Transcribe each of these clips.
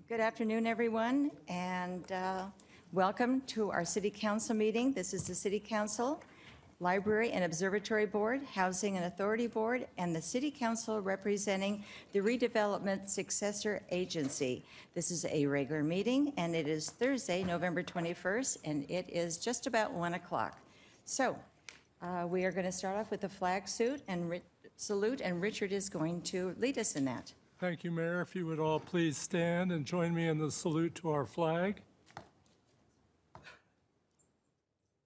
Good afternoon, everyone, and welcome to our City Council meeting. This is the City Council, Library and Observatory Board, Housing and Authority Board, and the City Council representing the Redevelopment Successor Agency. This is a regular meeting, and it is Thursday, November 21st, and it is just about 1 o'clock. So we are going to start off with the flag salute, and Richard is going to lead us in that. Thank you, Mayor. If you would all please stand and join me in the salute to our flag.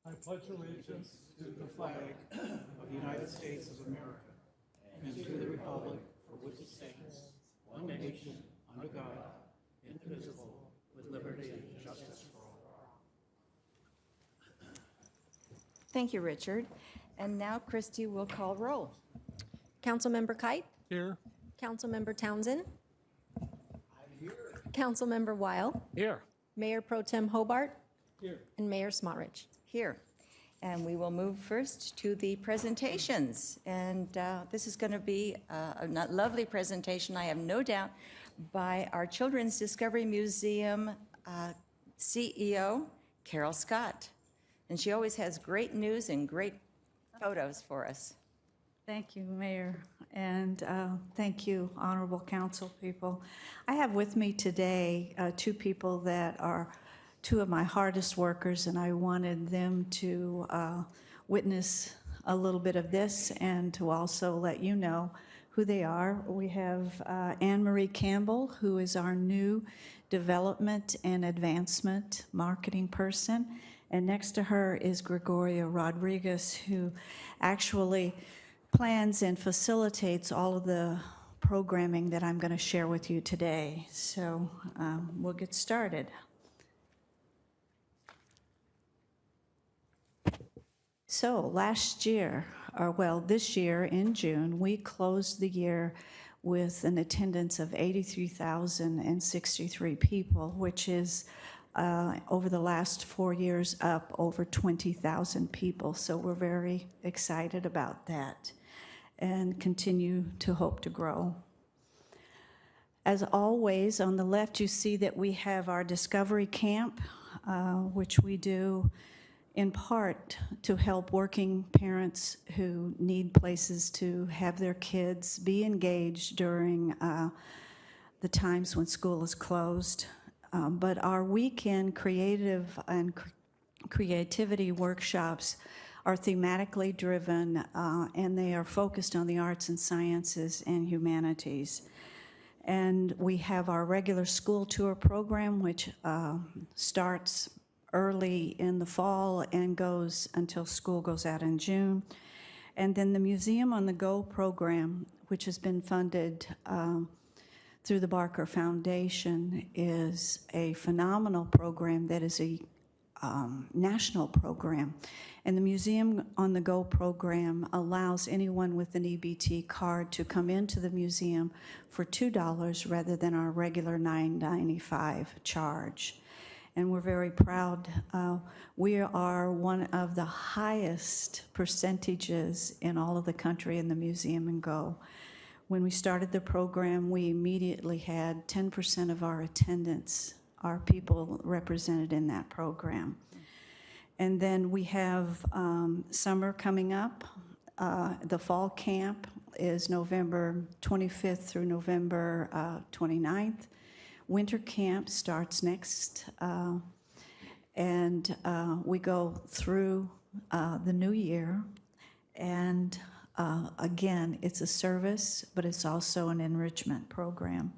I pledge allegiance to the flag of the United States of America and to the republic for which it stands, one nation, under God, indivisible, with liberty and justice for all. Thank you, Richard. And now Christy will call roll. Councilmember Kite? here. Councilmember Townsend? I'm here. Councilmember Weil? Here. Mayor Pro Tem Hobart? Here. And Mayor Smotrich. Here. And we will move first to the presentations. And this is going to be a lovely presentation, I have no doubt, by our Children's Discovery Museum CEO, Carol Scott. And she always has great news and great photos for us. Thank you, Mayor, and thank you, honorable council people. I have with me today two people that are two of my hardest workers, and I wanted them to witness a little bit of this and to also let you know who they are. We have Anne Marie Campbell, who is our new development and advancement marketing person, and next to her is Gregoria Rodriguez, who actually plans and facilitates all of the programming that I'm going to share with you today. So we'll get started. So last year, or well, this year in June, we closed the year with an attendance of 83,063 people, which is over the last 4 years up over 20,000 people. So we're very excited about that and continue to hope to grow. As always, on the left you see that we have our Discovery Camp, which we do in part to help working parents who need places to have their kids be engaged during the times when school is closed. But our weekend creative and creativity workshops are thematically driven, and they are focused on the arts and sciences and humanities. And we have our regular school tour program, which starts early in the fall and goes until school goes out in June. And then the Museum on the Go program, which has been funded through the Barker Foundation, is a phenomenal program that is a national program. And the Museum on the Go program allows anyone with an EBT card to come into the museum for $2 rather than our regular $9.95 charge. And we're very proud. We are one of the highest percentages in all of the country in the Museum and Go. When we started the program, we immediately had 10% of our attendance are people represented in that program. And then we have summer coming up. The fall camp is November 25th through November 29th. Winter camp starts next, and we go through the new year. And again, it's a service, but it's also an enrichment program.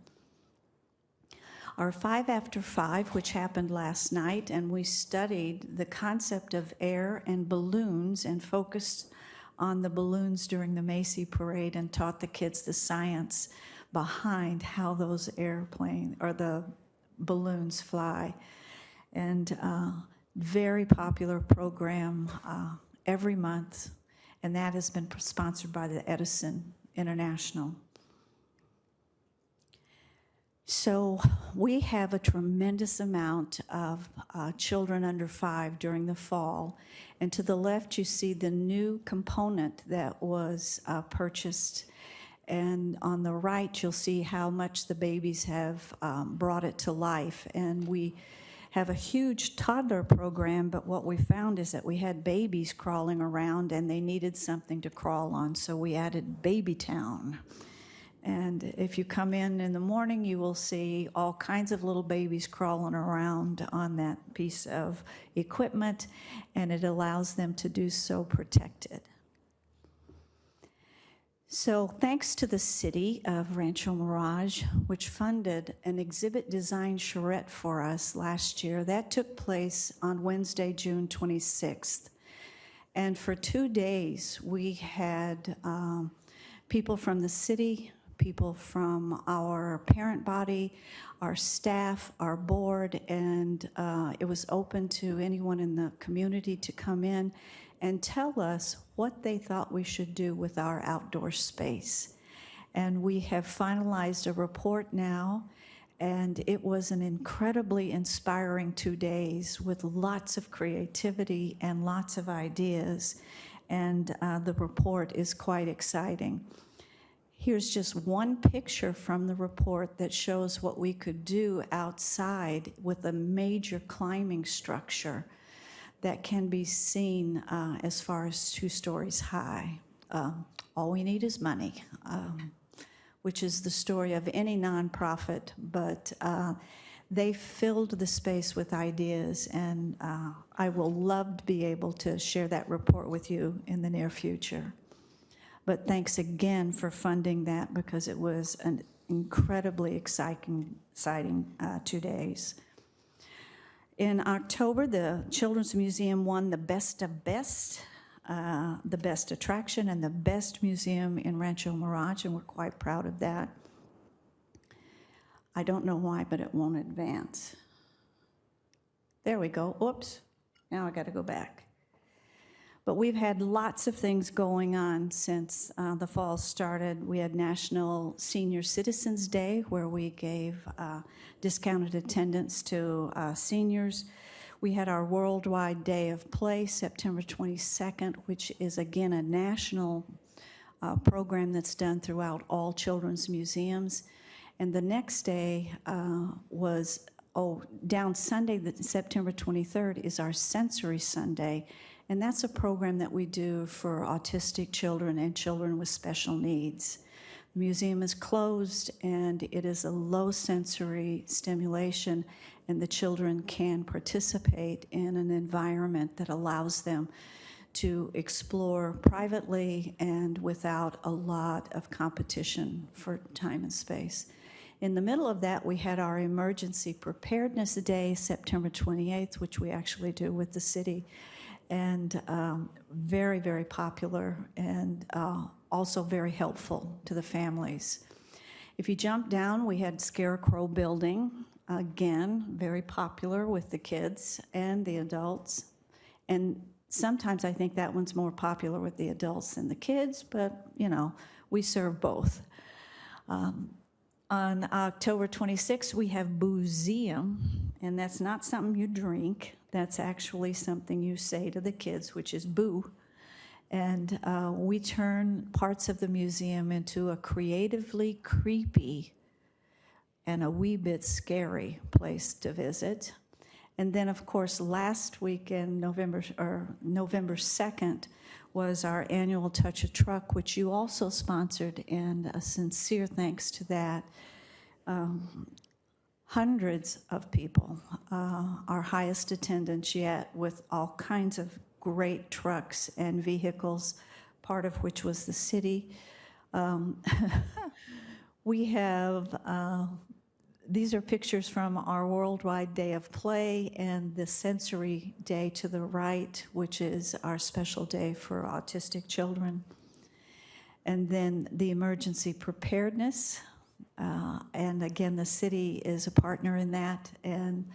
Our 5 after 5, which happened last night, and we studied the concept of air and balloons and focused on the balloons during the Macy Parade and taught the kids the science behind how those airplanes or the balloons fly. And very popular program every month, and that has been sponsored by the Edison International. So we have a tremendous amount of children under 5 during the fall. And to the left, you see the new component that was purchased And on the right, you'll see how much the babies have brought it to life. And we have a huge toddler program, but what we found is that we had babies crawling around and they needed something to crawl on, so we added Baby Town. And if you come in the morning, you will see all kinds of little babies crawling around on that piece of equipment, and it allows them to do so protected. So thanks to the city of Rancho Mirage, which funded an exhibit design charrette for us last year. That took place on Wednesday, June 26th. And for 2 days, we had people from the city, people from our parent body, our staff, our board, and it was open to anyone in the community to come in and tell us what they thought we should do with our outdoor space. And we have finalized a report now, and it was an incredibly inspiring 2 days with lots of creativity and lots of ideas, and the report is quite exciting. Here's just one picture from the report that shows what we could do outside with a major climbing structure that can be seen as far as 2 stories high. All we need is money, which is the story of any nonprofit, but they filled the space with ideas, and I will love to be able to share that report with you in the near future. But thanks again for funding that, because it was an incredibly exciting 2 days. In October, the Children's Museum won the Best of Best, the Best Attraction and the Best Museum in Rancho Mirage, and we're quite proud of that. I don't know why, but it won't advance. There we go. Oops. Now I got to go back. But we've had lots of things going on since the fall started. We had National Senior Citizens Day, where we gave discounted attendance to seniors. We had our Worldwide Day of Play, September 22nd, which is, again, a national program that's done throughout all children's museums. And the next day was, down Sunday, September 23rd, is our Sensory Sunday. And that's a program that we do for autistic children and children with special needs. The museum is closed, and it is a low sensory stimulation, and the children can participate in an environment that allows them to explore privately and without a lot of competition for time and space. In the middle of that, we had our Emergency Preparedness Day, September 28th, which we actually do with the city. And very, very popular, and also very helpful to the families. If you jump down, we had Scarecrow Building, again, very popular with the kids and the adults. And sometimes I think that one's more popular with the adults than the kids, but, you know, we serve both. On October 26th, we have Boozeum, and that's not something you drink. That's actually something you say to the kids, which is boo. And we turn parts of the museum into a creatively creepy and a wee bit scary place to visit. And then, of course, last weekend, November 2nd, was our annual Touch a Truck, which you also sponsored, and a sincere thanks to that. Hundreds of people, our highest attendance yet, with all kinds of great trucks and vehicles, part of which was the city. We have, these are pictures from our Worldwide Day of Play and the Sensory Day to the right, which is our special day for autistic children. And then the Emergency Preparedness. And again, the city is a partner in that, and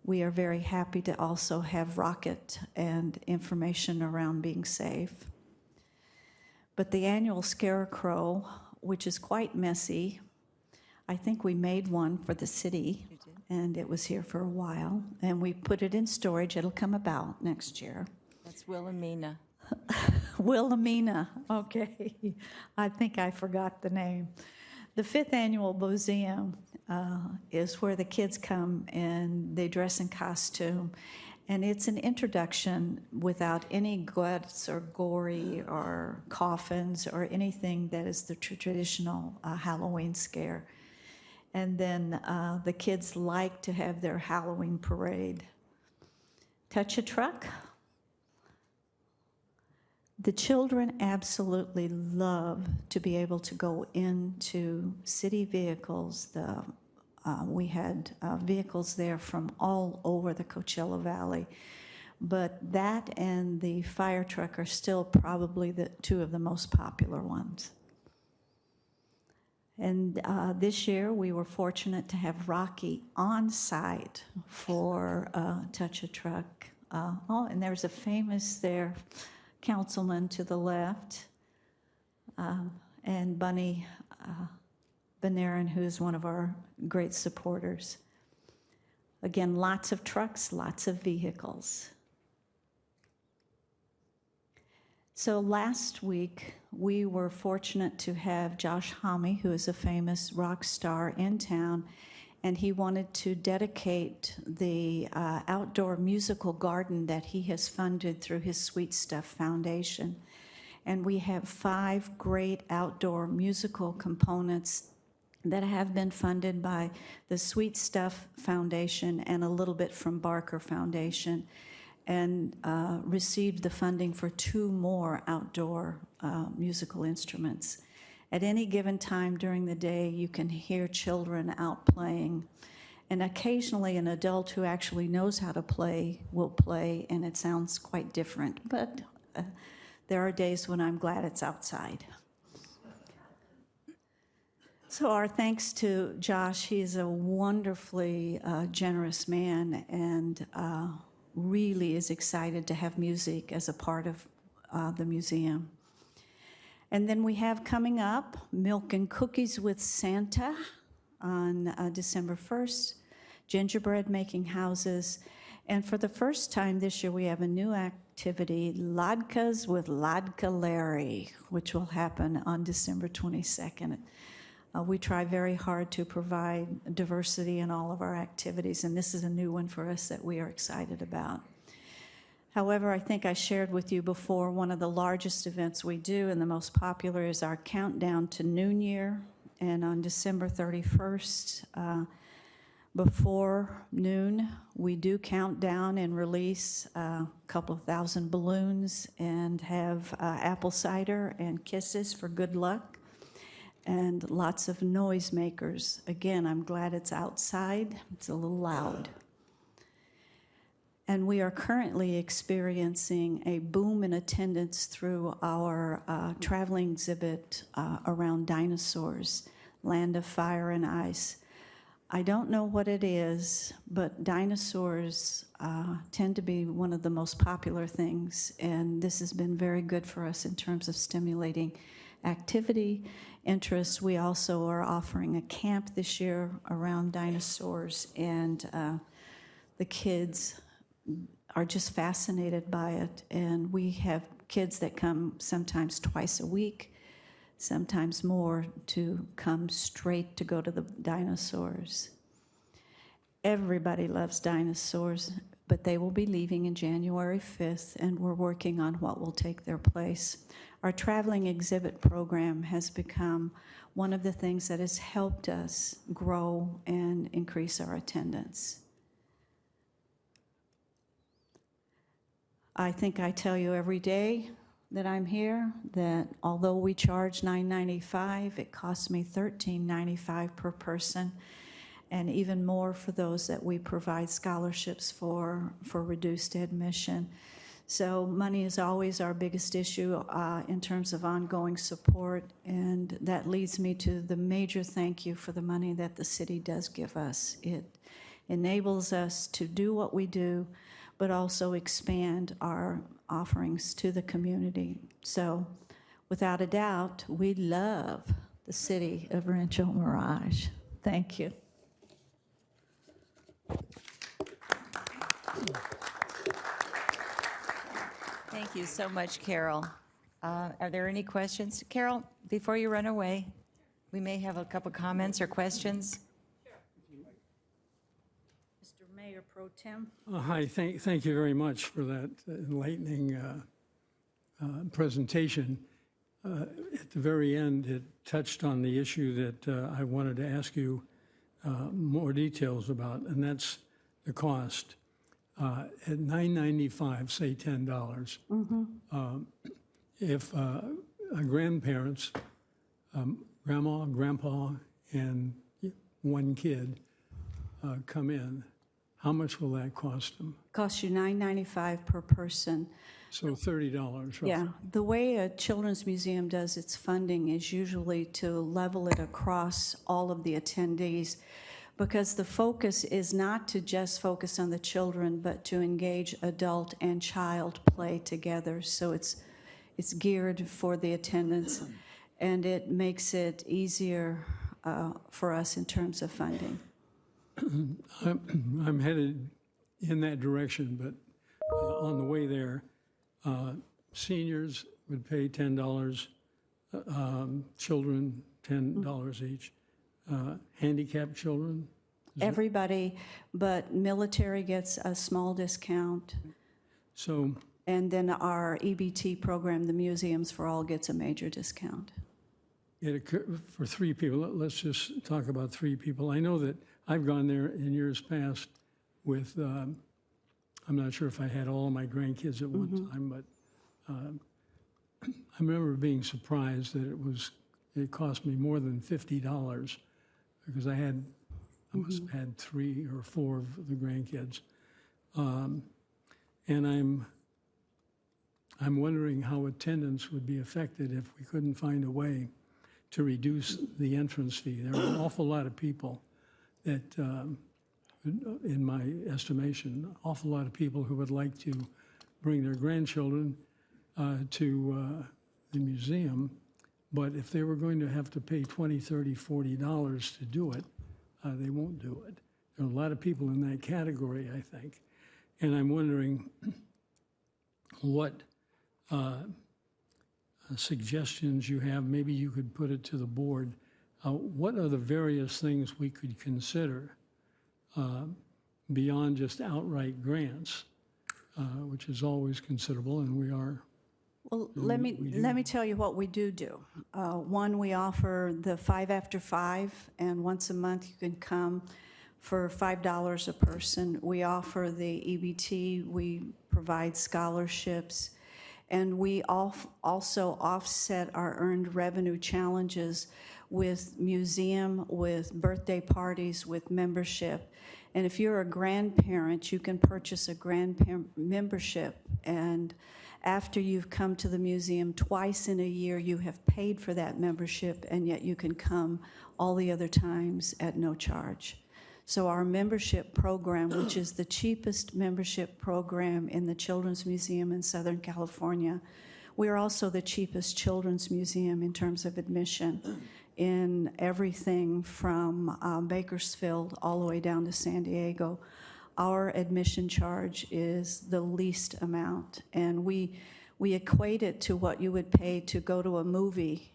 we are very happy to also have rocket and information around being safe. But the annual Scarecrow, which is quite messy, I think we made one for the city, and it was here for a while, and we put it in storage. It'll come about next year. That's Wilhelmina. Wilhelmina, okay. I think I forgot the name. The 5th annual museum is where the kids come and they dress in costume. And it's an introduction without any guts or gory or coffins or anything that is the traditional Halloween scare. And then the kids like to have their Halloween parade. Touch a truck? The children absolutely love to be able to go into city vehicles. We had vehicles there from all over the Coachella Valley, but that and the fire truck are still probably the two of the most popular ones. And this year, we were fortunate to have Rocky on site for Touch a Truck. Oh, and there's a famous there councilman to the left, and Bunny Benarin, who is one of our great supporters. Again, lots of trucks, lots of vehicles. So last week, we were fortunate to have Josh Homme, who is a famous rock star in town, and he wanted to dedicate the outdoor musical garden that he has funded through his Sweet Stuff Foundation. And we have 5 great outdoor musical components that have been funded by the Sweet Stuff Foundation and a little bit from Barker Foundation, and received the funding for 2 more outdoor musical instruments. At any given time during the day, you can hear children out playing, and occasionally an adult who actually knows how to play will play, and it sounds quite different, but there are days when I'm glad it's outside. So our thanks to Josh. He's a wonderfully generous man, and really is excited to have music as a part of the museum. And then we have coming up Milk and Cookies with Santa on December 1st, gingerbread making houses. And for the first time this year, we have a new activity, Latkes with Ladka Larry, which will happen on December 22nd. We try very hard to provide diversity in all of our activities, and this is a new one for us that we are excited about. However, I think I shared with you before, one of the largest events we do and the most popular is our countdown to Noon Year. And on December 31st, before noon, we do count down and release a couple of thousand balloons and have apple cider and kisses for good luck, and lots of noisemakers. Again, I'm glad it's outside. It's a little loud. And we are currently experiencing a boom in attendance through our traveling exhibit around dinosaurs, Land of Fire and Ice. I don't know what it is, but dinosaurs tend to be one of the most popular things, and this has been very good for us in terms of stimulating activity, interest. We also are offering a camp this year around dinosaurs, and the kids are just fascinated by it. And we have kids that come sometimes twice a week, sometimes more, to come straight to go to the dinosaurs. Everybody loves dinosaurs, but they will be leaving in January 5th, and we're working on what will take their place. Our traveling exhibit program has become one of the things that has helped us grow and increase our attendance. I think I tell you every day that I'm here that although we charge $9.95, it costs me $13.95 per person, and even more for those that we provide scholarships for reduced admission. So money is always our biggest issue in terms of ongoing support, and that leads me to the major thank you for the money that the city does give us. It enables us to do what we do, but also expand our offerings to the community. So without a doubt, we love the city of Rancho Mirage. Thank you. Thank you so much, Carol. Are there any questions? Carol, before you run away, we may have a couple comments or questions. Mr. Mayor Pro Tem, Hi, thank you very much for that enlightening presentation. At the very end, it touched on the issue that I wanted to ask you more details about, and that's the cost. At $9.95, say $10, if grandparents, grandma, grandpa, and one kid come in, how much will that cost them? Costs you $9.95 per person. So $30, roughly. Yeah, the way a children's museum does its funding is usually to level it across all of the attendees, because the focus is not to just focus on the children, but to engage adult and child play together. So it's geared for the attendance, and it makes it easier for us in terms of funding. I'm headed in that direction, but on the way there, seniors would pay $10, children $10 each. Handicapped children? Everybody, but military gets a small discount. So, And then our EBT program, the Museums for All, gets a major discount. for 3 people, let's just talk about 3 people. I know that I've gone there in years past with, I'm not sure if I had all of my grandkids at one time, but I remember being surprised that it cost me more than $50 because I must have had 3 or 4 of the grandkids. And I'm wondering how attendance would be affected if we couldn't find a way to reduce the entrance fee. There are an awful lot of people that, in my estimation, an awful lot of people who would like to bring their grandchildren to the museum, but if they were going to have to pay $20, $30, $40 to do it, they won't do it. There are a lot of people in that category, I think. And I'm wondering what suggestions you have. Maybe you could put it to the board. What are the various things we could consider beyond just outright grants, which is always considerable, and we are. Well, let me tell you what we do. One, we offer the 5 after 5, and once a month you can come for $5 a person. We offer the EBT, we provide scholarships, and we also offset our earned revenue challenges with museum, with birthday parties, with membership. And if you're a grandparent, you can purchase a grandparent membership, and after you've come to the museum twice in a year, you have paid for that membership, and yet you can come all the other times at no charge. So our membership program, which is the cheapest membership program in the Children's Museum in Southern California, we are also the cheapest children's museum in terms of admission in everything from Bakersfield all the way down to San Diego. Our admission charge is the least amount, and we equate it to what you would pay to go to a movie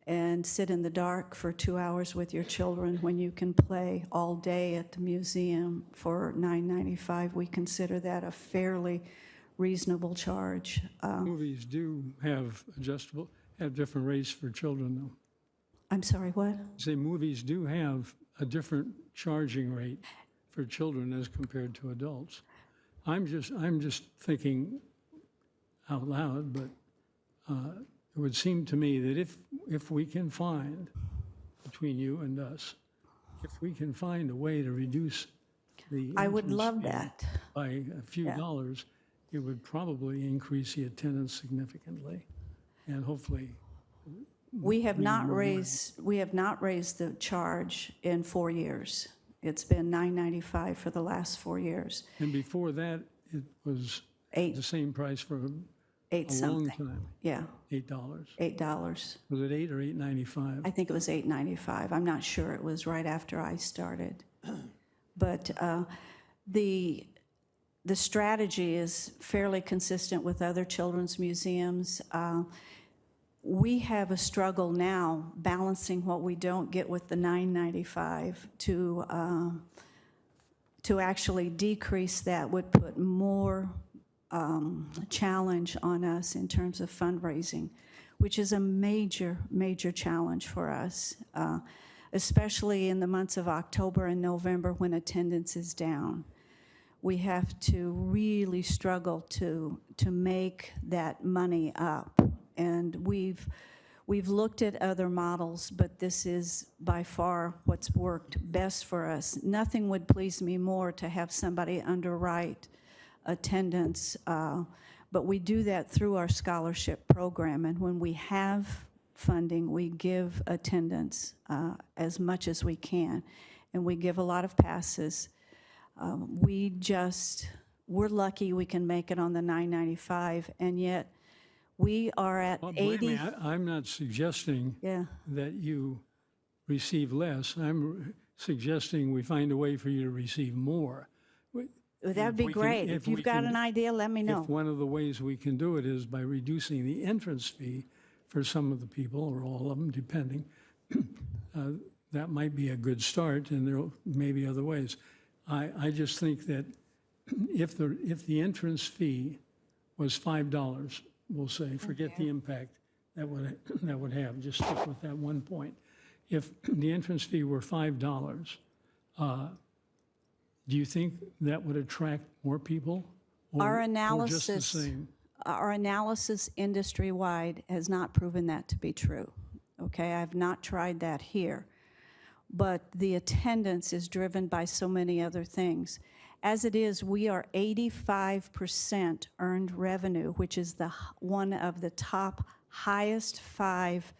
and sit in the dark for 2 hours with your children when you can play all day at the museum for $9.95. We consider that a fairly reasonable charge. Movies do have different rates for children, though. I'm sorry, what? Say movies do have a different charging rate for children as compared to adults. I'm just thinking out loud, but it would seem to me that if we can find, between you and us, if we can find a way to reduce the I would entrance love fee that. by a few dollars, it would probably increase the attendance significantly, and hopefully. We have not more raised the charge in 4 years. It's been $9.95 for the last 4 years. And before that, it was the same price for a long $8-something. time. Yeah, $8. $8. Was it $8 or $8.95? I think it was $8.95. I'm not sure. It was right after I started. But the strategy is fairly consistent with other children's museums. We have a struggle now balancing what we don't get with the $9.95 to actually decrease that would put more challenge on us in terms of fundraising, which is a major, major challenge for us, especially in the months of October and November when attendance is down. We have to really struggle to make that money up. And we've looked at other models, but this is by far what's worked best for us. Nothing would please me more to have somebody underwrite attendance, but we do that through our scholarship program. And when we have funding, we give attendance as much as we can, and we give a lot of passes. We're lucky we can make it on the $9.95, and yet we are at Well, believe 80. me, I'm not suggesting Yeah. that you receive less. I'm suggesting we find a way for you to receive more. That'd be we can- great. if If you've we got can- an idea, let me know. If one of the ways we can do it is by reducing the entrance fee for some of the people, or all of them, depending, that might be a good start, and there may be other ways. I just think that if the entrance fee was $5, we'll say, forget the impact that would have, just stick with that one point. If the entrance fee were $5, do you think that would attract more people? Our Or just the analysis, same? our analysis industry-wide has not proven that to be true. Okay, I've not tried that here. But the attendance is driven by so many other things. As it is, we are 85% earned revenue, which is one of the top highest 5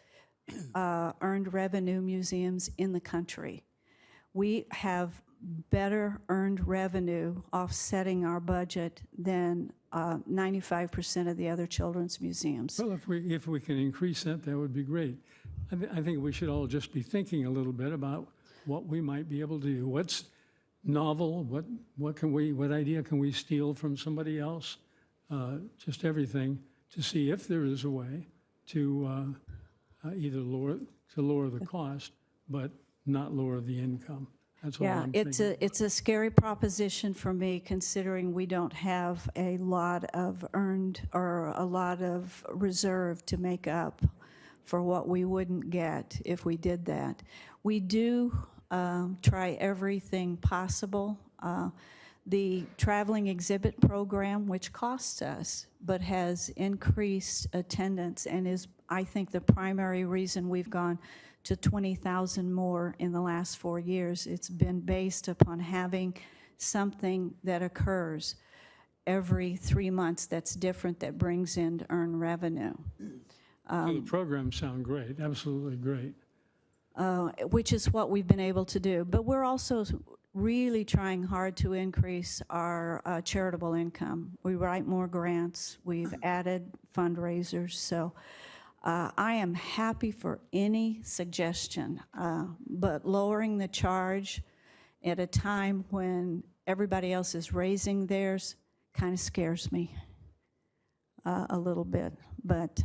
earned revenue museums in the country. We have better earned revenue offsetting our budget than 95% of the other children's museums. Well, if we can increase that, that would be great. I think we should all just be thinking a little bit about what we might be able to do. What's novel? What idea can we steal from somebody else? Just everything to see if there is a way to either lower the cost, but not lower the income. That's all Yeah, I'm it's a scary proposition for me, considering we don't have a lot of earned or a lot of reserve to make up for what we wouldn't get if we did that. We do try everything possible. The traveling exhibit program, which costs us, but has increased attendance and is, I think, the primary reason we've gone to 20,000 more in the last 4 years. It's been based upon having something that occurs every 3 months that's different, that brings in earned revenue. the programs sound great, absolutely great. Which is what we've been able to do. But we're also really trying hard to increase our charitable income. We write more grants, we've added fundraisers, so I am happy for any suggestion, but lowering the charge at a time when everybody else is raising theirs kind of scares me a little bit. But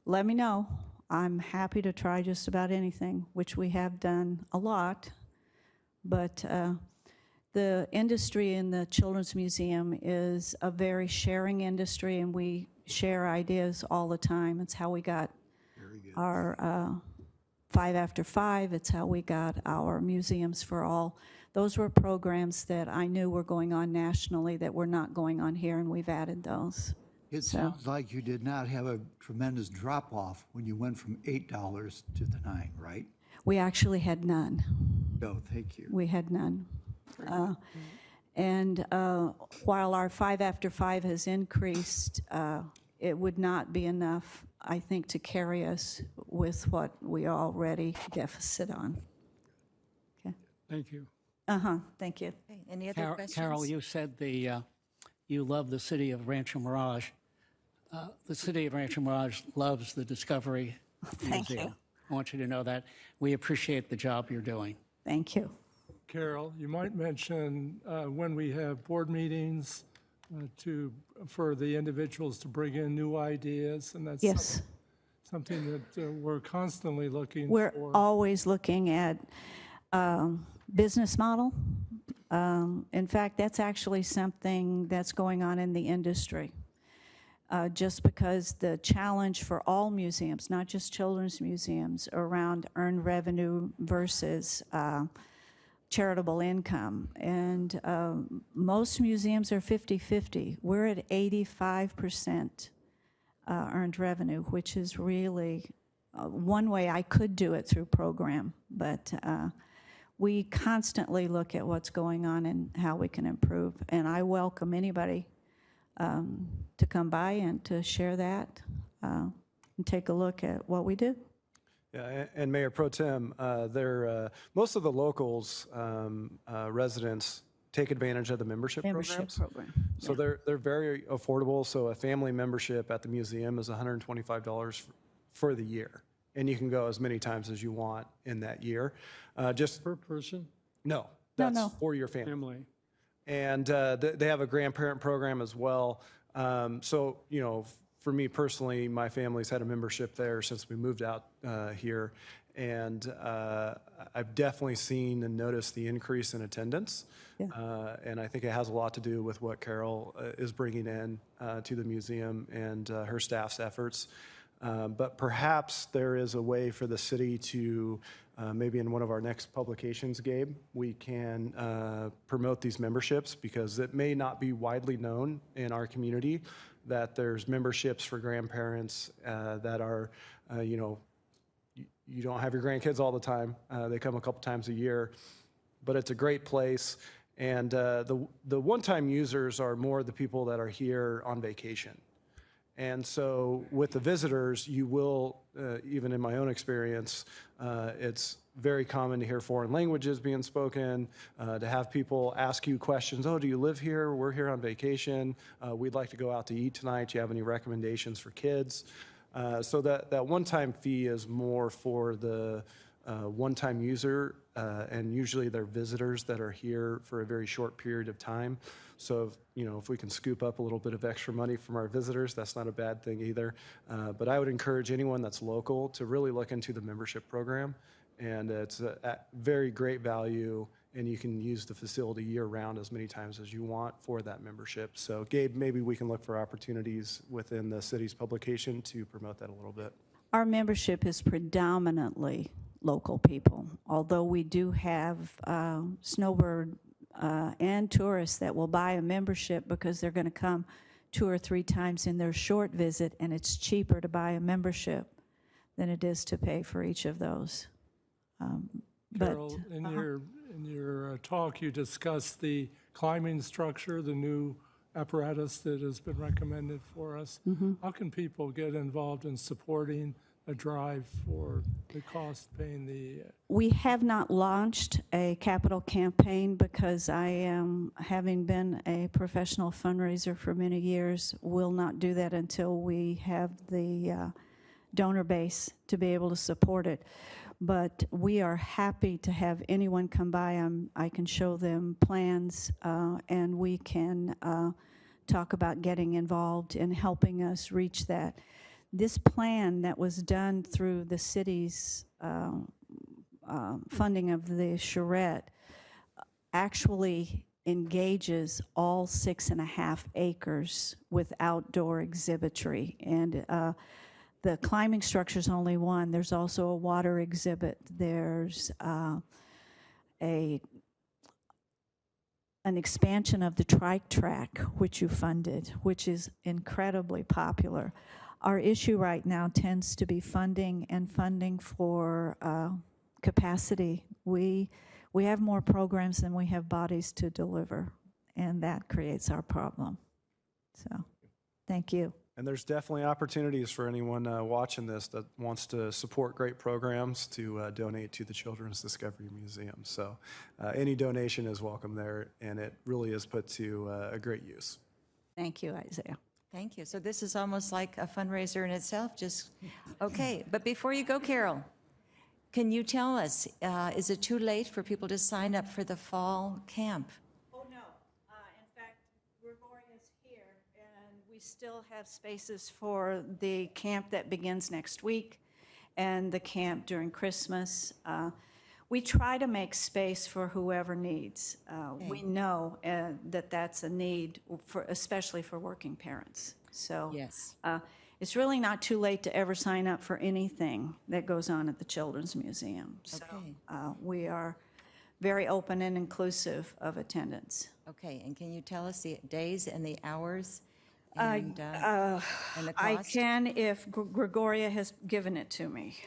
let me know. I'm happy to try just about anything, which we have done a lot. But the industry in the Children's Museum is a very sharing industry, and we share ideas all the time. It's how we got our 5 After 5. It's how we got our Museums for All. Those were programs that I knew were going on nationally that were not going on here, and we've added those. It sounds like you did not have a tremendous drop-off when you went from $8 to the $9, right? We actually had none. Oh, thank you. We had none. And while our 5 After 5 has increased, it would not be enough, I think, to carry us with what we already deficit on. Okay. Thank you. Thank you. Okay, any other questions? Carol, you said you love the city of Rancho Mirage. The city of Rancho Mirage loves the Discovery Thank Museum. you. I want you to know that. We appreciate the job you're doing. Thank you. Carol, you might mention when we have board meetings for the individuals to bring in new ideas, and that's Yes, something that we're constantly looking we're for. always looking at business model. In fact, that's actually something that's going on in the industry. Just because the challenge for all museums, not just children's museums, around earned revenue versus charitable income. And most museums are 50-50. We're at 85% earned revenue, which is really one way I could do it through program, but we constantly look at what's going on and how we can improve. And I welcome anybody to come by and to share that and take a look at what we do. Yeah, and Mayor Pro Tem, most of the locals, residents, take advantage of the membership programs. Program. So they're very affordable. So a family membership at the museum is $125 for the year, and you can go as many times as you want in that year. Just Per person, no, that's no. for your family. family. And they have a grandparent program as well. So, you know, for me personally, my family's had a membership there since we moved out here. And I've definitely seen and noticed the increase in attendance. Yeah. And I think it has a lot to do with what Carol is bringing in to the museum and her staff's efforts. But perhaps there is a way for the city to, maybe in one of our next publications, Gabe, we can promote these memberships, because it may not be widely known in our community that there's memberships for grandparents that are, you know, you don't have your grandkids all the time. They come a couple times a year, but it's a great place. And the one-time users are more the people that are here on vacation. And so with the visitors, you will, even in my own experience, it's very common to hear foreign languages being spoken, to have people ask you questions. Oh, do you live here? We're here on vacation. We'd like to go out to eat tonight. Do you have any recommendations for kids? So that one-time fee is more for the one-time user, and usually they're visitors that are here for a very short period of time. So, you know, if we can scoop up a little bit of extra money from our visitors, that's not a bad thing either. But I would encourage anyone that's local to really look into the membership program. And it's a very great value, and you can use the facility year-round as many times as you want for that membership. So, Gabe, maybe we can look for opportunities within the city's publication to promote that a little bit. Our membership is predominantly local people, although we do have snowbird and tourists that will buy a membership because they're going to come 2 or 3 times in their short visit, and it's cheaper to buy a membership than it is to pay for each of those. Carol, in your talk, you discussed the climbing structure, the new apparatus that has been recommended for us. How can people get involved in supporting a drive for the cost paying the? We have not launched a capital campaign because I am, having been a professional fundraiser for many years, will not do that until we have the donor base to be able to support it. But we are happy to have anyone come by. I can show them plans, and we can talk about getting involved in helping us reach that. This plan that was done through the city's funding of the charrette actually engages all 6.5 acres with outdoor exhibitry. And the climbing structure is only one. There's also a water exhibit. There's an expansion of the trike track, which you funded, which is incredibly popular. Our issue right now tends to be funding and funding for capacity. We have more programs than we have bodies to deliver, and that creates our problem. So, thank you. And there's definitely opportunities for anyone watching this that wants to support great programs to donate to the Children's Discovery Museum. So any donation is welcome there, and it really is put to a great use. Thank you, Isaiah. Thank you. So this is almost like a fundraiser in itself, just, okay. But before you go, Carol, Can you tell us, is it too late for people to sign up for the fall camp? Oh, no. In fact, Gregoria's here, and we still have spaces for the camp that begins next week and the camp during Christmas. We try to make space for whoever needs. We know that that's a need, especially for working parents. So Yes. it's really not too late to ever sign up for anything that goes on at the Children's Museum. So Okay. we are very open and inclusive of attendance. Okay, and can you tell us the days and the hours and the I cost? can if Gregoria has given it to me.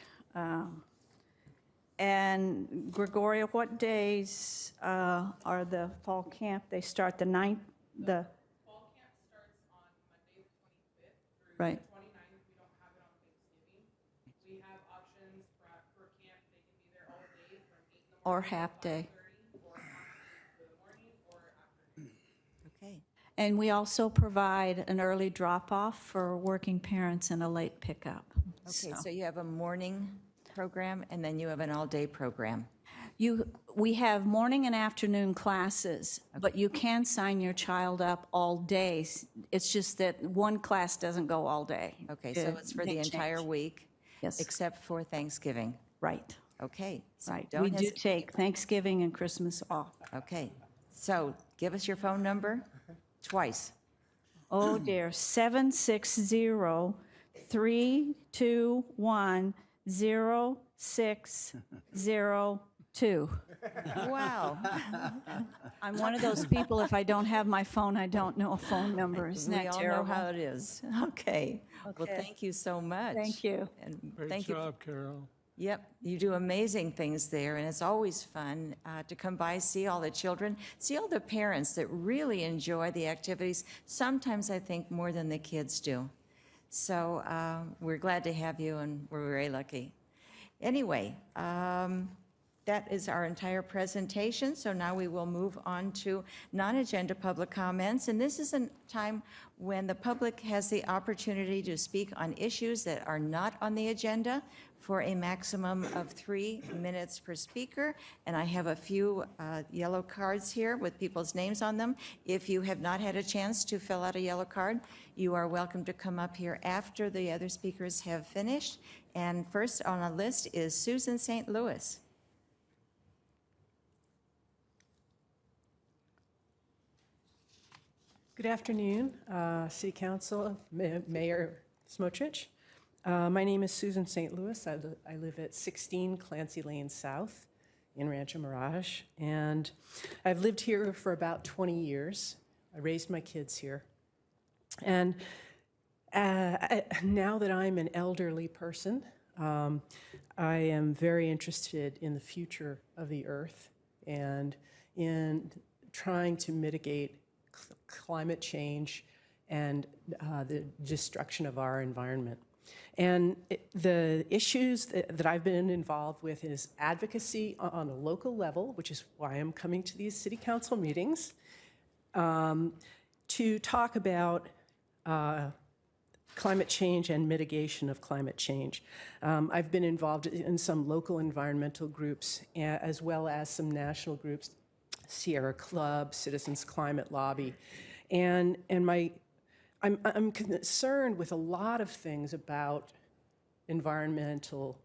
And Gregoria, what days are the fall camp? They start the 9th, the, Fall camp starts on Monday, the 25th through right. the 29th. We don't have it on Thanksgiving. We have options for camp. They can be there all day from 8 in the morning. Or half day. 5:30, or half day for the morning or afternoon. Okay, And we also provide an early drop-off for working parents and a late pickup. okay, so you have a morning program and then you have an all-day program. We have morning and afternoon classes, but you can sign your child up all day. It's just that one class doesn't go all day. Okay, so it's for the They entire change. week? Yes. Except for Thanksgiving? Right, Okay. So right. don't We do hesitate. take Thanksgiving and Christmas off. Okay, so give us your phone number twice. Oh dear, 760-321-0602. Wow. I'm one of those people, if I don't have my phone, I don't know a phone number. Isn't We that all know terrible? how it is. Okay. Well, Okay. thank you so much. Thank you. And Great thank you. job, Carol. Yep, you do amazing things there, and it's always fun to come by, see all the children, see all the parents that really enjoy the activities, sometimes I think more than the kids do. So we're glad to have you, and we're very lucky. Anyway, that is our entire presentation, so now we will move on to non-agenda public comments. And this is a time when the public has the opportunity to speak on issues that are not on the agenda for a maximum of 3 minutes per speaker. And I have a few yellow cards here with people's names on them. If you have not had a chance to fill out a yellow card, you are welcome to come up here after the other speakers have finished. And first on the list is Susan St. Louis. Good afternoon, City Council, Mayor Smotrich. My name is Susan St. Louis. I live at 16 Clancy Lane South in Rancho Mirage, and I've lived here for about 20 years. I raised my kids here. And now that I'm an elderly person, I am very interested in the future of the Earth and in trying to mitigate climate change and the destruction of our environment. And the issues that I've been involved with is advocacy on a local level, which is why I'm coming to these city council meetings, to talk about climate change and mitigation of climate change. I've been involved in some local environmental groups as well as some national groups, Sierra Club, Citizens Climate Lobby, and I'm concerned with a lot of things about environmental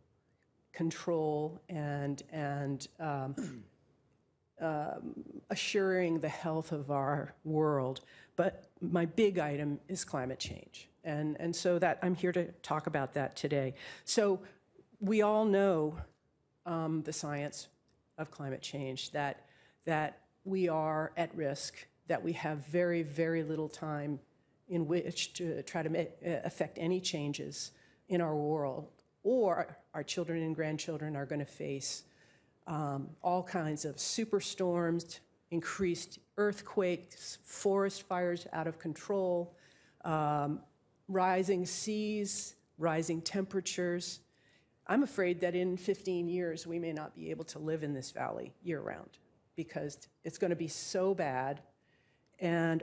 control and assuring the health of our world. But my big item is climate change, and so that I'm here to talk about that today. So we all know the science of climate change, that we are at risk, that we have very, very little time in which to try to affect any changes in our world, or our children and grandchildren are going to face all kinds of superstorms, increased earthquakes, forest fires out of control, rising seas, rising temperatures. I'm afraid that in 15 years, we may not be able to live in this valley year-round because it's going to be so bad. And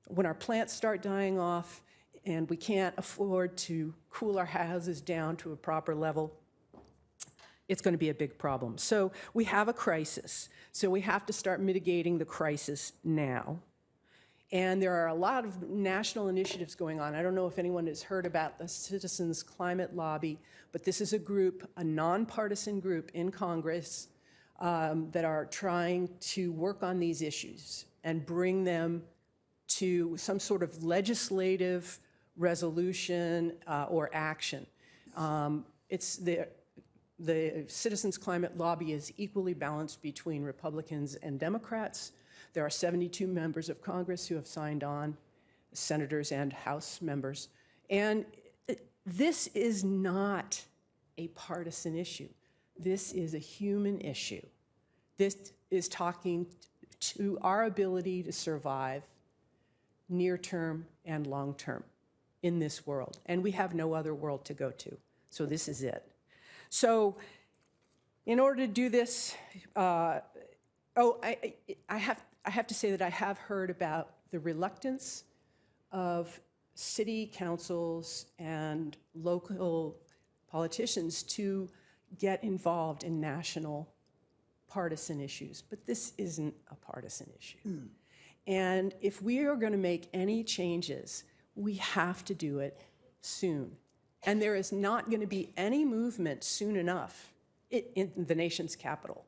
when our plants start dying off and we can't afford to cool our houses down to a proper level, it's going to be a big problem. So we have a crisis. So we have to start mitigating the crisis now. And there are a lot of national initiatives going on. I don't know if anyone has heard about the Citizens Climate Lobby, but this is a group, a nonpartisan group in Congress that are trying to work on these issues and bring them to some sort of legislative resolution or action. It's the Citizens Climate Lobby is equally balanced between Republicans and Democrats. There are 72 members of Congress who have signed on, senators and House members. And this is not a partisan issue. This is a human issue. This is talking to our ability to survive near term and long term in this world. And we have no other world to go to. So this is it. So in order to do this, I have to say that I have heard about the reluctance of city councils and local politicians to get involved in national partisan issues, but this isn't a partisan issue. And if we are going to make any changes, we have to do it soon. And there is not going to be any movement soon enough in the nation's capital.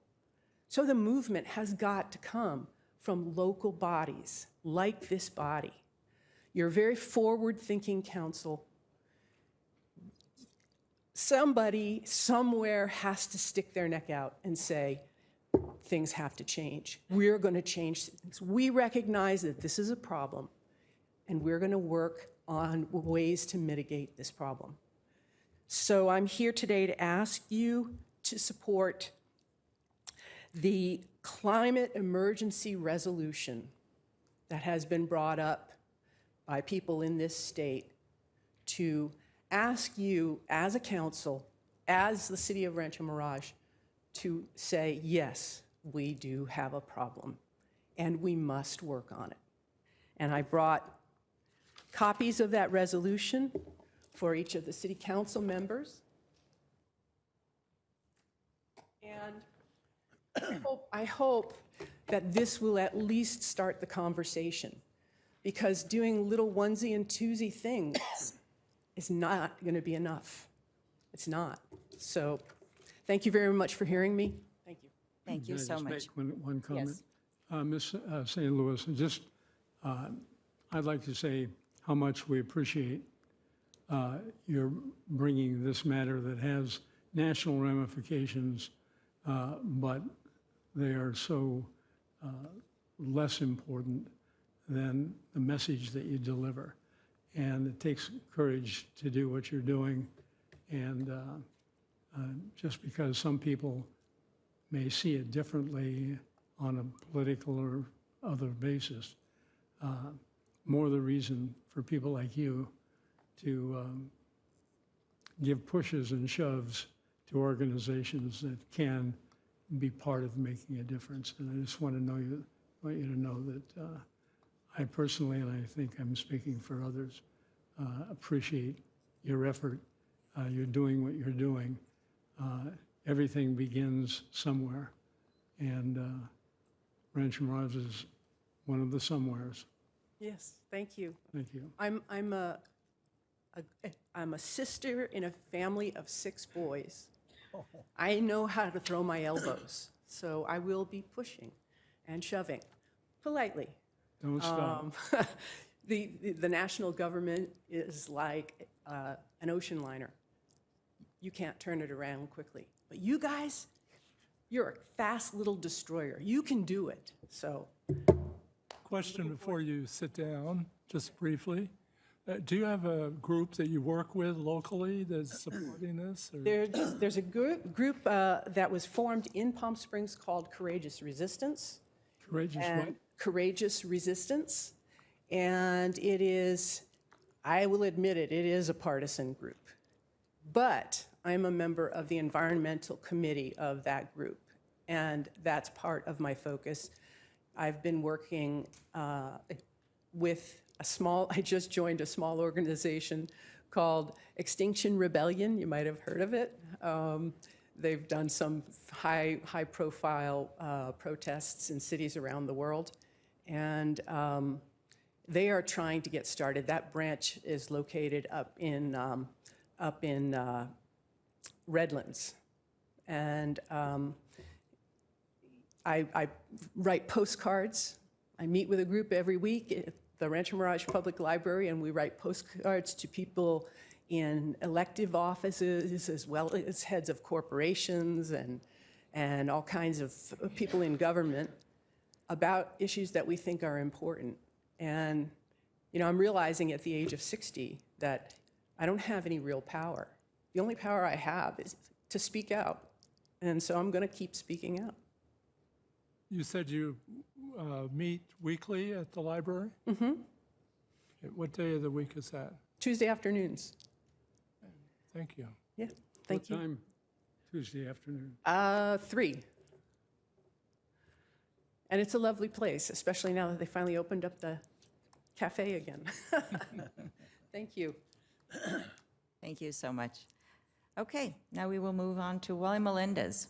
So the movement has got to come from local bodies like this body. You're a very forward-thinking council. Somebody somewhere has to stick their neck out and say, things have to change. We're going to change things. We recognize that this is a problem, and we're going to work on ways to mitigate this problem. So I'm here today to ask you to support the climate emergency resolution that has been brought up by people in this state to ask you as a council, as the city of Rancho Mirage, to say, yes, we do have a problem and we must work on it. And I brought copies of that resolution for each of the city council members. And I hope that this will at least start the conversation, because doing little onesie and twosie things is not going to be enough. It's not. So thank you very much for hearing me. Thank you. Thank you Can I so just much. make one comment? Yes. Ms. St. Louis, just, I'd like to say how much we appreciate your bringing this matter that has national ramifications, but they are so less important than the message that you deliver. And it takes courage to do what you're doing. And just because some people may see it differently on a political or other basis, more the reason for people like you to give pushes and shoves to organizations that can be part of making a difference. And I just want you to know that I personally, and I think I'm speaking for others, appreciate your effort. You're doing what you're doing. Everything begins somewhere, and Rancho Mirage is one of the somewheres. Yes, thank you. Thank you. I'm a sister in a family of 6 boys. I know how to throw my elbows, so I will be pushing and shoving politely. Don't stop. The national government is like an ocean liner. You can't turn it around quickly. But you guys, you're a fast little destroyer. You can do it. So, Question before you sit down, just briefly. Do you have a group that you work with locally that's supporting this? Or? there's a group that was formed in Palm Springs called Courageous Resistance. Courageous what? Courageous Resistance. And it is, I will admit it, it is a partisan group. But I'm a member of the environmental committee of that group, and that's part of my focus. I've been working with I just joined a small organization called Extinction Rebellion. You might have heard of it. They've done some high-profile protests in cities around the world, and they are trying to get started. That branch is located up in Redlands, and I write postcards. I meet with a group every week at the Rancho Mirage Public Library, and we write postcards to people in elective offices as well as heads of corporations and all kinds of people in government about issues that we think are important. And, you know, I'm realizing at the age of 60 that I don't have any real power. The only power I have is to speak out. And so I'm going to keep speaking out. You said you meet weekly at the library? Mm-hmm. What day of the week is that? Tuesday afternoons. Thank you. Yeah, thank you. What time Tuesday afternoon? 3. And it's a lovely place, especially now that they finally opened up the cafe again. Thank you. Thank you so much. Okay, now we will move on to Wally Melendez.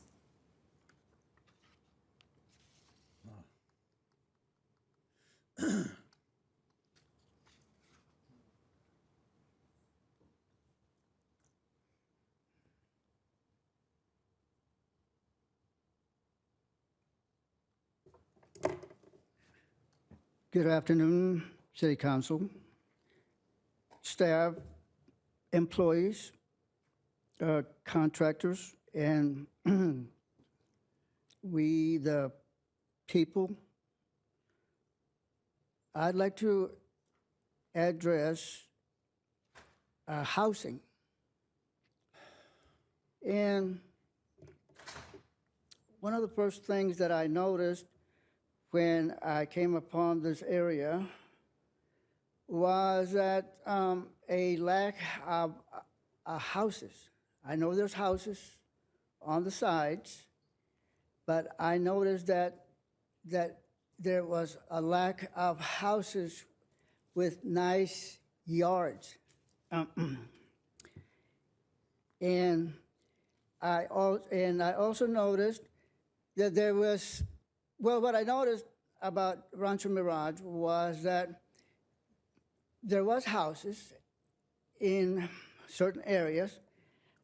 Good afternoon, City Council, staff, employees, contractors, and we, the people. I'd like to address housing. And one of the first things that I noticed when I came upon this area was that a lack of houses. I know there's houses on the sides, but I noticed that there was a lack of houses with nice yards. And I also noticed that there was, well, what I noticed about Rancho Mirage was that there was houses in certain areas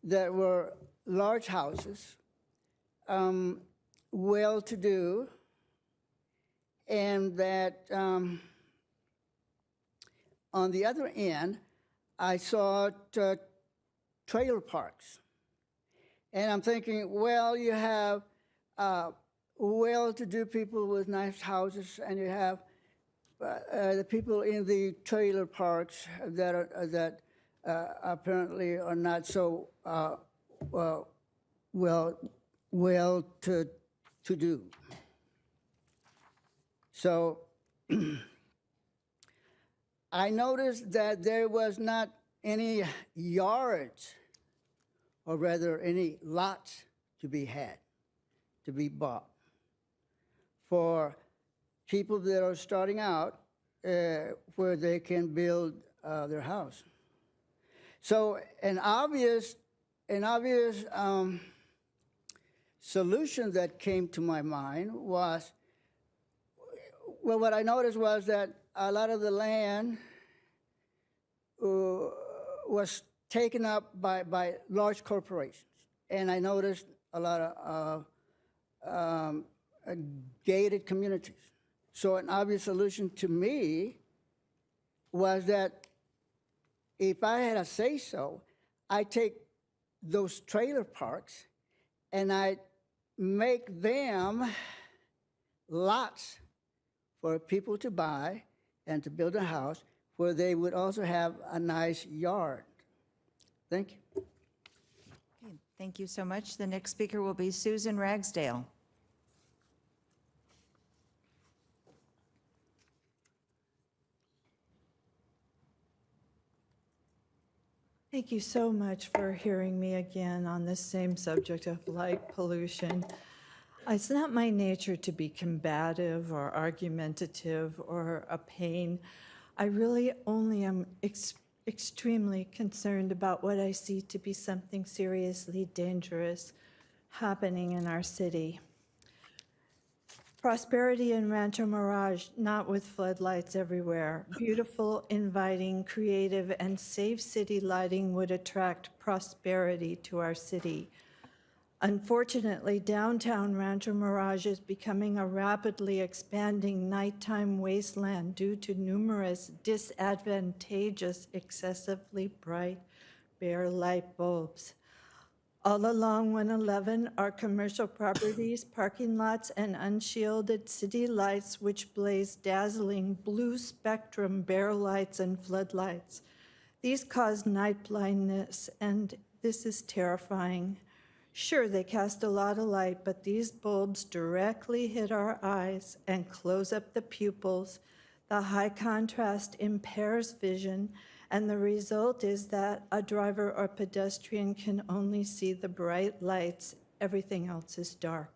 that were large houses, well-to-do, and that on the other end, I saw trailer parks. And I'm thinking, well, you have well-to-do people with nice houses, and you have the people in the trailer parks that apparently are not so well-to-do. So I noticed that there was not any yards, or rather any lots to be had, to be bought, for people that are starting out where they can build their house. So an obvious solution that came to my mind was, well, what I noticed was that a lot of the land was taken up by large corporations. And I noticed a lot of gated communities. So an obvious solution to me was that if I had a say-so, I take those trailer parks and I make them lots for people to buy and to build a house where they would also have a nice yard. Thank you. Okay, thank you so much. The next speaker will be Susan Ragsdale. Thank you so much for hearing me again on this same subject of light pollution. It's not my nature to be combative or argumentative or a pain. I really only am extremely concerned about what I see to be something seriously dangerous happening in our city. Prosperity in Rancho Mirage, not with floodlights everywhere. Beautiful, inviting, creative, and safe city lighting would attract prosperity to our city. Unfortunately, downtown Rancho Mirage is becoming a rapidly expanding nighttime wasteland due to numerous disadvantageous, excessively bright bare light bulbs. All along 111 are commercial properties, parking lots, and unshielded city lights which blaze dazzling blue spectrum bare lights and floodlights. These cause night blindness, and this is terrifying. Sure, they cast a lot of light, but these bulbs directly hit our eyes and close up the pupils. The high contrast impairs vision, and the result is that a driver or pedestrian can only see the bright lights. Everything else is dark.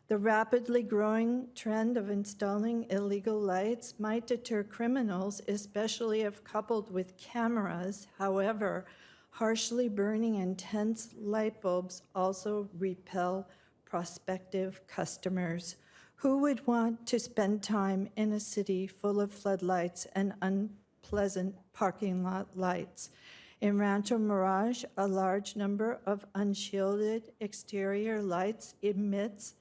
The rapidly growing trend of installing illegal lights might deter criminals, especially if coupled with cameras. However, harshly burning intense light bulbs also repel prospective customers. Who would want to spend time in a city full of floodlights and unpleasant parking lot lights? In Rancho Mirage, a large number of unshielded exterior lights emit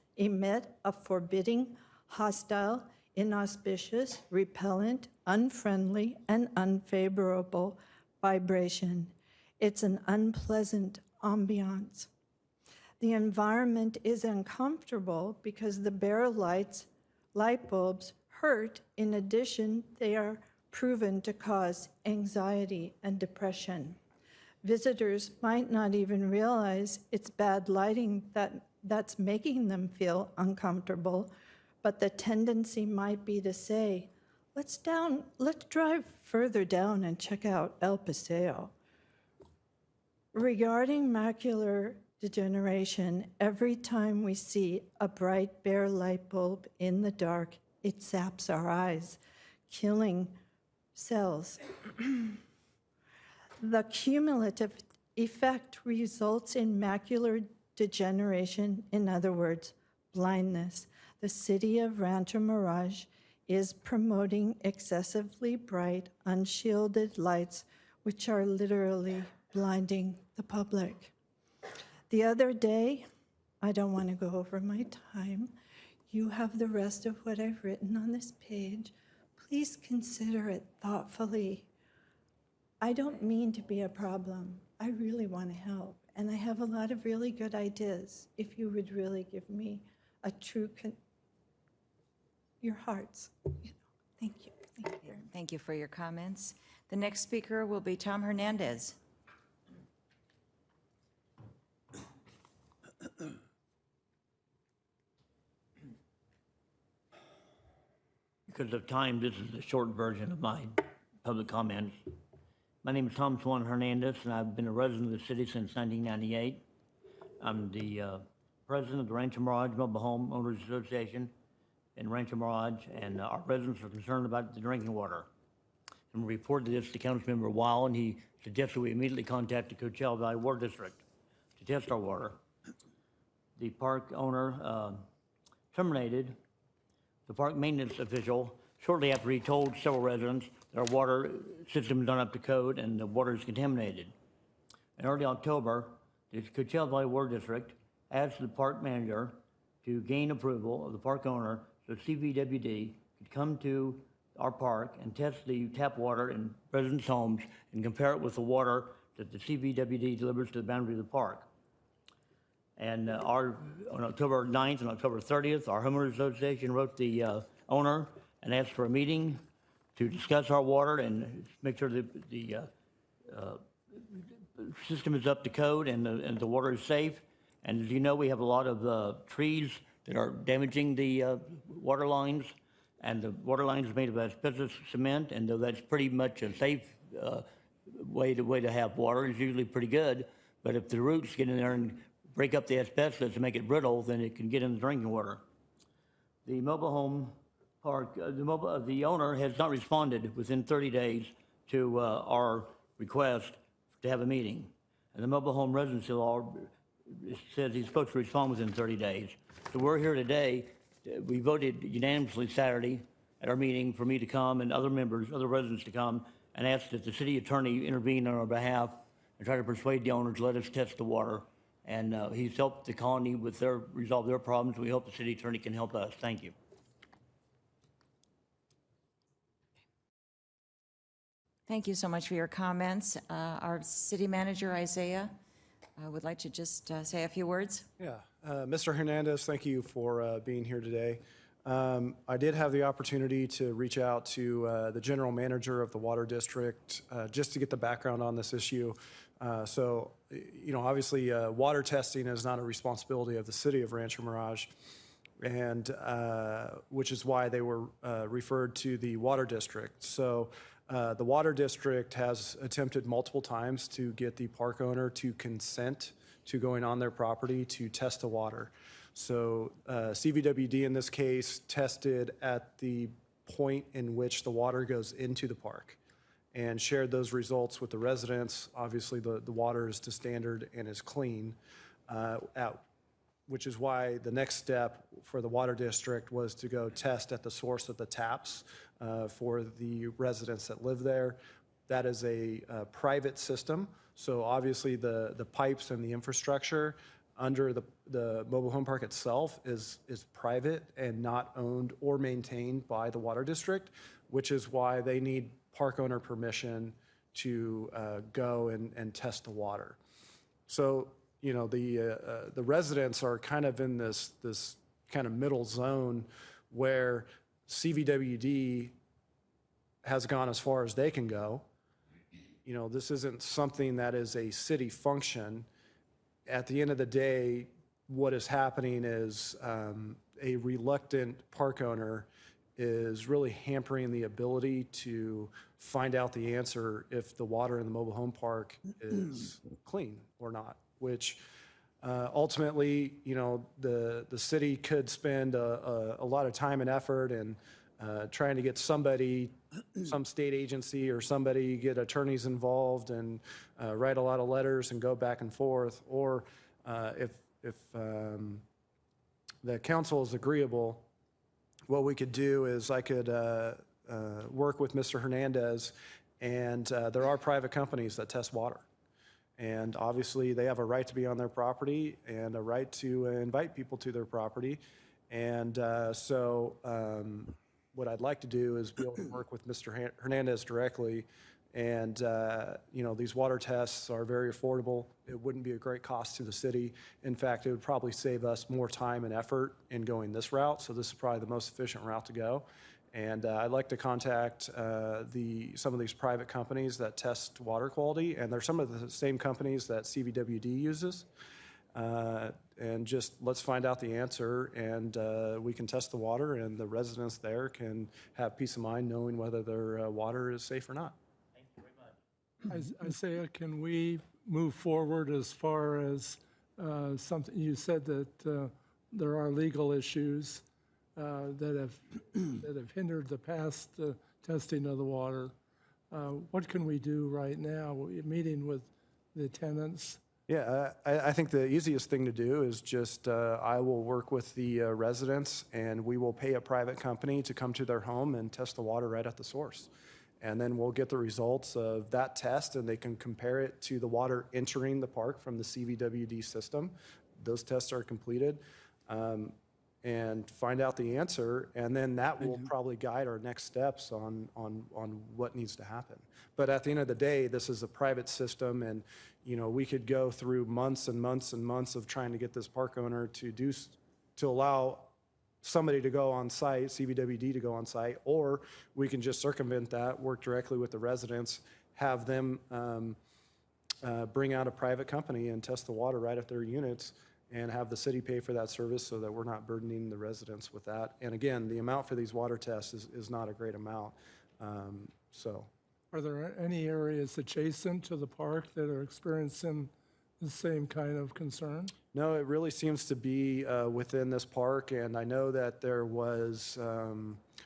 a forbidding, hostile, inauspicious, repellent, unfriendly, and unfavorable vibration. It's an unpleasant ambiance. The environment is uncomfortable because the bare light bulbs hurt. In addition, they are proven to cause anxiety and depression. Visitors might not even realize it's bad lighting that's making them feel uncomfortable, but the tendency might be to say, let's drive further down and check out El Paseo. Regarding macular degeneration, every time we see a bright bare light bulb in the dark, it zaps our eyes, killing cells. The cumulative effect results in macular degeneration, in other words, blindness. The city of Rancho Mirage is promoting excessively bright, unshielded lights, which are literally blinding the public. The other day, I don't want to go over my time. You have the rest of what I've written on this page. Please consider it thoughtfully. I don't mean to be a problem. I really want to help. And I have a lot of really good ideas if you would really give me a true, your hearts. Thank you. Thank you. Thank you for your comments. The next speaker will be Tom Hernandez. Because of time, this is the short version of my public comments. My name is Tom Swan Hernandez, and I've been a resident of the city since 1998. I'm the president of the Rancho Mirage Mobile Home Owners Association in Rancho Mirage, and our residents are concerned about the drinking water. And we reported this to Councilmember Weil, and he suggested we immediately contact the Coachella Valley Water District to test our water. The park owner terminated the park maintenance official shortly after he told several residents that our water system is not up to code and the water is contaminated. In early October, the Coachella Valley Water District asked the park manager to gain approval of the park owner so CVWD could come to our park and test the tap water in residents' homes and compare it with the water that the CVWD delivers to the boundary of the park. And on October 9th and October 30th, our homeowners association wrote the owner and asked for a meeting to discuss our water and make sure that the system is up to code and the water is safe. And as you know, we have a lot of trees that are damaging the water lines, and the water lines are made of asbestos cement, and though that's pretty much a safe way to have water, it's usually pretty good. But if the roots get in there and break up the asbestos and make it brittle, then it can get in the drinking water. The mobile home park, the owner has not responded within 30 days to our request to have a meeting. And the mobile home residency law it says he's supposed to respond within 30 days. So we're here today. We voted unanimously Saturday at our meeting for me to come and other members, other residents to come and ask that the city attorney intervene on our behalf and try to persuade the owner to let us test the water. And he's helped the colony with resolve their problems. We hope the city attorney can help us. Thank you. Thank you so much for your comments. Our city manager, Isaiah, would like to just say a few words. Yeah, Mr. Hernandez, thank you for being here today. I did have the opportunity to reach out to the general manager of the water district just to get the background on this issue. So, you know, obviously water testing is not a responsibility of the city of Rancho Mirage, and which is why they were referred to the water district. So the water district has attempted multiple times to get the park owner to consent to going on their property to test the water. So CVWD in this case tested at the point in which the water goes into the park and shared those results with the residents. Obviously the water is to standard and is clean, which is why the next step for the water district was to go test at the source of the taps for the residents that live there. That is a private system, so obviously the pipes and the infrastructure under the mobile home park itself is private and not owned or maintained by the water district, which is why they need park owner permission to go and test the water. So, you know, the residents are kind of in this kind of middle zone where CVWD has gone as far as they can go. You know, this isn't something that is a city function. At the end of the day, what is happening is a reluctant park owner is really hampering the ability to find out the answer if the water in the mobile home park is clean or not, which ultimately, you know, the city could spend a lot of time and effort and trying to get somebody, some state agency or somebody, get attorneys involved and write a lot of letters and go back and forth. Or if the council is agreeable, what we could do is I could work with Mr. Hernandez, and there are private companies that test water. And obviously they have a right to be on their property and a right to invite people to their property. And what I'd like to do is be able to work with Mr. Hernandez directly. And, you know, these water tests are very affordable. It wouldn't be a great cost to the city. In fact, it would probably save us more time and effort in going this route. So this is probably the most efficient route to go. And I'd like to contact some of these private companies that test water quality. And they're some of the same companies that CVWD uses. And just let's find out the answer, and we can test the water, and the residents there can have peace of mind knowing whether their water is safe or not. Thank you very much. Isaiah, can we move forward as far as something, you said that there are legal issues that have hindered the past testing of the water. What can we do right now? We're meeting with the tenants. Yeah, I think the easiest thing to do is just I will work with the residents, and we will pay a private company to come to their home and test the water right at the source. And then we'll get the results of that test, and they can compare it to the water entering the park from the CVWD system. Those tests are completed, and find out the answer, and then that will probably guide our next steps on what needs to happen. But at the end of the day, this is a private system, and you know, we could go through months and months and months of trying to get this park owner to allow somebody to go on site, CVWD to go on site, or we can just circumvent that, work directly with the residents, have them bring out a private company and test the water right at their units, and have the city pay for that service so that we're not burdening the residents with that. And again, the amount for these water tests is not a great amount. Are there any areas adjacent to the park that are experiencing the same kind of concern? No, it really seems to be within this park, and I know that there was,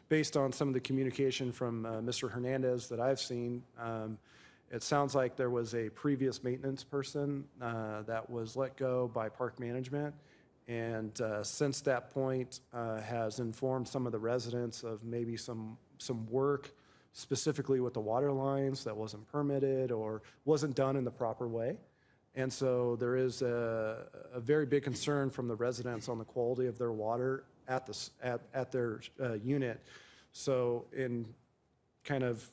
based on some of the communication from Mr. Hernandez that I've seen, It sounds like there was a previous maintenance person that was let go by park management, and since that point has informed some of the residents of maybe some work specifically with the water lines that wasn't permitted or wasn't done in the proper way. And so there is a very big concern from the residents on the quality of their water at their unit. So in kind of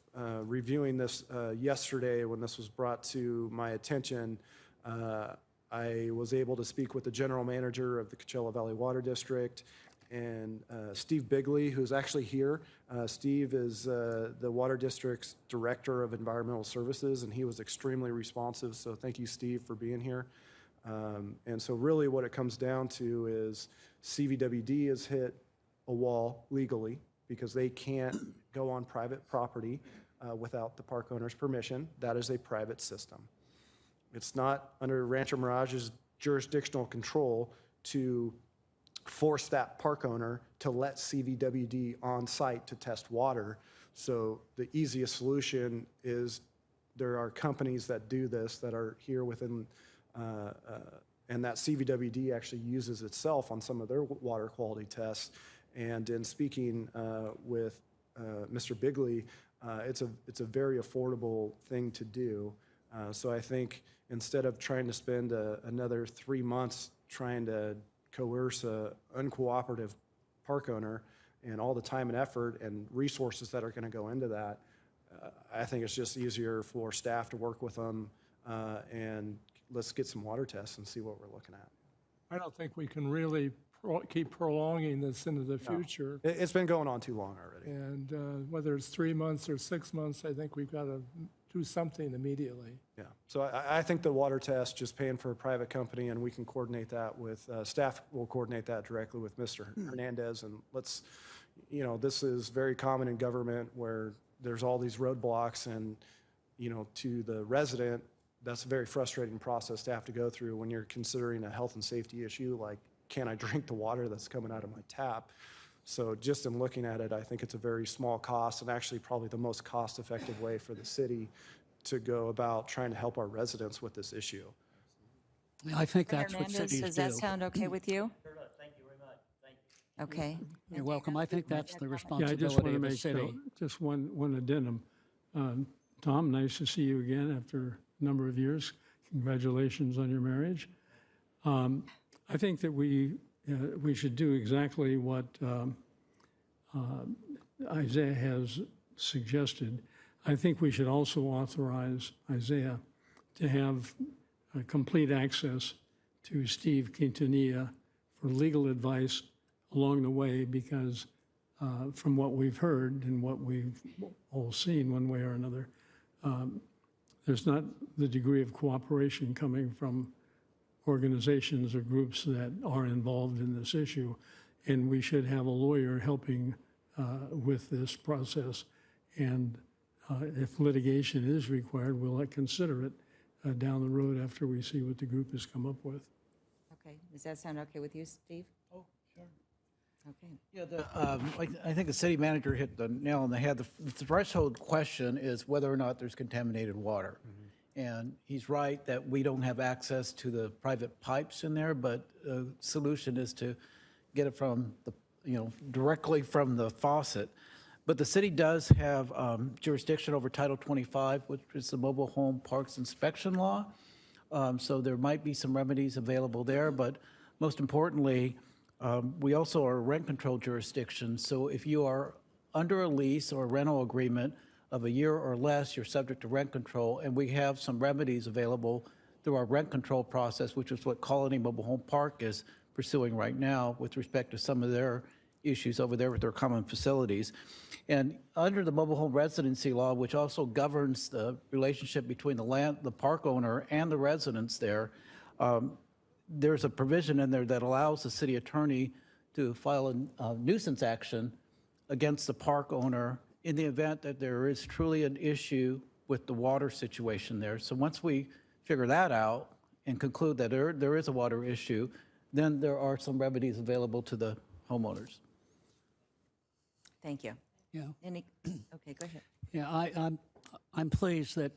reviewing this yesterday when this was brought to my attention, I was able to speak with the general manager of the Coachella Valley Water District and Steve Bigley, who's actually here. Steve is the Water District's Director of Environmental Services, and he was extremely responsive, so thank you, Steve, for being here. And so really what it comes down to is CVWD has hit a wall legally because they can't go on private property without the park owner's permission. That is a private system. It's not under Rancho Mirage's jurisdictional control to force that park owner to let CVWD on site to test water. So the easiest solution is there are companies that do this that are here within, and that CVWD actually uses itself on some of their water quality tests. And in speaking with Mr. Bigley, it's a very affordable thing to do. So I think instead of trying to spend another 3 months trying to coerce an uncooperative park owner and all the time and effort and resources that are going to go into that, I think it's just easier for staff to work with them and let's get some water tests and see what we're looking at. I don't think we can really keep prolonging this into the future. It's been going on too long already. And whether it's 3 months or 6 months, I think we've got to do something immediately. Yeah, so I think the water test, just paying for a private company, and we can coordinate that with, staff will coordinate that directly with Mr. Hernandez, and let's, this is very common in government where there's all these roadblocks, and, to the resident, that's a very frustrating process to have to go through when you're considering a health and safety issue, like, can I drink the water that's coming out of my tap? So just in looking at it, I think it's a very small cost and actually probably the most cost-effective way for the city to go about trying to help our residents with this issue. I think that's what Hernandez, cities do. does that sound okay with you? Sure does. Thank you very much. Thank you. Okay. You're welcome. I think that's the Yeah, I responsibility just want to of the make city. just one addendum. Tom, nice to see you again after a number of years. Congratulations on your marriage. I think that we should do exactly what Isaiah has suggested. I think we should also authorize Isaiah to have complete access to Steve Quintanilla for legal advice along the way, because from what we've heard and what we've all seen one way or another, there's not the degree of cooperation coming from organizations or groups that are involved in this issue. And we should have a lawyer helping with this process. And if litigation is required, we'll consider it down the road after we see what the group has come up with. Okay. Does that sound okay with you, Steve? Oh, sure. Okay. Yeah, I think the city manager hit the nail on the head. The threshold question is whether or not there's contaminated water. And he's right that we don't have access to the private pipes in there, but the solution is to get it from the, directly from the faucet. But the city does have jurisdiction over Title 25, which is the Mobile Home Parks Inspection Law. So there might be some remedies available there, but most importantly, we also are a rent control jurisdiction. So if you are under a lease or a rental agreement of a year or less, you're subject to rent control, and we have some remedies available through our rent control process, which is what Colony Mobile Home Park is pursuing right now with respect to some of their issues over there with their common facilities. And under the mobile home residency law, which also governs the relationship between the park owner and the residents there, there's a provision in there that allows the city attorney to file a nuisance action against the park owner in the event that there is truly an issue with the water situation there. So once we figure that out and conclude that there is a water issue, then there are some remedies available to the homeowners. Thank you. Yeah. Okay, go ahead. Yeah, I'm pleased that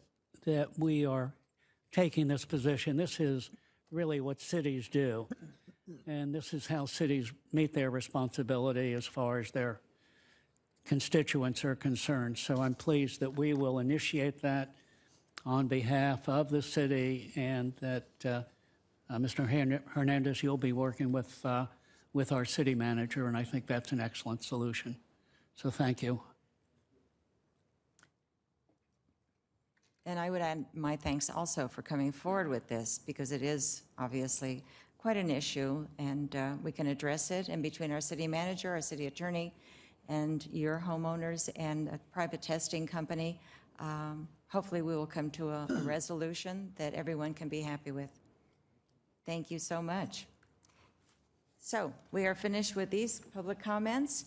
that we are taking this position. This is really what cities do, and this is how cities meet their responsibility as far as their constituents are concerned. So I'm pleased that we will initiate that on behalf of the city, and that Mr. Hernandez, you'll be working with our city manager, and I think that's an excellent solution. So thank you. And I would add my thanks also for coming forward with this, because it is obviously quite an issue, and we can address it. And between our city manager, our city attorney, and your homeowners and a private testing company, hopefully we will come to a resolution that everyone can be happy with. Thank you so much. So we are finished with these public comments.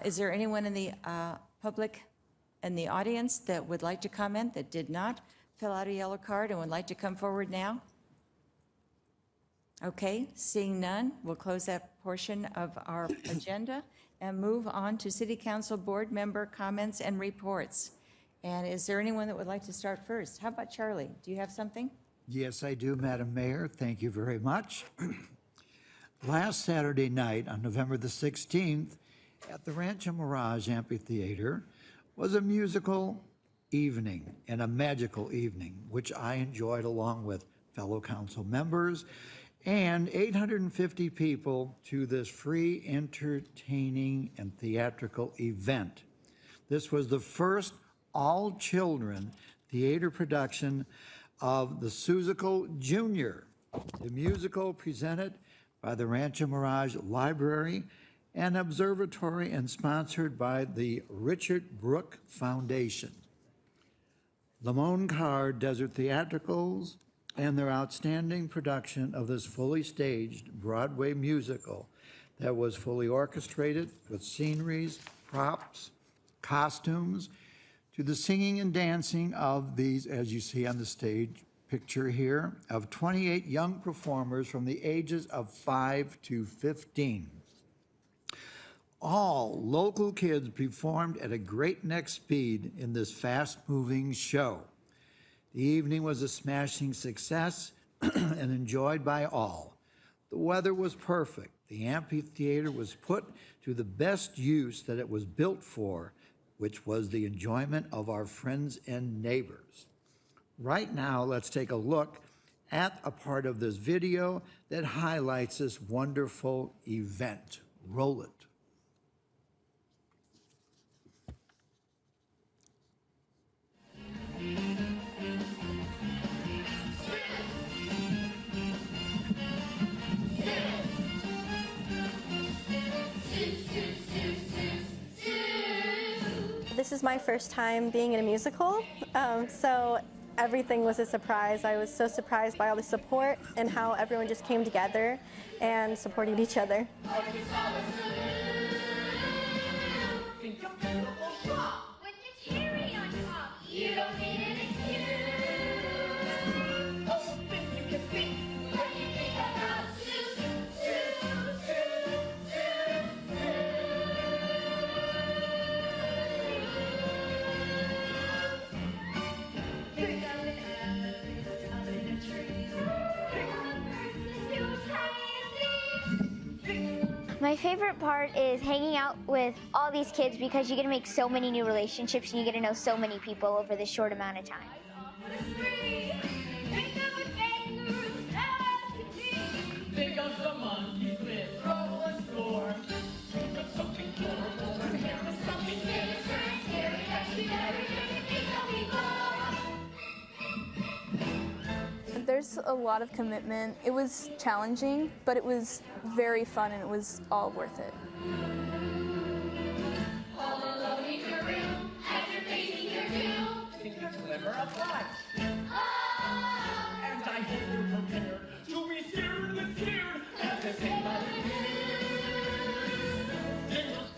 Is there anyone in the public in the audience that would like to comment that did not fill out a yellow card and would like to come forward now? Okay, seeing none, we'll close that portion of our agenda and move on to City Council board member comments and reports. And is there anyone that would like to start first? How about Charlie? Do you have something? Yes, I do, Madam Mayor. Thank you very much. Last Saturday night, on November the 16th, at the Rancho Mirage Amphitheater, was a musical evening and a magical evening, which I enjoyed along with fellow council members and 850 people to this free, entertaining, and theatrical event. This was the first all-children theater production of the Musical Junior, the musical presented by the Rancho Mirage Library and Observatory and sponsored by the Richard Brooke Foundation. Lamone Carr Desert Theatricals and their outstanding production of this fully staged Broadway musical that was fully orchestrated with sceneries, props, costumes, to the singing and dancing of these, as you see on the stage picture here, of 28 young performers from the ages of 5 to 15. All local kids performed at a breakneck speed in this fast-moving show. The evening was a smashing success and enjoyed by all. The weather was perfect. The amphitheater was put to the best use that it was built for, which was the enjoyment of our friends and neighbors. Right now, let's take a look at a part of this video that highlights this wonderful event. Roll it. This is my first time being in a musical, so everything was a surprise. I was so surprised by all the support and how everyone just came together and supported each other. My favorite part is hanging out with all these kids because you get to make so many new relationships and you get to know so many people over this short amount of time. There's a lot of commitment. It was challenging, but it was very fun and it was all worth it.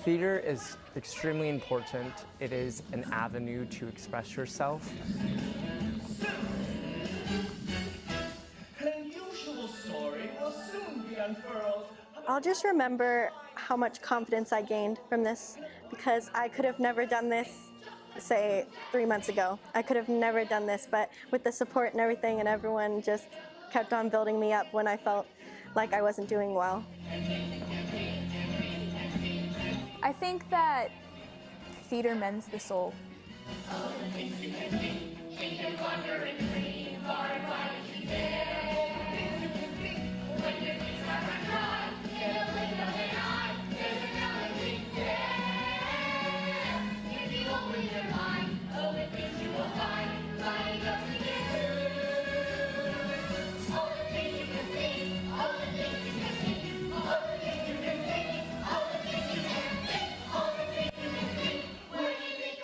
Theater is extremely important. It is an avenue to express yourself. I'll just remember how much confidence I gained from this, because I could have never done this say 3 months ago. I could have never done this, but with the support and everything, and everyone just kept on building me up when I felt like I wasn't doing well. I think that theater mends the soul.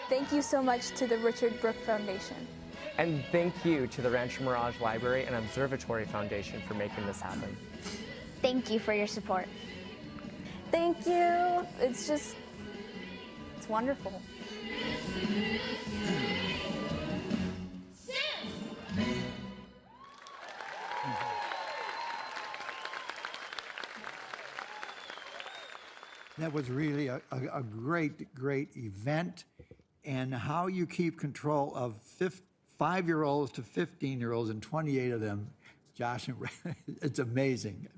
Thank you so much to the Richard Brooke Foundation. And thank you to the Rancho Mirage Library and Observatory Foundation for making this happen. Thank you for your support. Thank you. It's wonderful. That was really a great event. And how you keep control of 5-year-olds to 15-year-olds and 28 of them, Josh and Ray, it's amazing.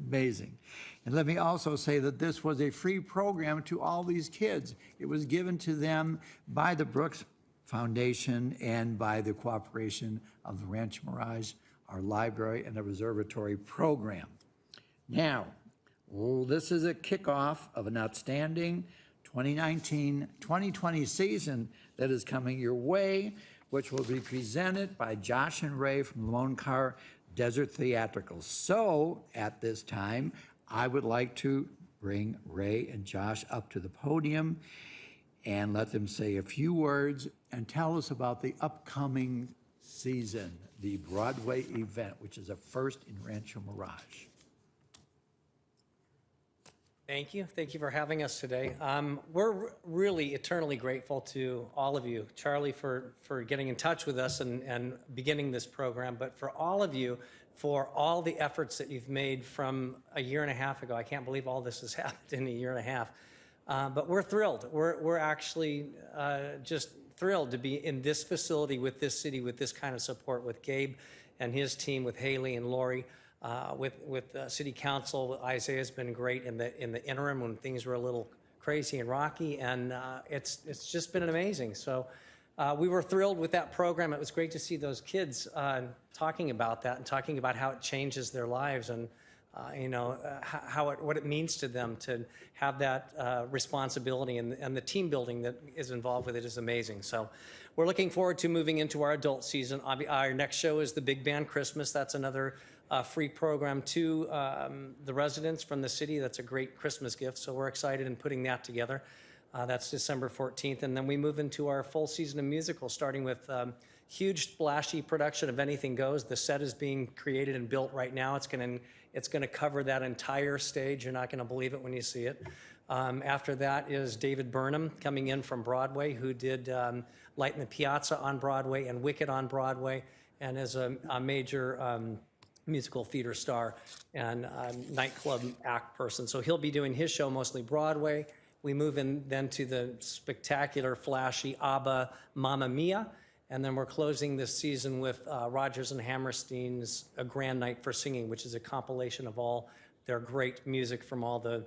And let me also say that this was a free program to all these kids. It was given to them by the Brooks Foundation and by the cooperation of the Rancho Mirage, our library and observatory program. Now, this is a kickoff of an outstanding 2019-2020 season that is coming your way, which will be presented by Josh and Ray from Lone Car Desert Theatricals. So at this time, I would like to bring Ray and Josh up to the podium and let them say a few words and tell us about the upcoming season, the Broadway event, which is a first in Rancho Mirage. Thank you. Thank you for having us today. We're really eternally grateful to all of you, Charlie, for getting in touch with us and beginning this program, but for all of you, for all the efforts that you've made from a year and a half ago. I can't believe all this has happened in a year and a half, but we're thrilled. We're actually just thrilled to be in this facility with this city, with this kind of support, with Gabe and his team, with Haley and Lori. With City Council, Isaiah's been great in the interim when things were a little crazy and rocky, and it's just been amazing. So we were thrilled with that program. It was great to see those kids talking about that and talking about how it changes their lives and what it means to them to have that responsibility, and the team building that is involved with it is amazing. So we're looking forward to moving into our adult season. Our next show is the Big Band Christmas. That's another free program to the residents from the city. That's a great Christmas gift, so we're excited in putting that together. That's December 14th, and then we move into our full season of musicals, starting with huge splashy production of Anything Goes. The set is being created and built right now. It's going to cover that entire stage. You're not going to believe it when you see it. After that is David Burnham coming in from Broadway, who did Light in the Piazza on Broadway and Wicked on Broadway, and is a major musical theater star and nightclub act person. So he'll be doing his show mostly Broadway. We move in then to the spectacular, flashy ABBA Mamma Mia. And then we're closing this season with Rodgers and Hammerstein's A Grand Night for Singing, which is a compilation of all their great music from all the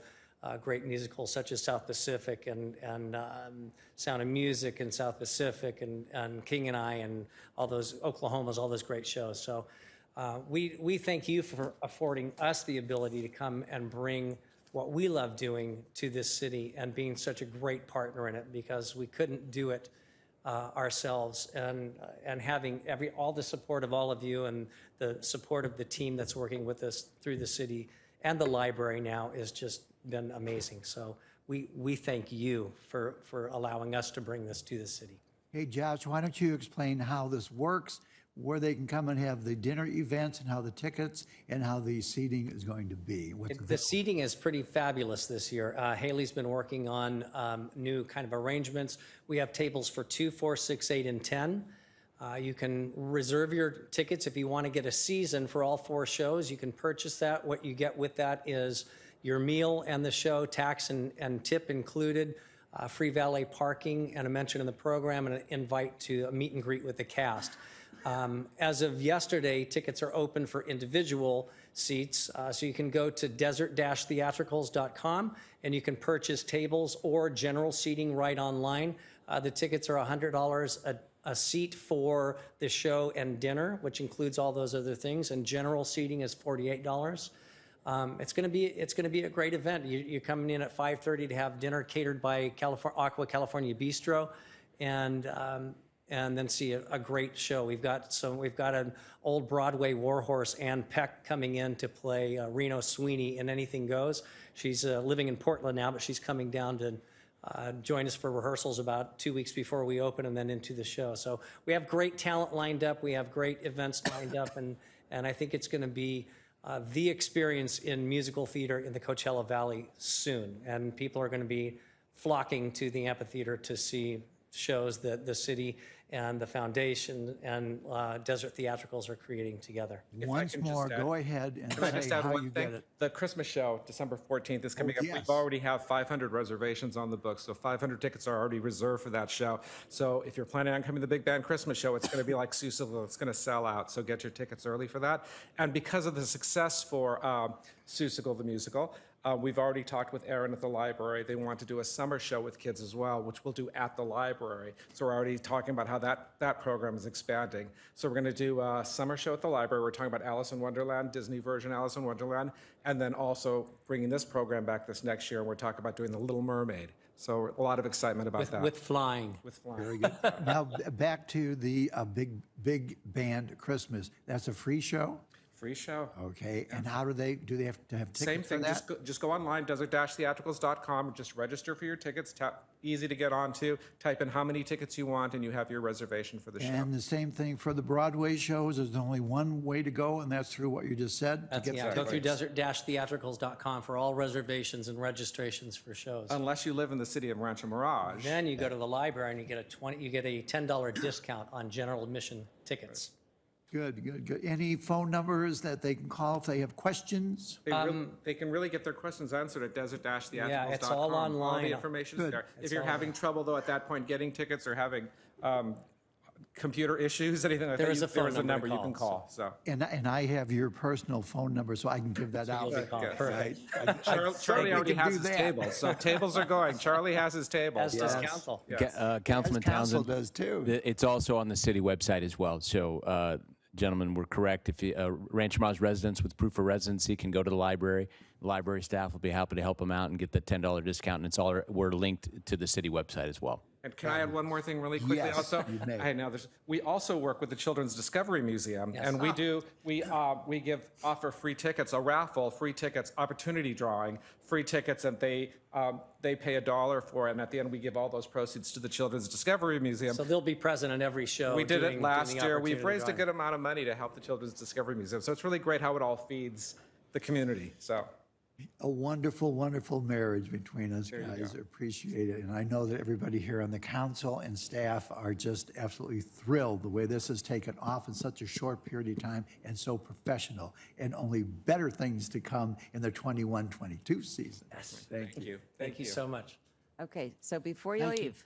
great musicals such as South Pacific and Sound of Music and South Pacific and King and I and all those Oklahomas, all those great shows. So we thank you for affording us the ability to come and bring what we love doing to this city and being such a great partner in it, because we couldn't do it ourselves, and having all the support of all of you and the support of the team that's working with us through the city and the library now has just been amazing. So we thank you for allowing us to bring this to the city. Hey, Josh, why don't you explain how this works, where they can come and have the dinner events, and how the tickets and how the seating is going to be? The seating is pretty fabulous this year. Haley's been working on new kind of arrangements. We have tables for 2, 4, 6, 8, and 10. You can reserve your tickets if you want to get a season for all 4 shows. You can purchase that. What you get with that is your meal and the show, tax and tip included, free valet parking, and a mention in the program, and an invite to a meet and greet with the cast. As of yesterday, tickets are open for individual seats, so you can go to desert-theatricals.com and you can purchase tables or general seating right online. The tickets are $100 a seat for the show and dinner, which includes all those other things, and general seating is $48. It's going to be a great event. You're coming in at 5:30 to have dinner catered by Aqua California Bistro, and then see a great show. We've got an old Broadway warhorse, Ann Peck, coming in to play Reno Sweeney in Anything Goes. She's living in Portland now, but she's coming down to join us for rehearsals about 2 weeks before we open, and then into the show. So we have great talent lined up. We have great events lined up, and I think it's going to be the experience in musical theater in the Coachella Valley soon. And people are going to be flocking to the amphitheater to see shows that the city and the foundation and Desert Theatricals are creating together. Once more, go ahead and say how you get it. The Christmas show, December 14th, is coming up. yes. We've already have 500 reservations on the books, so 500 tickets are already reserved for that show. So if you're planning on coming to the Big Band Christmas show, it's going to be like Seussical. It's going to sell out, so get your tickets early for that. And because of the success for Seussical the musical, we've already talked with Erin at the library. They want to do a summer show with kids as well, which we'll do at the library. So we're already talking about how that program is expanding. So we're going to do a summer show at the library. We're talking about Alice in Wonderland, Disney version Alice in Wonderland, and then also bringing this program back this next year. And we're talking about doing The Little Mermaid. So a lot of excitement about that. With flying. With flying. Very good. Now, back to the Big Band Christmas. That's a free show? Free show. Okay, and how do they have to have tickets Same thing, for that? just go online, desert-theatricals.com, just register for your tickets, easy to get onto, type in how many tickets you want, and you have your reservation for the show. And the same thing for the Broadway shows, there's only one way to go, and that's through what you just said? Go through desert-theatricals.com for all reservations and registrations for shows. Unless you live in the city of Rancho Mirage. Then you go to the library and you get a $10 discount on general admission tickets. Good. Any phone numbers that they can call if they have questions? They can really get their questions answered at desert-theatricals.com. Yeah, it's all online. All the information is there. If you're having trouble, though, at that point getting tickets or having computer issues, anything like that, There's a number you can call. So. And I have your personal phone number, so I can give that out. Perfect. Charlie already has his tables, so tables are going. Charlie has his tables. As does council. Yes. Councilman Council Townsend. does too. It's also on the city website as well. So, gentlemen, we're correct. If you, Rancho Mirage residents with proof of residency can go to the library. The library staff will be happy to help them out and get the $10 discount. And we're linked to the city website as well. And can I add one more thing really quickly? Yes, also, you may. I know we also work with the Children's Discovery Museum, and we offer free tickets, a raffle, free tickets, opportunity drawing, free tickets, and they pay $1 for it, and at the end we give all those proceeds to the Children's Discovery Museum. So they'll be present in every show. We did it last doing the year. We've opportunity raised a good amount of money to help the Children's Discovery Museum, so it's really great how it all feeds the community. So. A wonderful, wonderful marriage between us guys. Appreciate it. And I know that everybody here on the council and staff are just absolutely thrilled the way this has taken off in such a short period of time and so professional, and only better things to come in the 21-22 season. Yes. Thank you. Thank you so much. Okay, so before you leave,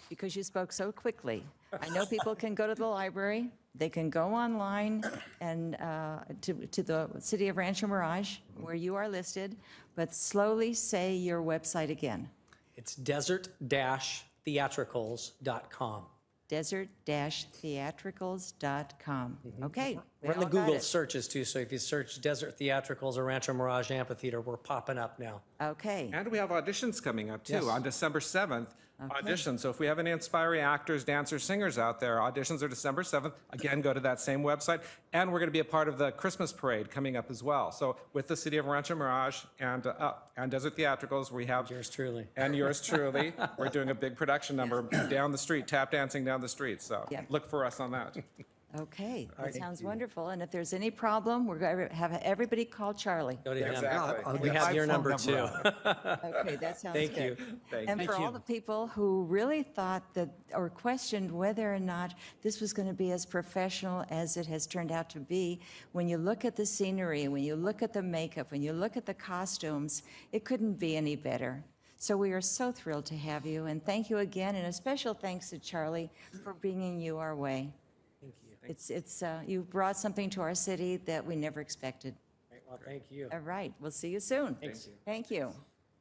because you spoke so quickly, I know people can go to the library. They can go online and to the city of Rancho Mirage, where you are listed, but slowly say your website again. It's desert-theatricals.com. desert-theatricals.com. Okay. We're in the Google searches too, so if you search Desert Theatricals or Rancho Mirage Amphitheater, we're popping up now. Okay. And we have auditions coming up too, Yes. on December 7th. Auditions. So if we have any inspiring actors, dancers, singers out there, auditions are December 7th. Again, go to that same website. And we're going to be a part of the Christmas parade coming up as well. So with the city of Rancho Mirage and Desert Theatricals, we have yours truly. And yours truly. We're doing a big production number down the street, tap dancing down the street. So look for us on that. Okay, that sounds wonderful. And if there's any problem, we're going to have everybody call Charlie. Go to him. Exactly. We have your number too. Okay, that sounds Thank good. you. And for all the people who really thought that or questioned whether or not this was going to be as professional as it has turned out to be, when you look at the scenery, when you look at the makeup, when you look at the costumes, it couldn't be any better. So we are so thrilled to have you, and thank you again, and a special thanks to Charlie for bringing you our way. Thank you. You've brought something to our city that we never expected. Well, thank you. All right, we'll see you soon. Thanks. Thank you.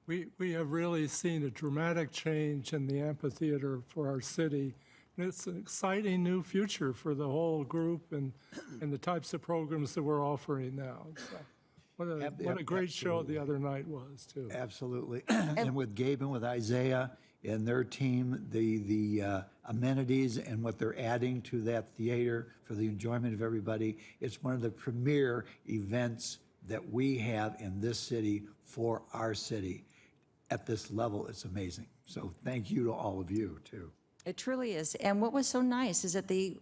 We have really seen a dramatic change in the amphitheater for our city. And it's an exciting new future for the whole group and the types of programs that we're offering now. So what a great show the other night was, too. Absolutely. And with Gabe and with Isaiah and their team, the amenities and what they're adding to that theater for the enjoyment of everybody, it's one of the premier events that we have in this city for our city. At this level, it's amazing. So thank you to all of you, too. It truly is. And what was so nice is that the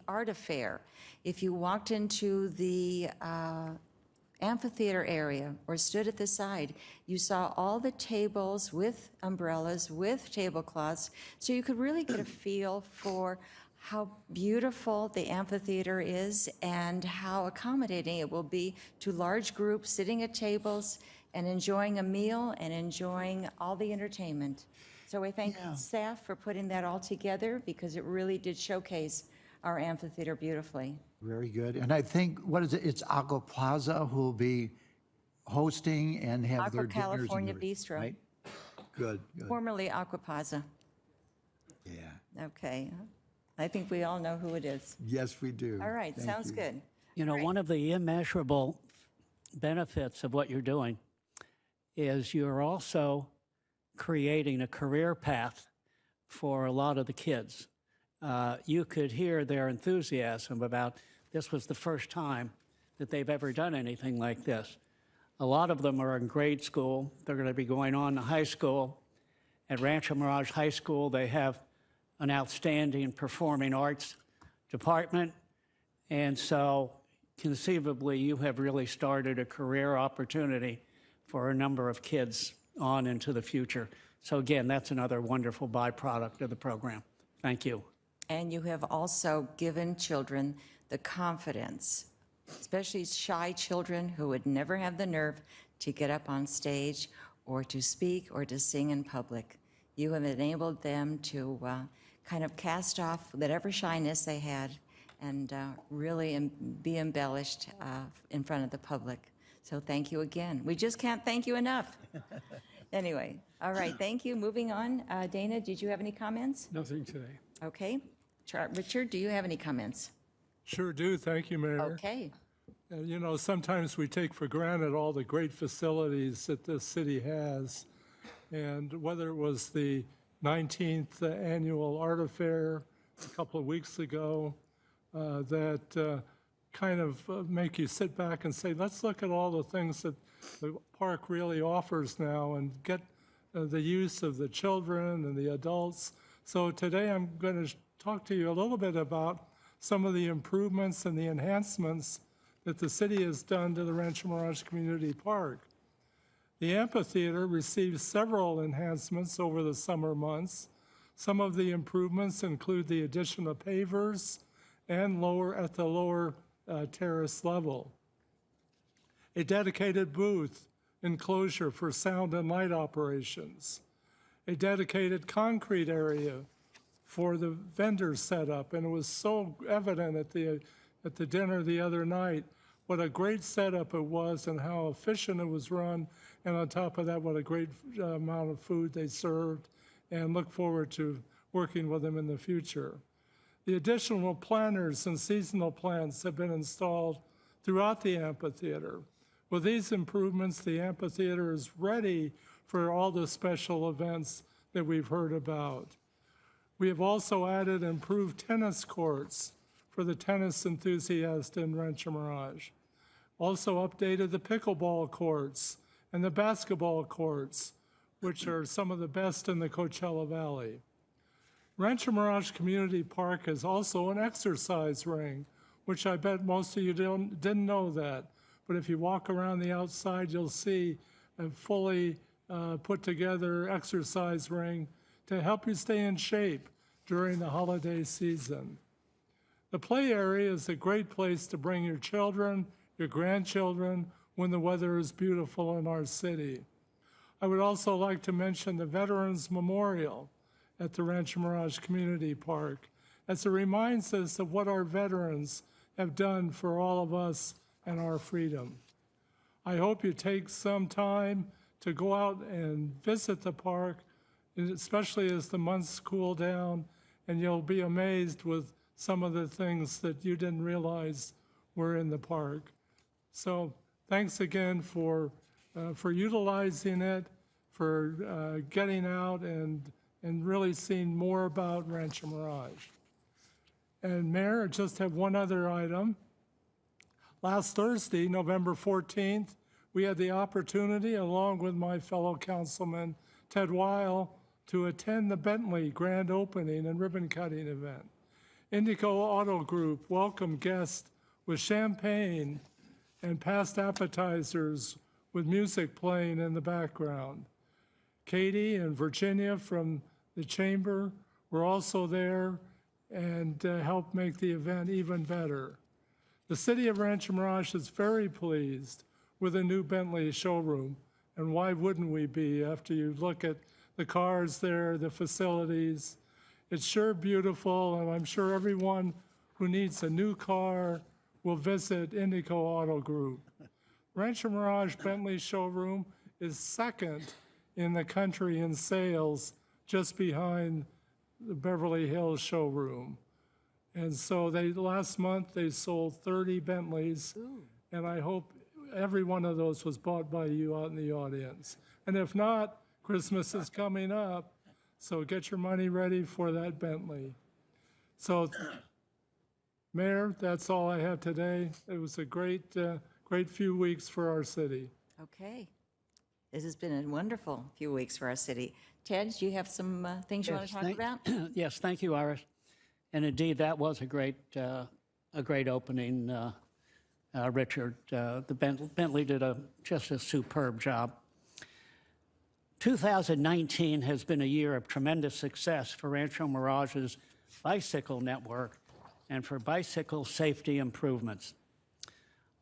art affair, if you walked into the amphitheater area or stood at the side, you saw all the tables with umbrellas, with tablecloths, so you could really get a feel for how beautiful the amphitheater is and how accommodating it will be to large groups sitting at tables and enjoying a meal and enjoying all the entertainment. So I thank staff for putting that all together because it really did showcase our amphitheater beautifully. Very good. And I think, what is it? It's Aqua Plaza who will be hosting and have Aqua their dinners. California and Bistro. Right? Good, good. Formerly Aqua Plaza. Yeah. Okay. I think we all know who it is. Yes, we do. All right, Thank sounds you. good. You know, one of the immeasurable benefits of what you're doing is you're also creating a career path for a lot of the kids. You could hear their enthusiasm about this was the first time that they've ever done anything like this. A lot of them are in grade school. They're going to be going on to high school. At Rancho Mirage High School, they have an outstanding performing arts department. And so conceivably, you have really started a career opportunity for a number of kids on into the future. So again, that's another wonderful byproduct of the program. Thank you. And you have also given children the confidence, especially shy children who would never have the nerve to get up on stage or to speak or to sing in public. You have enabled them to kind of cast off whatever shyness they had and really be embellished in front of the public. So thank you again. We just can't thank you enough. Anyway, all right, thank you. Moving on. Dana, did you have any comments? Nothing today. Okay. Richard, do you have any comments? Sure do. Thank you, Mayor. Okay. You know, sometimes we take for granted all the great facilities that this city has. And whether it was the 19th annual art affair a couple of weeks ago, that kind of make you sit back and say, let's look at all the things that the park really offers now and get the use of the children and the adults. So today I'm going to talk to you a little bit about some of the improvements and the enhancements that the city has done to the Rancho Mirage Community Park. The amphitheater received several enhancements over the summer months. Some of the improvements include the addition of pavers and at the lower terrace level. A dedicated booth enclosure for sound and light operations. A dedicated concrete area for the vendor setup, and it was so evident at the dinner the other night what a great setup it was and how efficient it was run, and on top of that, what a great amount of food they served, and look forward to working with them in the future. The additional planters and seasonal plants have been installed throughout the amphitheater. With these improvements, the amphitheater is ready for all the special events that we've heard about. We have also added improved tennis courts for the tennis enthusiast in Rancho Mirage. Also updated the pickleball courts and the basketball courts, which are some of the best in the Coachella Valley. Rancho Mirage Community Park is also an exercise ring, which I bet most of you didn't know that. But if you walk around the outside, you'll see a fully put together exercise ring to help you stay in shape during the holiday season. The play area is a great place to bring your children, your grandchildren, when the weather is beautiful in our city. I would also like to mention the Veterans Memorial at the Rancho Mirage Community Park, as it reminds us of what our veterans have done for all of us and our freedom. I hope you take some time to go out and visit the park, especially as the months cool down, and you'll be amazed with some of the things that you didn't realize were in the park. So thanks again for utilizing it, for getting out and really seeing more about Rancho Mirage. And Mayor, I just have one other item. Last Thursday, November 14th, we had the opportunity, along with my fellow councilman, Ted Weil, to attend the Bentley grand opening and ribbon cutting event. Indigo Auto Group welcomed guests with champagne and passed appetizers with music playing in the background. Katie and Virginia from the Chamber were also there and helped make the event even better. The City of Rancho Mirage is very pleased with the new Bentley showroom, and why wouldn't we be after you look at the cars there, the facilities. It's sure beautiful, and I'm sure everyone who needs a new car will visit Indigo Auto Group. Rancho Mirage Bentley showroom is second in the country in sales, just behind the Beverly Hills showroom. And so last month they sold 30 Bentleys, and I hope every one of those was bought by you out in the audience. And if not, Christmas is coming up, so get your money ready for that Bentley. So, Mayor, that's all I have today. It was a great few weeks for our city. Okay. This has been a wonderful few weeks for our city. Ted, do you have some things you want to talk about? Yes, thank you, Iris. And indeed, that was a great opening, Richard. The Bentley did just a superb job. 2019 has been a year of tremendous success for Rancho Mirage's bicycle network and for bicycle safety improvements.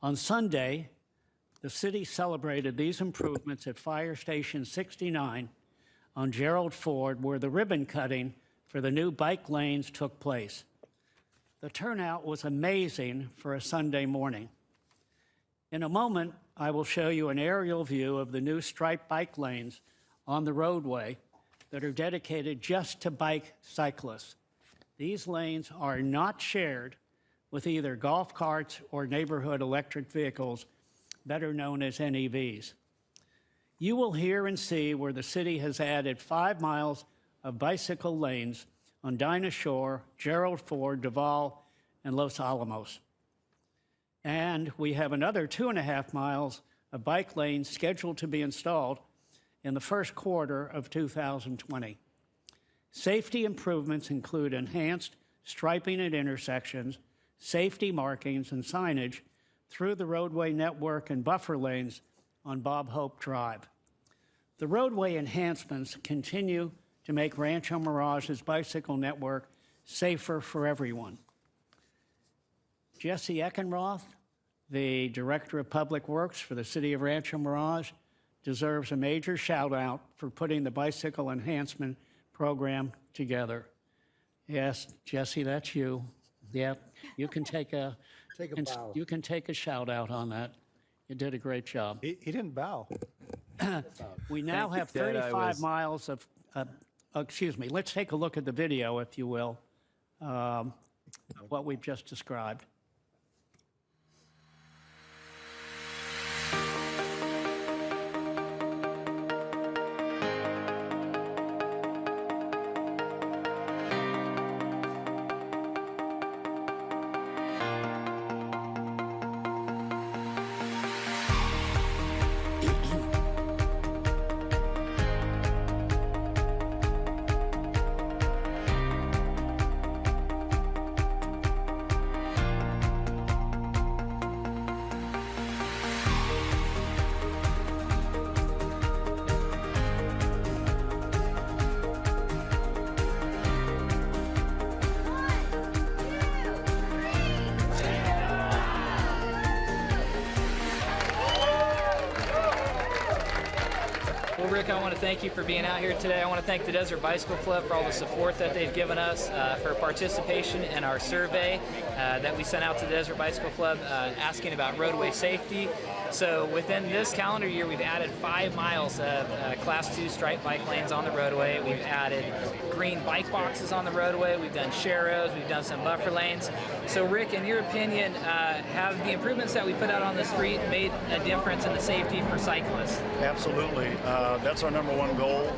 On Sunday, the city celebrated these improvements at Fire Station 69 on Gerald Ford, where the ribbon cutting for the new bike lanes took place. The turnout was amazing for a Sunday morning. In a moment, I will show you an aerial view of the new striped bike lanes on the roadway that are dedicated just to bike cyclists. These lanes are not shared with either golf carts or neighborhood electric vehicles, better known as NEVs. You will hear and see where the city has added 5 miles of bicycle lanes on Dinah Shore, Gerald Ford, Duval, and Los Alamos. And we have another 2.5 miles of bike lanes scheduled to be installed in the first quarter of 2020. Safety improvements include enhanced striping at intersections, safety markings and signage through the roadway network and buffer lanes on Bob Hope Drive. The roadway enhancements continue to make Rancho Mirage's bicycle network safer for everyone. Jesse Eckenroth, the Director of Public Works for the City of Rancho Mirage, deserves a major shout out for putting the bicycle enhancement program together. Yes, Jesse, that's you. Yeah, you can take a bow. You can take a shout out on that. You did a great job. He didn't bow. We now have 35 miles of, excuse me, let's take a look at the video, if you will, what we've just described. thank you for being out here today. I want to thank the Desert Bicycle Club for all the support that they've given us, for participation in our survey that we sent out to the Desert Bicycle Club asking about roadway safety. So within this calendar year, we've added 5 miles of Class 2 striped bike lanes on the roadway. We've added green bike boxes on the roadway. We've done sharrows. We've done some buffer lanes. So Rick, in your opinion, have the improvements that we put out on the street made a difference in the safety for cyclists? Absolutely. That's our number one goal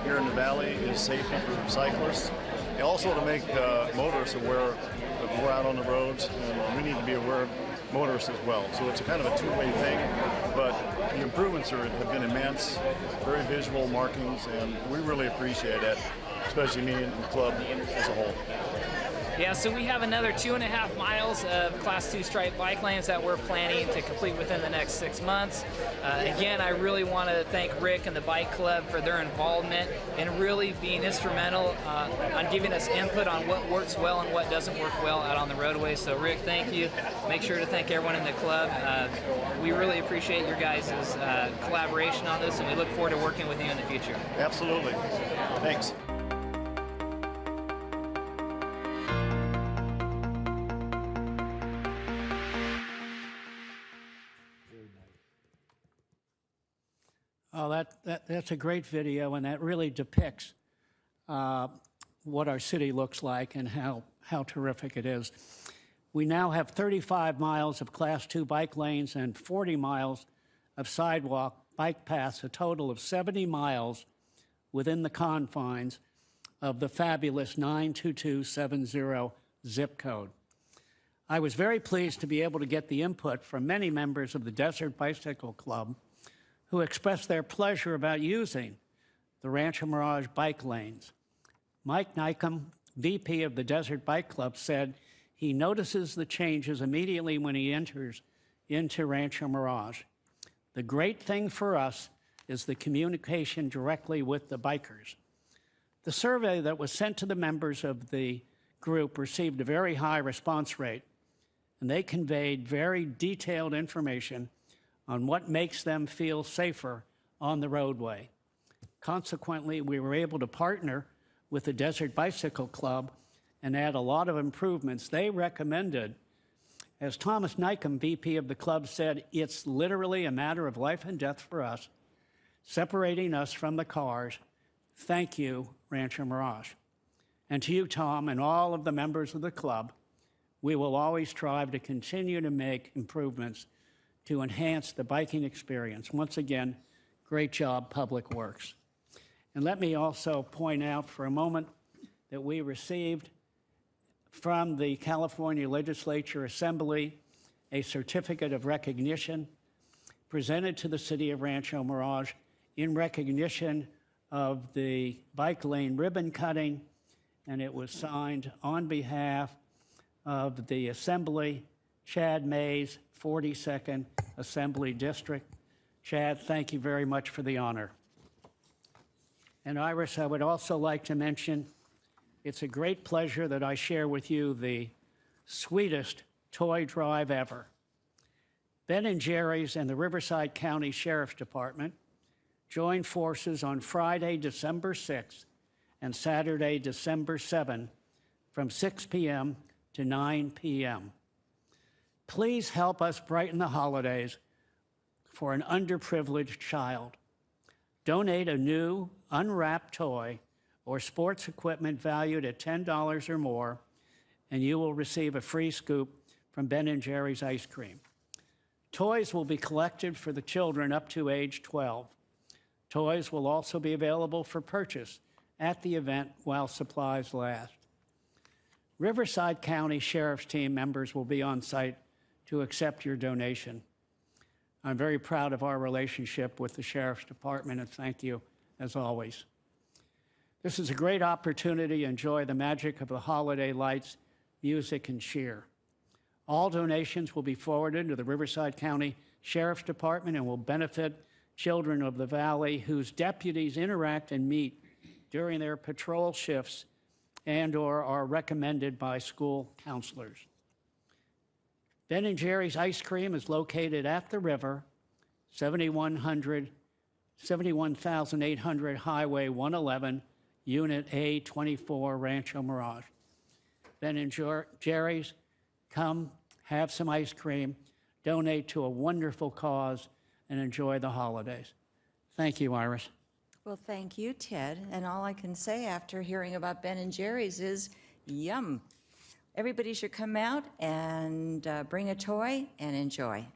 here in the Valley is safety for cyclists. And also to make motorists aware that we're out on the roads, and we need to be aware of motorists as well. So it's a kind of a two-way thing, but the improvements have been immense, very visual markings, and we really appreciate it, especially me and the club as a whole. Yeah, so we have another 2.5 miles of Class 2 striped bike lanes that we're planning to complete within the next 6 months. Again, I really want to thank Rick and the Bike Club for their involvement and really being instrumental on giving us input on what works well and what doesn't work well out on the roadway. So Rick, thank you. Make sure to thank everyone in the club. We really appreciate your guys' collaboration on this, and we look forward to working with you in the future. Absolutely. Thanks. Oh, that's a great video, and that really depicts what our city looks like and how terrific it is. We now have 35 miles of Class 2 bike lanes and 40 miles of sidewalk bike paths, a total of 70 miles within the confines of the fabulous 92270 zip code. I was very pleased to be able to get the input from many members of the Desert Bicycle Club who expressed their pleasure about using the Rancho Mirage bike lanes. Mike Nykum, VP of the Desert Bike Club, said he notices the changes immediately when he enters into Rancho Mirage. The great thing for us is the communication directly with the bikers. The survey that was sent to the members of the group received a very high response rate, and they conveyed very detailed information on what makes them feel safer on the roadway. Consequently, we were able to partner with the Desert Bicycle Club and add a lot of improvements they recommended. As Thomas Nykum, VP of the club, said, it's literally a matter of life and death for us, separating us from the cars. Thank you, Rancho Mirage. And to you, Tom, and all of the members of the club, we will always strive to continue to make improvements to enhance the biking experience. Once again, great job, Public Works. And let me also point out for a moment that we received from the California Legislature Assembly a certificate of recognition presented to the city of Rancho Mirage in recognition of the bike lane ribbon cutting, and it was signed on behalf of the Assembly, Chad Mays, 42nd Assembly District. Chad, thank you very much for the honor. And Iris, I would also like to mention, it's a great pleasure that I share with you the sweetest toy drive ever. Ben & Jerry's and the Riverside County Sheriff's Department joined forces on Friday, December 6th and Saturday, December 7th from 6 p.m. to 9 p.m. Please help us brighten the holidays for an underprivileged child. Donate a new, unwrapped toy or sports equipment valued at $10 or more, and you will receive a free scoop from Ben & Jerry's ice cream. Toys will be collected for the children up to age 12. Toys will also be available for purchase at the event while supplies last. Riverside County Sheriff's Team members will be on site to accept your donation. I'm very proud of our relationship with the Sheriff's Department, and thank you, as always. This is a great opportunity to enjoy the magic of the holiday lights, music, and cheer. All donations will be forwarded to the Riverside County Sheriff's Department and will benefit children of the Valley whose deputies interact and meet during their patrol shifts and/or are recommended by school counselors. Ben & Jerry's Ice Cream is located at the river, 7100 71,800 Highway 111, Unit A24, Rancho Mirage. Ben and Jerry's, come, have some ice cream, donate to a wonderful cause, and enjoy the holidays. Thank you, Iris. Well, thank you, Ted. And all I can say after hearing about Ben and Jerry's is yum. Everybody should come out and bring a toy and enjoy.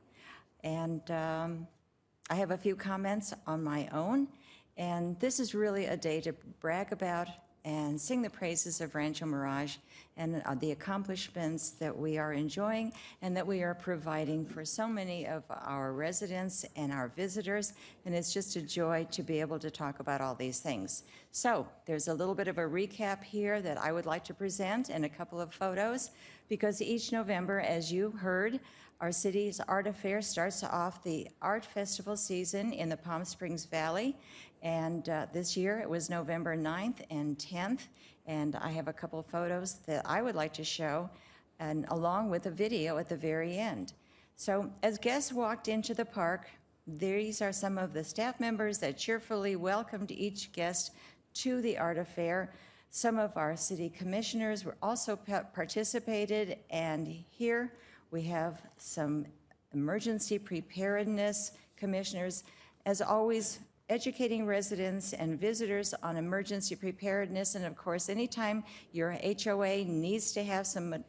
And I have a few comments on my own. And this is really a day to brag about and sing the praises of Rancho Mirage and the accomplishments that we are enjoying and that we are providing for so many of our residents and our visitors. And it's just a joy to be able to talk about all these things. So there's a little bit of a recap here that I would like to present and a couple of photos, because each November, as you heard, our city's art affair starts off the art festival season in the Palm Springs Valley. And this year it was November 9th and 10th. And I have a couple of photos that I would like to show, and along with a video at the very end. So as guests walked into the park, these are some of the staff members that cheerfully welcomed each guest to the art affair. Some of our city commissioners were also participated, and here we have some emergency preparedness commissioners. As always, educating residents and visitors on emergency preparedness. And of course, anytime your HOA needs to have some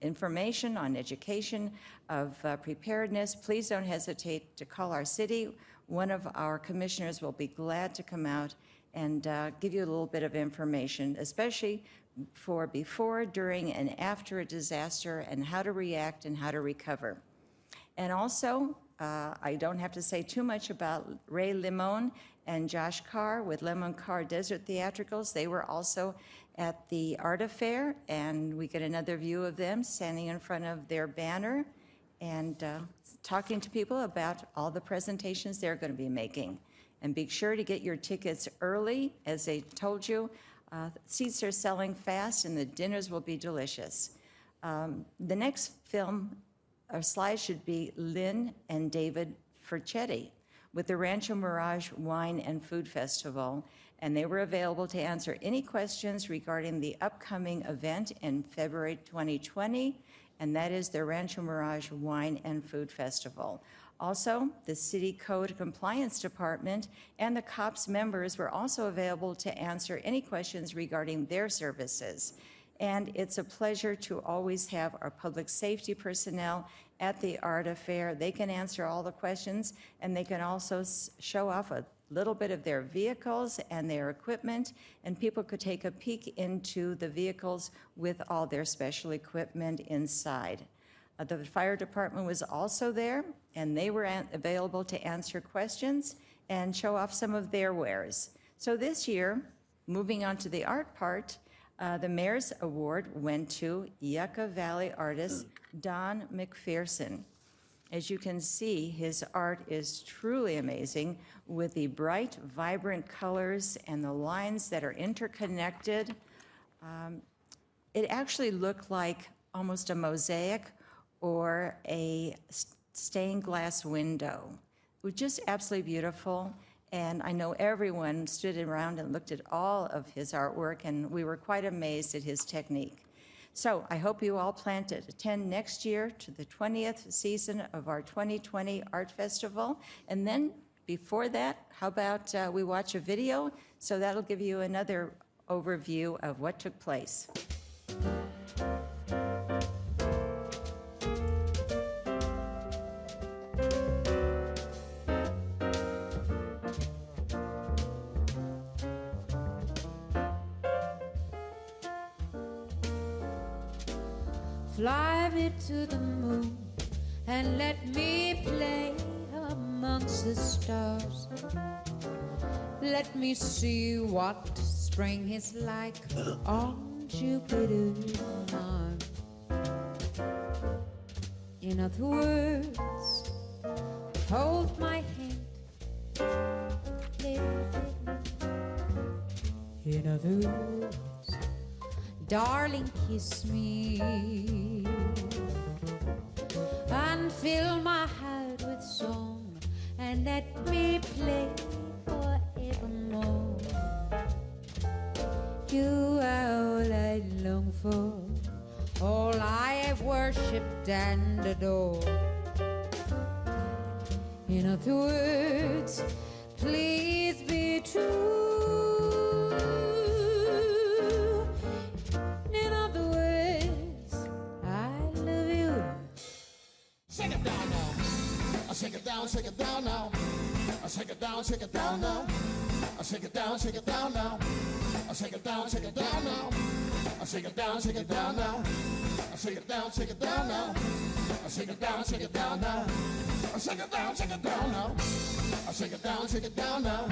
information on education of preparedness, please don't hesitate to call our city. One of our commissioners will be glad to come out and give you a little bit of information, especially for before, during, and after a disaster, and how to react and how to recover. And also, I don't have to say too much about Ray Limon and Josh Carr with Lemon Carr Desert Theatricals. They were also at the art affair, and we get another view of them standing in front of their banner and talking to people about all the presentations they're going to be making. And be sure to get your tickets early. As they told you, seats are selling fast and the dinners will be delicious. The next film or slide should be Lynn and David Ferchetti with the Rancho Mirage Wine and Food Festival, and they were available to answer any questions regarding the upcoming event in February 2020, and that is the Rancho Mirage Wine and Food Festival. Also, the City Code Compliance Department and the COPS members were also available to answer any questions regarding their services. And it's a pleasure to always have our public safety personnel at the art affair. They can answer all the questions, and they can also show off a little bit of their vehicles and their equipment, and people could take a peek into the vehicles with all their special equipment inside. The fire department was also there, and they were available to answer questions and show off some of their wares. So this year, moving on to the art part, the Mayor's Award went to Yucca Valley artist Don McPherson. As you can see, his art is truly amazing with the bright, vibrant colors and the lines that are interconnected. It actually looked like almost a mosaic or a stained glass window. It was just absolutely beautiful. And I know everyone stood around and looked at all of his artwork, and we were quite amazed at his technique. So I hope you all plan to attend next year to the 20th season of our 2020 Art Festival. And then before that, how about we watch a video? So that'll give you another overview of what took place. Fly me to the moon and let me play amongst the stars. Let me see what spring is like on Jupiter and Mars. In other words, hold my hand. In other words, darling, kiss me and fill my heart with song and let me play for you all I long for, all I have worshipped and adored. In other words, please be true. In other words, I love you. Shake it down now. I shake it down now. I shake it down now. I shake it down now. I shake it down now. I shake it down now. I shake it down now. I shake it down now. I shake it down now. I shake it down now. I shake it down now.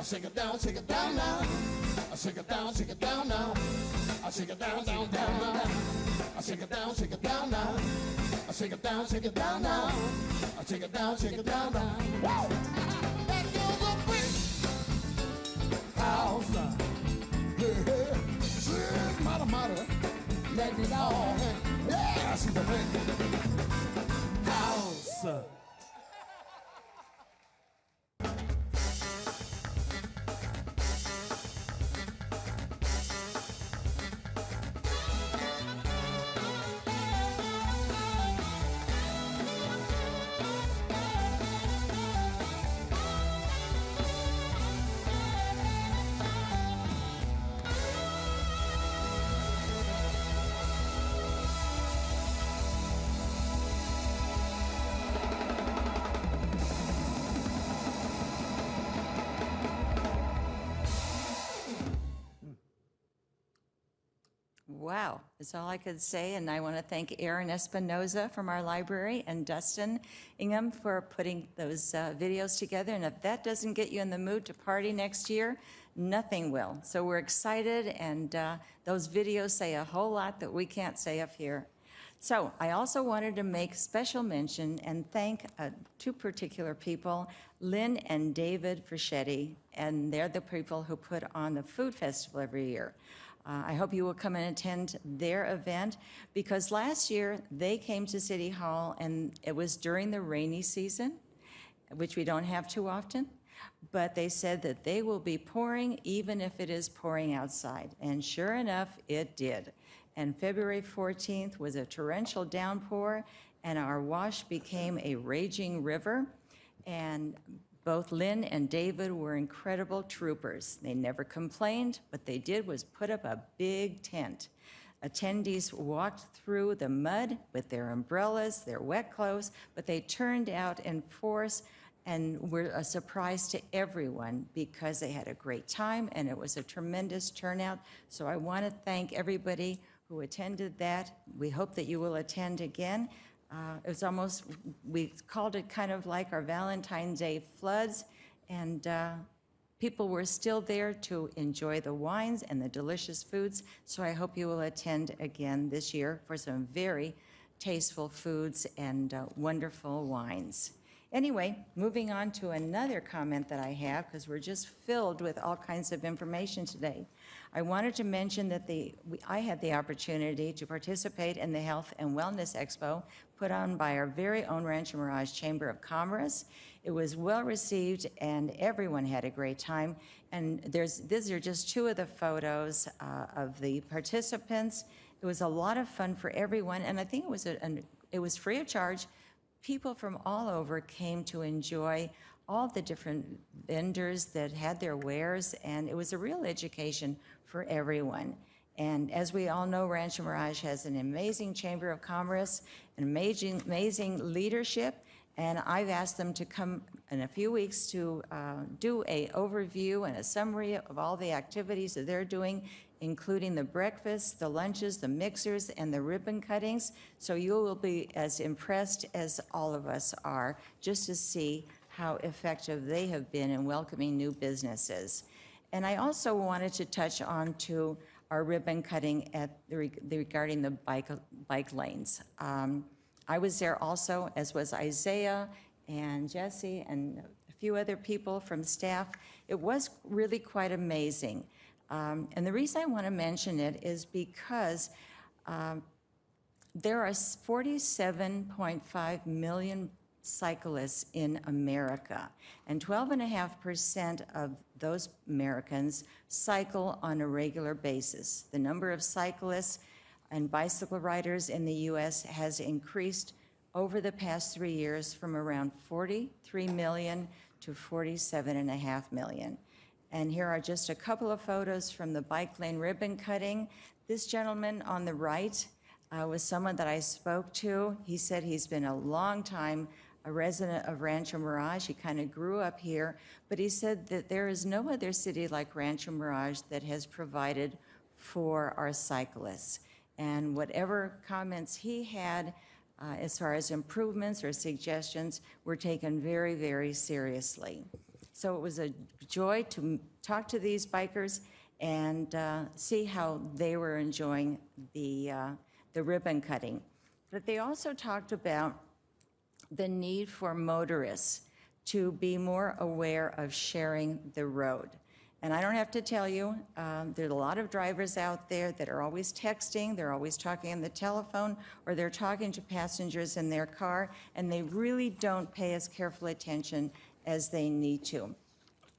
I shake it down now. I shake it down now. I shake it down now. I shake it down now. I shake it down now. Woo! That goes a brick house. Hey, hey. She's mighty, letting it all. Yeah, she's a brick house. Wow, that's all I could say, and I want to thank Aaron Espinoza from our library and Dustin Ingham for putting those videos together, and if that doesn't get you in the mood to party next year, nothing will. So we're excited, and those videos say a whole lot that we can't say up here. So I also wanted to make special mention and thank two particular people, Lynn and David Frischetti, and they're the people who put on the food festival every year. I hope you will come and attend their event, because last year they came to City Hall and it was during the rainy season, which we don't have too often, but they said that they will be pouring even if it is pouring outside. And sure enough, it did. And February 14th was a torrential downpour, and our wash became a raging river. And both Lynn and David were incredible troopers. They never complained. What they did was put up a big tent. Attendees walked through the mud with their umbrellas, their wet clothes, but they turned out in force and were a surprise to everyone because they had a great time and it was a tremendous turnout. So I want to thank everybody who attended that. We hope that you will attend again. It was almost, we called it kind of like our Valentine's Day floods, and people were still there to enjoy the wines and the delicious foods, so I hope you will attend again this year for some very tasteful foods and wonderful wines. Anyway, moving on to another comment that I have, because we're just filled with all kinds of information today. I wanted to mention that I had the opportunity to participate in the Health and Wellness Expo put on by our very own Rancho Mirage Chamber of Commerce. It was well received and everyone had a great time. And these are just two of the photos of the participants. It was a lot of fun for everyone, and I think it was free of charge. People from all over came to enjoy all the different vendors that had their wares, and it was a real education for everyone. And as we all know, Rancho Mirage has an amazing Chamber of Commerce, an amazing leadership, and I've asked them to come in a few weeks to do an overview and a summary of all the activities that they're doing, including the breakfasts, the lunches, the mixers, and the ribbon cuttings. So you will be as impressed as all of us are just to see how effective they have been in welcoming new businesses. And I also wanted to touch on to our ribbon cutting regarding the bike lanes. I was there also, as was Isaiah and Jesse and a few other people from staff. It was really quite amazing. And the reason I want to mention it is because there are 47.5 million cyclists in America. And 12.5% of those Americans cycle on a regular basis. The number of cyclists and bicycle riders in the U.S. has increased over the past 3 years from around 43 million to 47.5 million. And here are just a couple of photos from the bike lane ribbon cutting. This gentleman on the right was someone that I spoke to. He said he's been a long time a resident of Rancho Mirage. He kind of grew up here, but he said that there is no other city like Rancho Mirage that has provided for our cyclists. And whatever comments he had as far as improvements or suggestions were taken very, very seriously. So it was a joy to talk to these bikers and see how they were enjoying the ribbon cutting. But they also talked about the need for motorists to be more aware of sharing the road. And I don't have to tell you, there's a lot of drivers out there that are always texting, they're always talking on the telephone, or they're talking to passengers in their car, and they really don't pay as careful attention as they need to.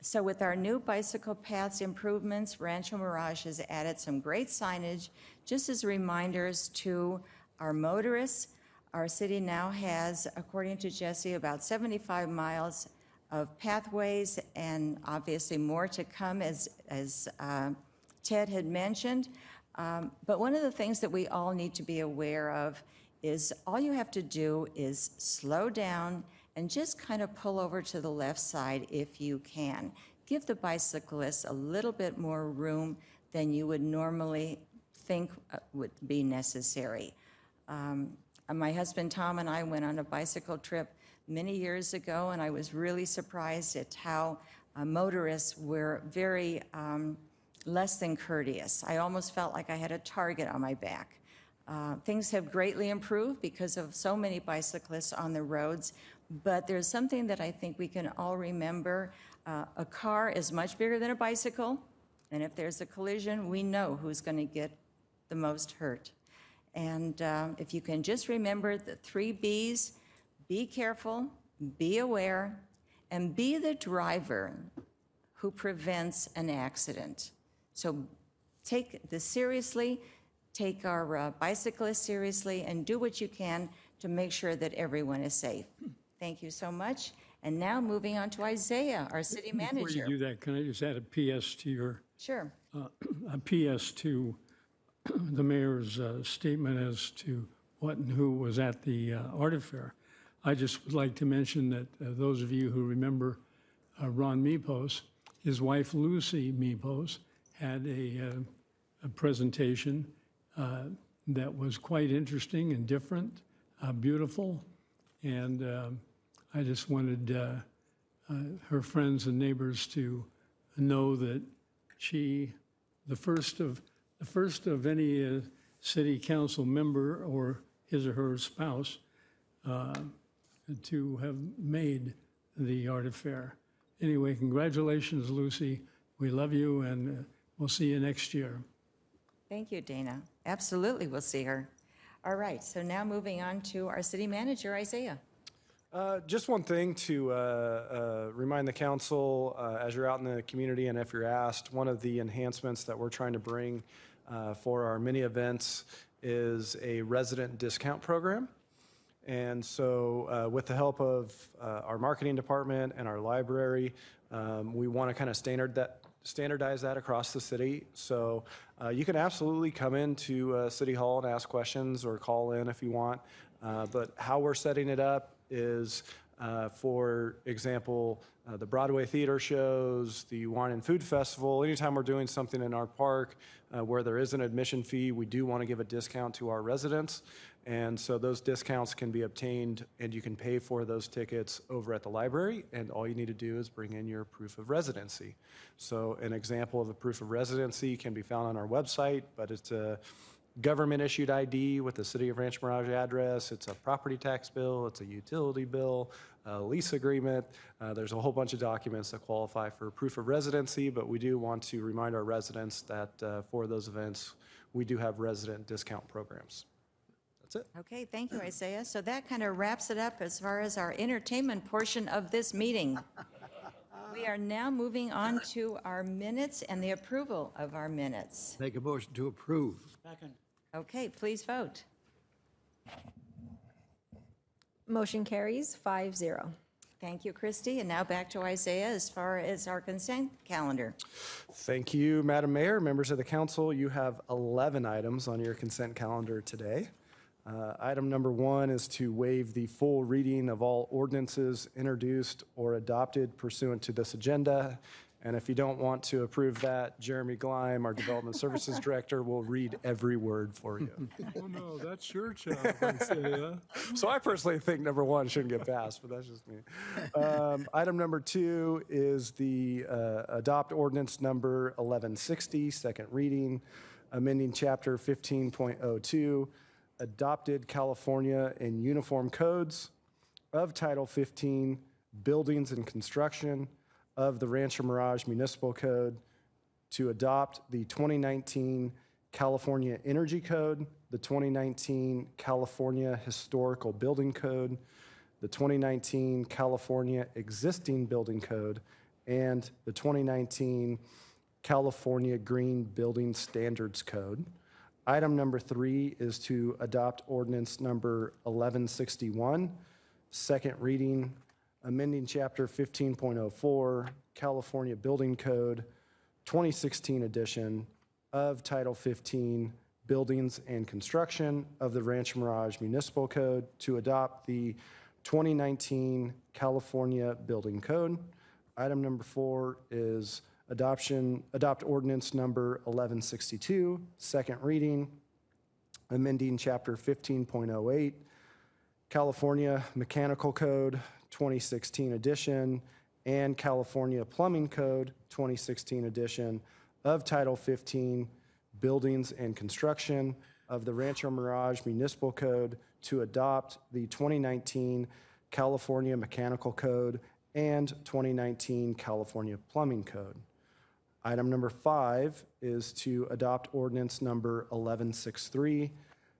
So with our new bicycle paths improvements, Rancho Mirage has added some great signage just as reminders to our motorists. Our city now has, according to Jesse, about 75 miles of pathways, and obviously more to come, as Ted had mentioned. But one of the things that we all need to be aware of is all you have to do is slow down and just kind of pull over to the left side if you can. Give the bicyclists a little bit more room than you would normally think would be necessary. My husband Tom and I went on a bicycle trip many years ago, and I was really surprised at how motorists were very less than courteous. I almost felt like I had a target on my back. Things have greatly improved because of so many bicyclists on the roads, but there's something that I think we can all remember. A car is much bigger than a bicycle, and if there's a collision, we know who's going to get the most hurt. And if you can just remember the 3 B's, be careful, be aware, and be the driver who prevents an accident. So take this seriously, take our bicyclists seriously, and do what you can to make sure that everyone is safe. Thank you so much. And now moving on to Isaiah, our city manager. Before you do that, can I just add a PS to your? Sure. A PS to the mayor's statement as to what and who was at the art affair. I just would like to mention that those of you who remember Ron Mepos, his wife Lucy Mepos had a presentation that was quite interesting and different, beautiful, and I just wanted her friends and neighbors to know that she, the first of any city council member or his or her spouse to have made the art affair. Anyway, congratulations, Lucy. We love you, and we'll see you next year. Thank you, Dana. Absolutely, we'll see her. All right, so now moving on to our city manager, Isaiah. Just one thing to remind the council, as you're out in the community and if you're asked, one of the enhancements that we're trying to bring for our mini events is a resident discount program. And so with the help of our marketing department and our library, we want to kind of standardize that across the city. So you can absolutely come into City Hall and ask questions or call in if you want. But how we're setting it up is, for example, the Broadway theater shows, the Wine and Food Festival. Anytime we're doing something in our park where there is an admission fee, we do want to give a discount to our residents. And so those discounts can be obtained, and you can pay for those tickets over at the library, and all you need to do is bring in your proof of residency. So an example of a proof of residency can be found on our website, but it's a government-issued ID with the City of Rancho Mirage address. It's a property tax bill. It's a utility bill, a lease agreement. There's a whole bunch of documents that qualify for proof of residency, but we do want to remind our residents that for those events, we do have resident discount programs. That's it. Okay, thank you, Isaiah. So that kind of wraps it up as far as our entertainment portion of this meeting. We are now moving on to our minutes and the approval of our minutes. Make a motion to approve. Second. Okay, please vote. Motion carries 5-0. Thank you, Christy. And now back to Isaiah as far as our consent calendar. Thank you, Madam Mayor, members of the council. You have 11 items on your consent calendar today. Item number 1 is to waive the full reading of all ordinances introduced or adopted pursuant to this agenda. And if you don't want to approve that, Jeremy Gleim, our Development Services Director, will read every word for you. Oh, no, that's your job, Isaiah. So I personally think number 1 shouldn't get passed, but that's just me. Item number 2 is the adopt ordinance number 1160, second reading, amending chapter 15.02, adopted California and uniform codes of Title 15, buildings and construction of the Rancho Mirage Municipal Code to adopt the 2019 California Energy Code, the 2019 California Historical Building Code, the 2019 California Existing Building Code, and the 2019 California Green Building Standards Code. Item number 3 is to adopt ordinance number 1161, second reading, amending chapter 15.04, California Building Code, 2016 edition of Title 15, Buildings and Construction of the Rancho Mirage Municipal Code to adopt the 2019 California Building Code. Item number 4 is adopt ordinance number 1162, second reading, amending chapter 15.08, California Mechanical Code, 2016 edition, and California Plumbing Code, 2016 edition of Title 15, Buildings and Construction of the Rancho Mirage Municipal Code to adopt the 2019 California Mechanical Code and 2019 California Plumbing Code. Item number 5 is to adopt ordinance number 1163,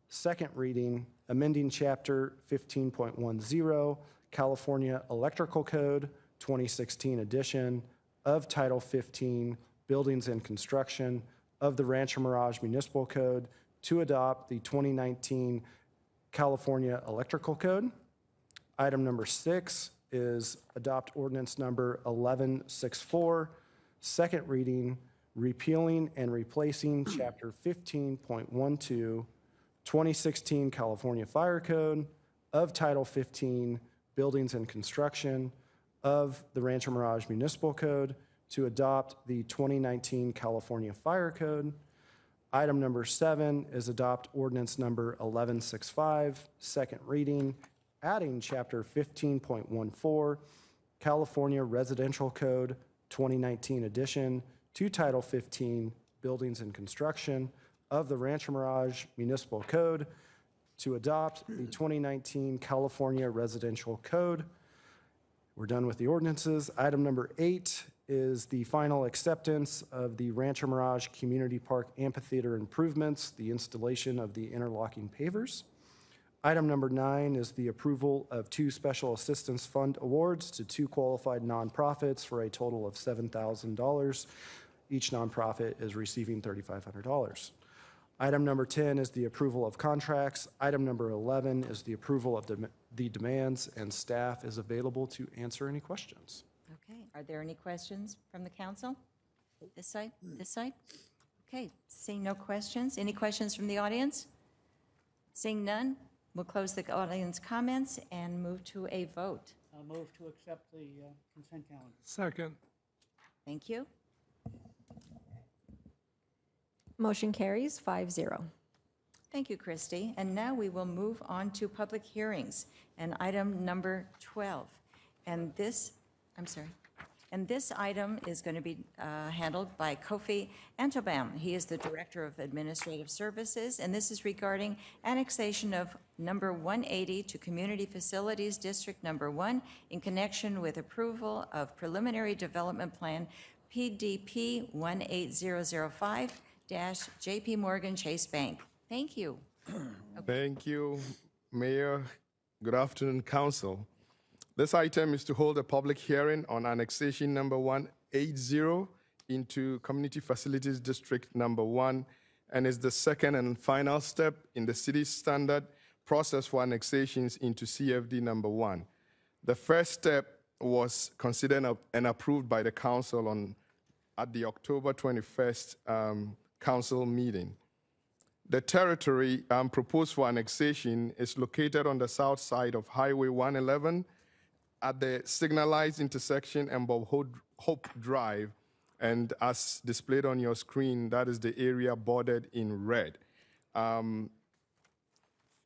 second reading, amending chapter 15.10, California Electrical Code, 2016 edition of Title 15, Buildings and Construction of the Rancho Mirage Municipal Code to adopt the 2019 California Electrical Code. Item number 6 is adopt ordinance number 1164, second reading, repealing and replacing chapter 15.12, 2016 California Fire Code of Title 15, Buildings and Construction of the Rancho Mirage Municipal Code to adopt the 2019 California Fire Code. Item number 7 is adopt ordinance number 1165, second reading, adding chapter 15.14, California Residential Code, 2019 edition to Title 15, Buildings and Construction of the Rancho Mirage Municipal Code to adopt the 2019 California Residential Code. We're done with the ordinances. Item number 8 is the final acceptance of the Rancho Mirage Community Park Amphitheater improvements, the installation of the interlocking pavers. Item number 9 is the approval of 2 Special Assistance Fund awards to 2 qualified nonprofits for a total of $7,000. Each nonprofit is receiving $3,500. Item number 10 is the approval of contracts. Item number 11 is the approval of the demands, and staff is available to answer any questions. Okay, are there any questions from the council? This side, this side? Okay, seeing no questions. Any questions from the audience? Seeing none, we'll close the audience comments and move to a vote. I'll move to accept the consent calendar. Second. Thank you. Motion carries 5-0. Thank you, Christy. And now we will move on to public hearings and item number 12. And this item is going to be handled by Kofi Antobam. He is the Director of Administrative Services, and this is regarding annexation of number 180 to Community Facilities District number 1 in connection with approval of Preliminary Development Plan PDP 18005-JP Morgan Chase Bank. Thank you. Thank you, Mayor. Good afternoon, Council. This item is to hold a public hearing on annexation number 180 into Community Facilities District number 1, and is the second and final step in the city's standard process for annexations into CFD number 1. The first step was considered and approved by the council at the October 21st council meeting. The territory proposed for annexation is located on the south side of Highway 111 at the signalized intersection and Bob Hope Drive, and as displayed on your screen, that is the area bordered in red.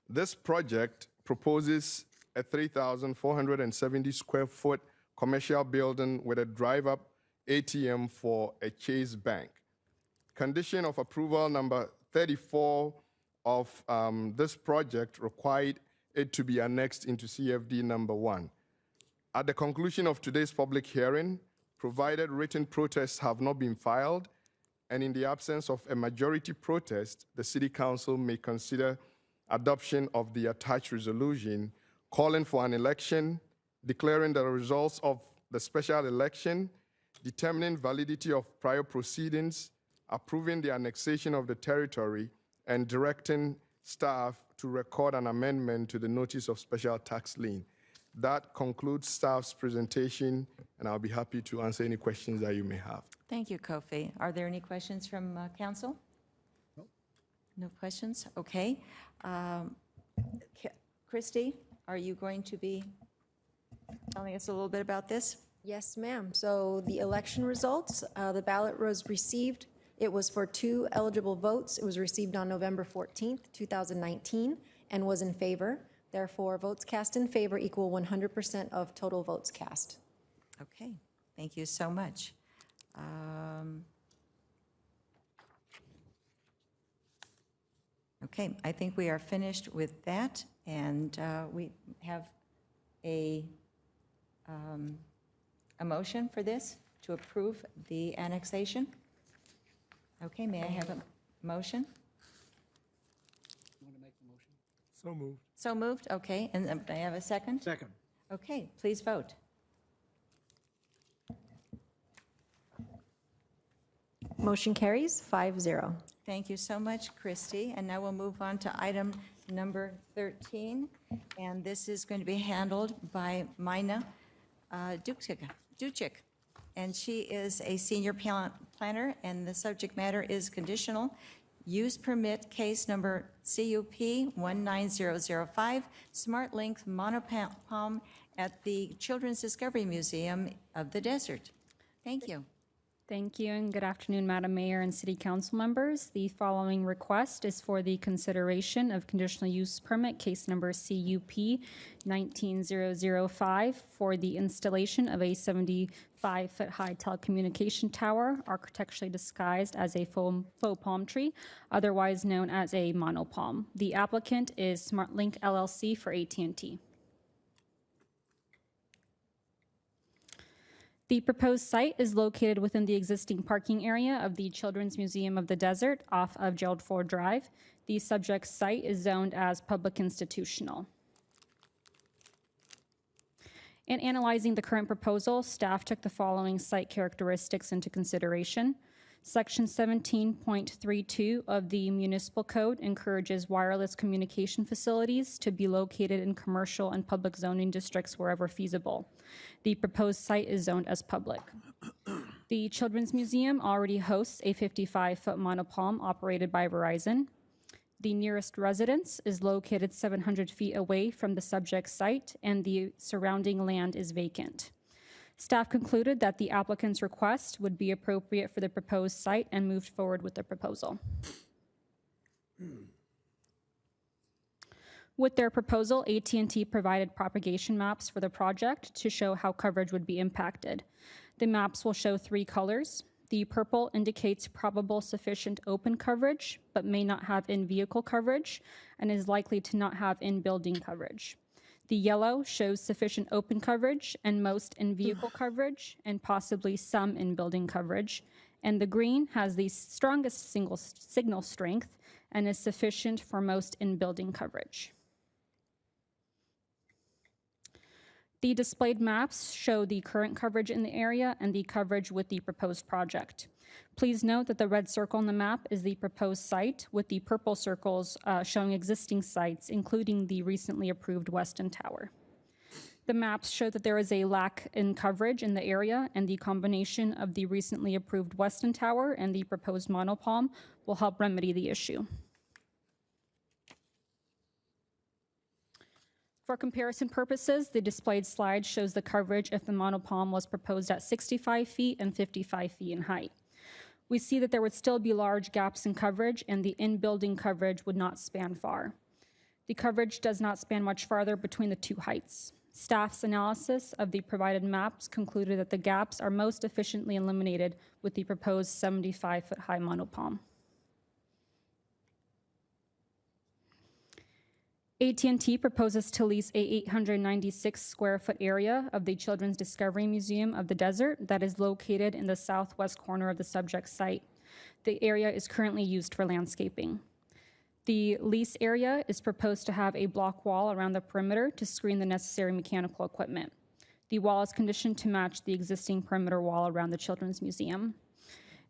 This project proposes a 3,470 square foot commercial building with a drive-up ATM for a Chase Bank. Condition of approval number 34 of this project required it to be annexed into CFD number 1. At the conclusion of today's public hearing, provided written protests have not been filed, and in the absence of a majority protest, the City Council may consider adoption of the attached resolution calling for an election, declaring the results of the special election, determining validity of prior proceedings, approving the annexation of the territory, and directing staff to record an amendment to the notice of special tax lien. That concludes staff's presentation, and I'll be happy to answer any questions that you may have. Thank you, Kofi. Are there any questions from council? No. No questions? Okay. Christy, are you going to be telling us a little bit about this? Yes, ma'am. So the election results, the ballot was received. It was for 2 eligible votes. It was received on November 14th, 2019, and was in favor. Therefore, votes cast in favor equal 100% of total votes cast. Okay, thank you so much. Okay, I think we are finished with that, and we have a motion for this to approve the annexation. Okay, may I have a motion? So moved. So moved, okay, and may I have a second? Second. Okay, please vote. Motion carries 5-0. Thank you so much, Christy. And now we'll move on to item number 13, and this is going to be handled by Mina Duchik. And she is a senior planner, and the subject matter is conditional use permit case number CUP 19005, Smart Link monopalm at the Children's Discovery Museum of the Desert. Thank you. Thank you, and good afternoon, Madam Mayor and City Council members. The following request is for the consideration of conditional use permit case number CUP 19005 for the installation of a 75-foot high telecommunication tower, architecturally disguised as a faux palm tree, otherwise known as a monopalm. The applicant is SmartLink LLC for AT&T. The proposed site is located within the existing parking area of the Children's Museum of the Desert off of Gerald Ford Drive. The subject site is zoned as public institutional. In analyzing the current proposal, staff took the following site characteristics into consideration. Section 17.32 of the Municipal Code encourages wireless communication facilities to be located in commercial and public zoning districts wherever feasible. The proposed site is zoned as public. The Children's Museum already hosts a 55-foot monopalm operated by Verizon. The nearest residence is located 700 feet away from the subject site, and the surrounding land is vacant. Staff concluded that the applicant's request would be appropriate for the proposed site and moved forward with the proposal. With their proposal, AT&T provided propagation maps for the project to show how coverage would be impacted. The maps will show 3 colors. The purple indicates probable sufficient open coverage, but may not have in-vehicle coverage, and is likely to not have in-building coverage. The yellow shows sufficient open coverage and most in-vehicle coverage, and possibly some in-building coverage. And the green has the strongest signal strength and is sufficient for most in-building coverage. The displayed maps show the current coverage in the area and the coverage with the proposed project. Please note that the red circle on the map is the proposed site, with the purple circles showing existing sites, including the recently approved Weston Tower. The maps show that there is a lack in coverage in the area, and the combination of the recently approved Weston Tower and the proposed monopalm will help remedy the issue. For comparison purposes, the displayed slide shows the coverage if the monopalm was proposed at 65 feet and 55 feet in height. We see that there would still be large gaps in coverage, and the in-building coverage would not span far. The coverage does not span much farther between the two heights. Staff's analysis of the provided maps concluded that the gaps are most efficiently eliminated with the proposed 75-foot-high monopalm. AT&T proposes to lease a 896 square foot area of the Children's Discovery Museum of the Desert that is located in the southwest corner of the subject site. The area is currently used for landscaping. The lease area is proposed to have a block wall around the perimeter to screen the necessary mechanical equipment. The wall is conditioned to match the existing perimeter wall around the Children's Museum.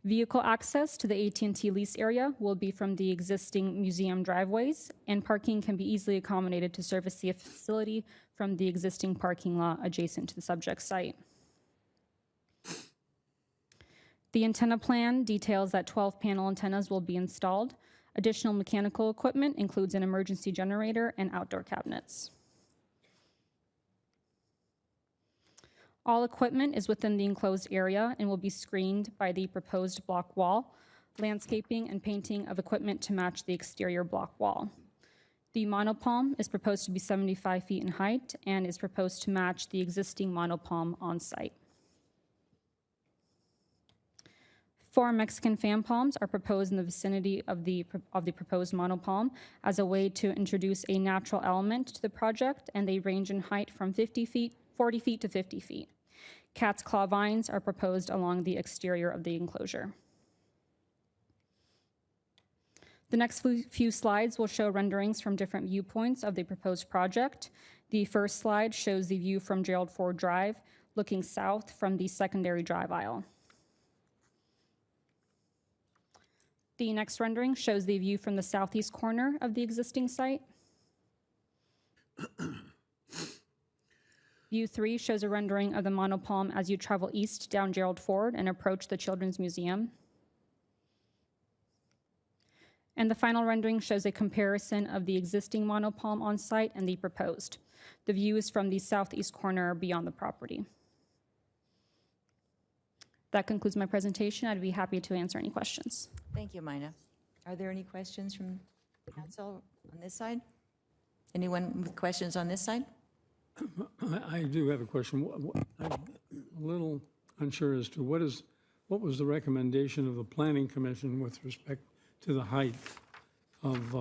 Vehicle access to the AT&T lease area will be from the existing museum driveways, and parking can be easily accommodated to service the facility from the existing parking lot adjacent to the subject site. The antenna plan details that 12 panel antennas will be installed. Additional mechanical equipment includes an emergency generator and outdoor cabinets. All equipment is within the enclosed area and will be screened by the proposed block wall, landscaping and painting of equipment to match the exterior block wall. The monopalm is proposed to be 75 feet in height and is proposed to match the existing monopalm on site. 4 Mexican fan palms are proposed in the vicinity of the proposed monopalm as a way to introduce a natural element to the project, and they range in height from 40 feet to 50 feet. Cat's claw vines are proposed along the exterior of the enclosure. The next few slides will show renderings from different viewpoints of the proposed project. The first slide shows the view from Gerald Ford Drive, looking south from the secondary drive aisle. The next rendering shows the view from the southeast corner of the existing site. View 3 shows a rendering of the monopalm as you travel east down Gerald Ford and approach the Children's Museum. And the final rendering shows a comparison of the existing monopalm on site and the proposed. The view is from the southeast corner beyond the property. That concludes my presentation. I'd be happy to answer any questions. Thank you, Mina. Are there any questions from council on this side? Anyone with questions on this side? I do have a question. I'm a little unsure as to what was the recommendation of the Planning Commission with respect to the height of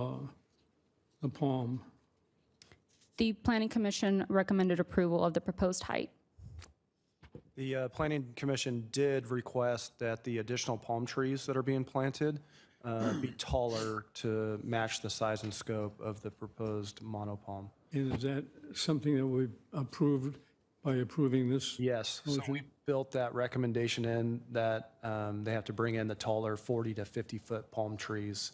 the palm? The Planning Commission recommended approval of the proposed height. The Planning Commission did request that the additional palm trees that are being planted be taller to match the size and scope of the proposed monopalm. And is that something that we approved by approving this? Yes, so we built that recommendation in that they have to bring in the taller 40 to 50-foot palm trees.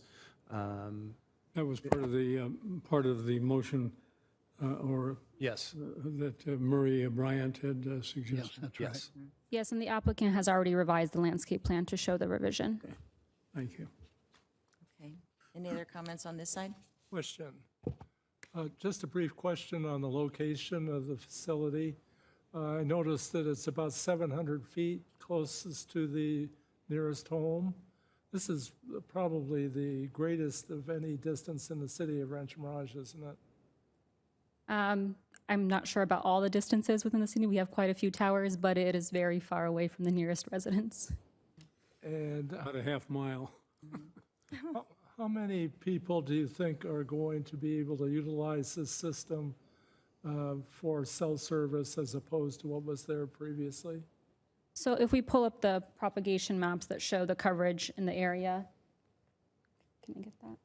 That was part of the motion yes, that Murray Bryant had suggested. Yes, that's right. Yes. Yes, and the applicant has already revised the landscape plan to show the revision. Okay. Thank you. Okay. Any other comments on this side? Question. Just a brief question on the location of the facility. I noticed that it's about 700 feet closest to the nearest home. This is probably the greatest of any distance in the city of Rancho Mirage, isn't it? I'm not sure about all the distances within the city. We have quite a few towers, but it is very far away from the nearest residence. And about a half mile. How many people do you think are going to be able to utilize this system for cell service as opposed to what was there previously? So if we pull up the propagation maps that show the coverage in the area, can I get that?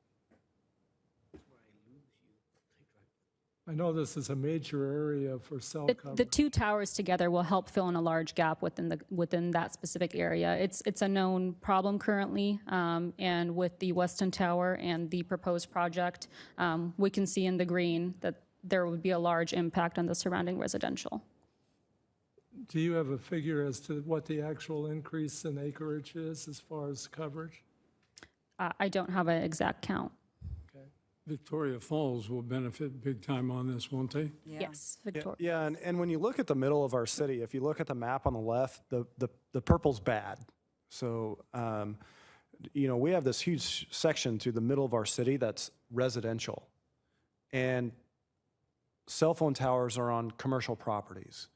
I know this is a major area for cell The coverage. two towers together will help fill in a large gap within that specific area. It's a known problem currently, and with the Weston Tower and the proposed project, we can see in the green that there would be a large impact on the surrounding residential. Do you have a figure as to what the actual increase in acreage is as far as coverage? I don't have an exact count. Victoria Falls will benefit big time on this, won't they? Yes, Victoria. Yeah, and when you look at the middle of our city, if you look at the map on the left, the purple's bad. So, we have this huge section through the middle of our city that's residential. And cell phone towers are on commercial properties.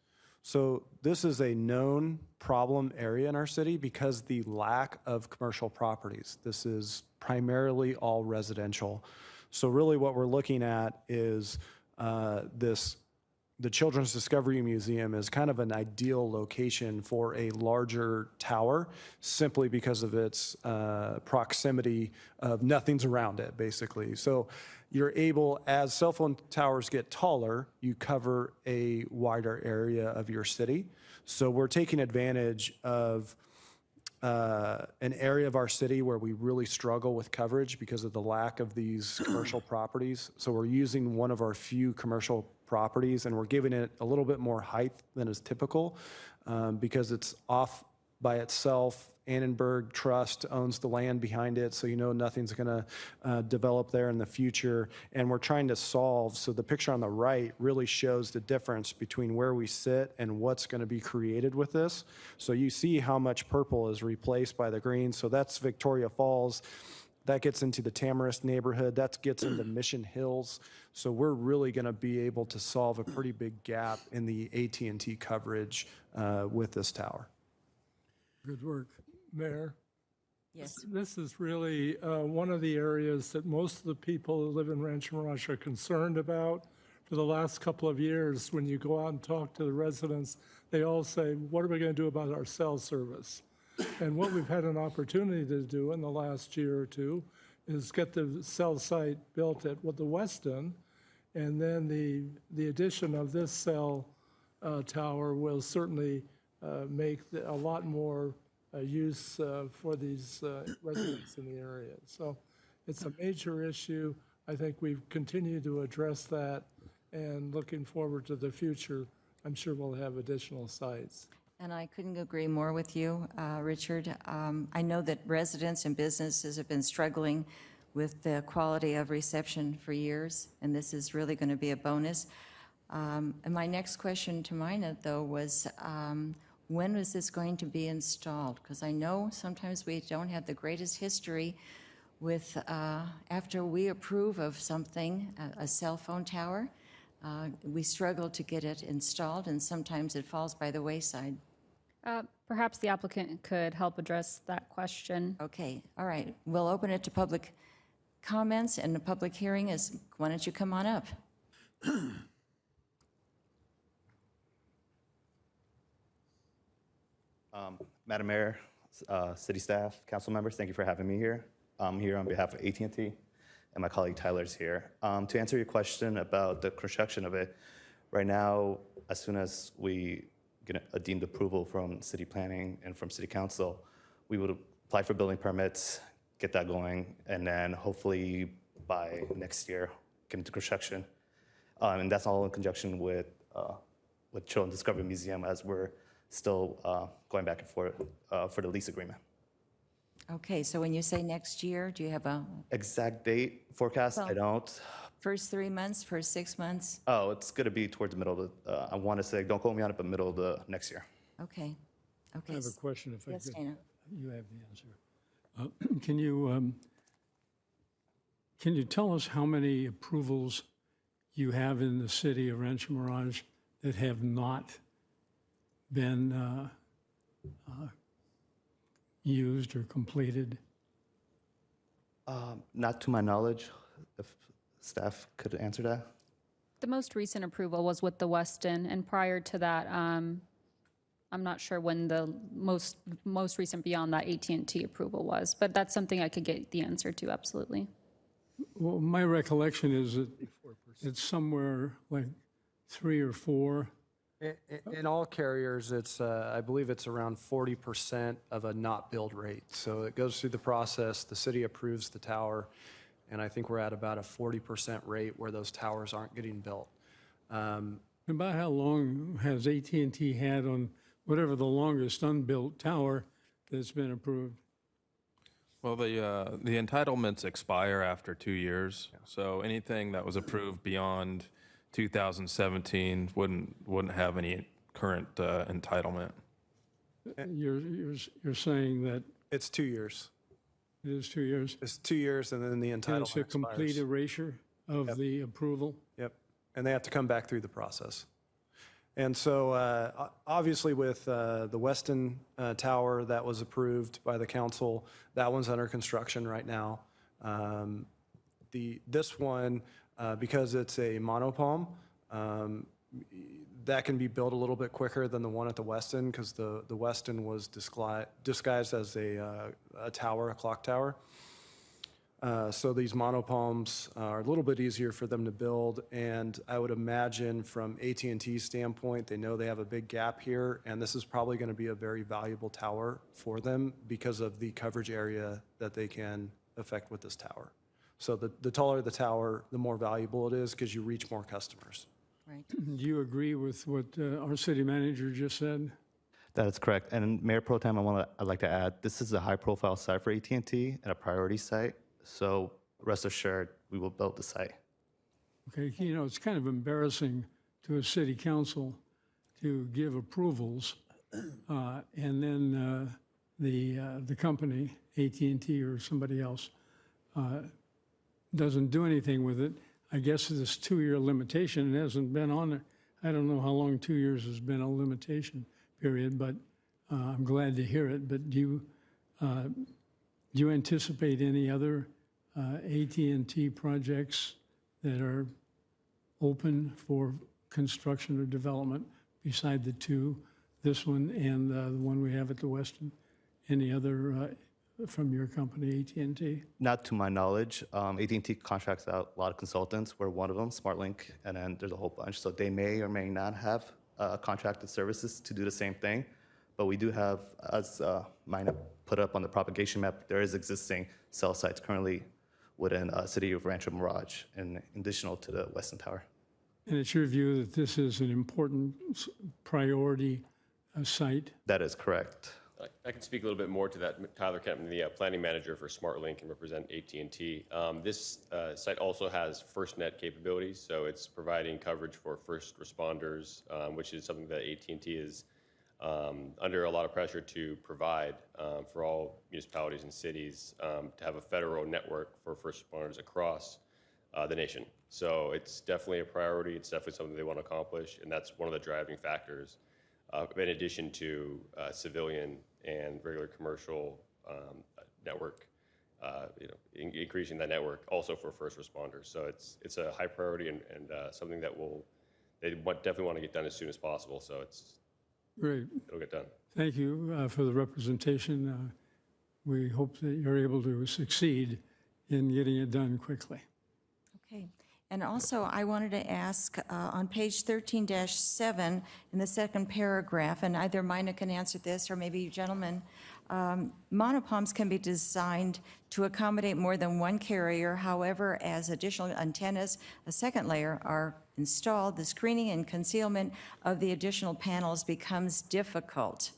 So this is a known problem area in our city because the lack of commercial properties. This is primarily all residential. So really what we're looking at is the Children's Discovery Museum is kind of an ideal location for a larger tower simply because of its proximity of nothing's around it, basically. So you're able, as cell phone towers get taller, you cover a wider area of your city. So we're taking advantage of an area of our city where we really struggle with coverage because of the lack of these commercial properties. So we're using one of our few commercial properties and we're giving it a little bit more height than is typical because it's off by itself. Annenberg Trust owns the land behind it, so nothing's going to develop there in the future. And we're trying to solve, so the picture on the right really shows the difference between where we sit and what's going to be created with this. So you see how much purple is replaced by the green. So that's Victoria Falls. That gets into the Tamarisk neighborhood. That gets into Mission Hills. So we're really going to be able to solve a pretty big gap in the AT&T coverage with this tower. Good work. Mayor? Yes. This is really one of the areas that most of the people who live in Rancho Mirage are concerned about. For the last couple of years, when you go out and talk to the residents, they all say, what are we going to do about our cell service? And what we've had an opportunity to do in the last year or two is get the cell site built at the Weston, and then the addition of this cell tower will certainly make a lot more use for these residents in the area. So it's a major issue. I think we've continued to address that, and looking forward to the future, I'm sure we'll have additional sites. And I couldn't agree more with you, Richard. I know that residents and businesses have been struggling with the quality of reception for years, and this is really going to be a bonus. And my next question to Mina, though, was when was this going to be installed? Because I know sometimes we don't have the greatest history with, after we approve of something, a cell phone tower, we struggle to get it installed, and sometimes it falls by the wayside. Perhaps the applicant could help address that question. Okay, all right. We'll open it to public comments, and the public hearing is, why don't you come on up? Madam Mayor, city staff, council members, thank you for having me here. I'm here on behalf of AT&T, and my colleague Tyler's here. To answer your question about the construction of it, right now, as soon as we get a deemed approval from city planning and from city council, we would apply for building permits, get that going, and then hopefully by next year, get into construction. And that's all in conjunction with Children's Discovery Museum, as we're still going back and forth for the lease agreement. Okay, so when you say next year, do you have a Exact date forecast, I don't. first 3 months, first 6 months? Oh, it's going to be towards the middle of the, I want to say, don't quote me on it, but middle of the next year. Okay. I have a question if I Yes, could. Dana. You have the answer. Can you tell us how many approvals you have in the city of Rancho Mirage that have not been used or completed? Not to my knowledge, if staff could answer that. The most recent approval was with the Weston, and prior to that, I'm not sure when the most recent beyond that AT&T approval was, but that's something I could get the answer to, absolutely. Well, my recollection is that it's somewhere like 3 or 4. In all carriers, it's, I believe it's around 40% of a not build rate. So it goes through the process, the city approves the tower, and I think we're at about a 40% rate where those towers aren't getting built. About how long has AT&T had on whatever the longest unbuilt tower that's been approved? Well, the entitlements expire after 2 years, so anything that was approved beyond 2017 wouldn't have any current entitlement. You're saying that It's 2 years. it is 2 years? It's 2 years, and then the And entitlement it's a complete expires. erasure of the approval? Yep, and they have to come back through the process. And so, obviously, with the Weston Tower that was approved by the council, that one's under construction right now. This one, because it's a monopalm, that can be built a little bit quicker than the one at the Weston, because the Weston was disguised as a tower, a clock tower. So these monopalms are a little bit easier for them to build, and I would imagine from AT&T's standpoint, they know they have a big gap here, and this is probably going to be a very valuable tower for them because of the coverage area that they can affect with this tower. So the taller the tower, the more valuable it is because you reach more customers. Right. Do you agree with what our city manager just said? That is correct. And Mayor Pro Tem, I'd like to add, this is a high-profile site for AT&T and a priority site. So rest assured, we will build the site. Okay, it's kind of embarrassing to a city council to give approvals, and then the company, AT&T or somebody else, doesn't do anything with it. I guess this 2-year limitation hasn't been on there. I don't know how long 2 years has been a limitation period, but I'm glad to hear it. But do you anticipate any other AT&T projects that are open for construction or development beside the two, this one and the one we have at the Weston? Any other from your company, AT&T? Not to my knowledge. AT&T contracts out a lot of consultants. We're one of them, SmartLink, and then there's a whole bunch. So they may or may not have contracted services to do the same thing. But we do have, as Mina put up on the propagation map, there is existing cell sites currently within city of Rancho Mirage, in additional to the Weston Tower. And it's your view that this is an important priority site? That is correct. I can speak a little bit more to that. Tyler Kempman, the planning manager for SmartLink, and represent AT&T. This site also has FirstNet capabilities, so it's providing coverage for first responders, which is something that AT&T is under a lot of pressure to provide for all municipalities and cities to have a federal network for first responders across the nation. So it's definitely a priority. It's definitely something they want to accomplish, and that's one of the driving factors. In addition to civilian and regular commercial network, increasing that network also for first responders. So it's a high priority and something that they definitely want to get done as soon as possible. So Great. It'll get done. Thank you for the representation. We hope that you're able to succeed in getting it done quickly. Okay. And also, I wanted to ask, on page 13-7, in the second paragraph, and either Mina can answer this, or maybe you gentlemen, monopalms can be designed to accommodate more than one carrier. However, as additional antennas, a second layer, are installed, the screening and concealment of the additional panels becomes difficult.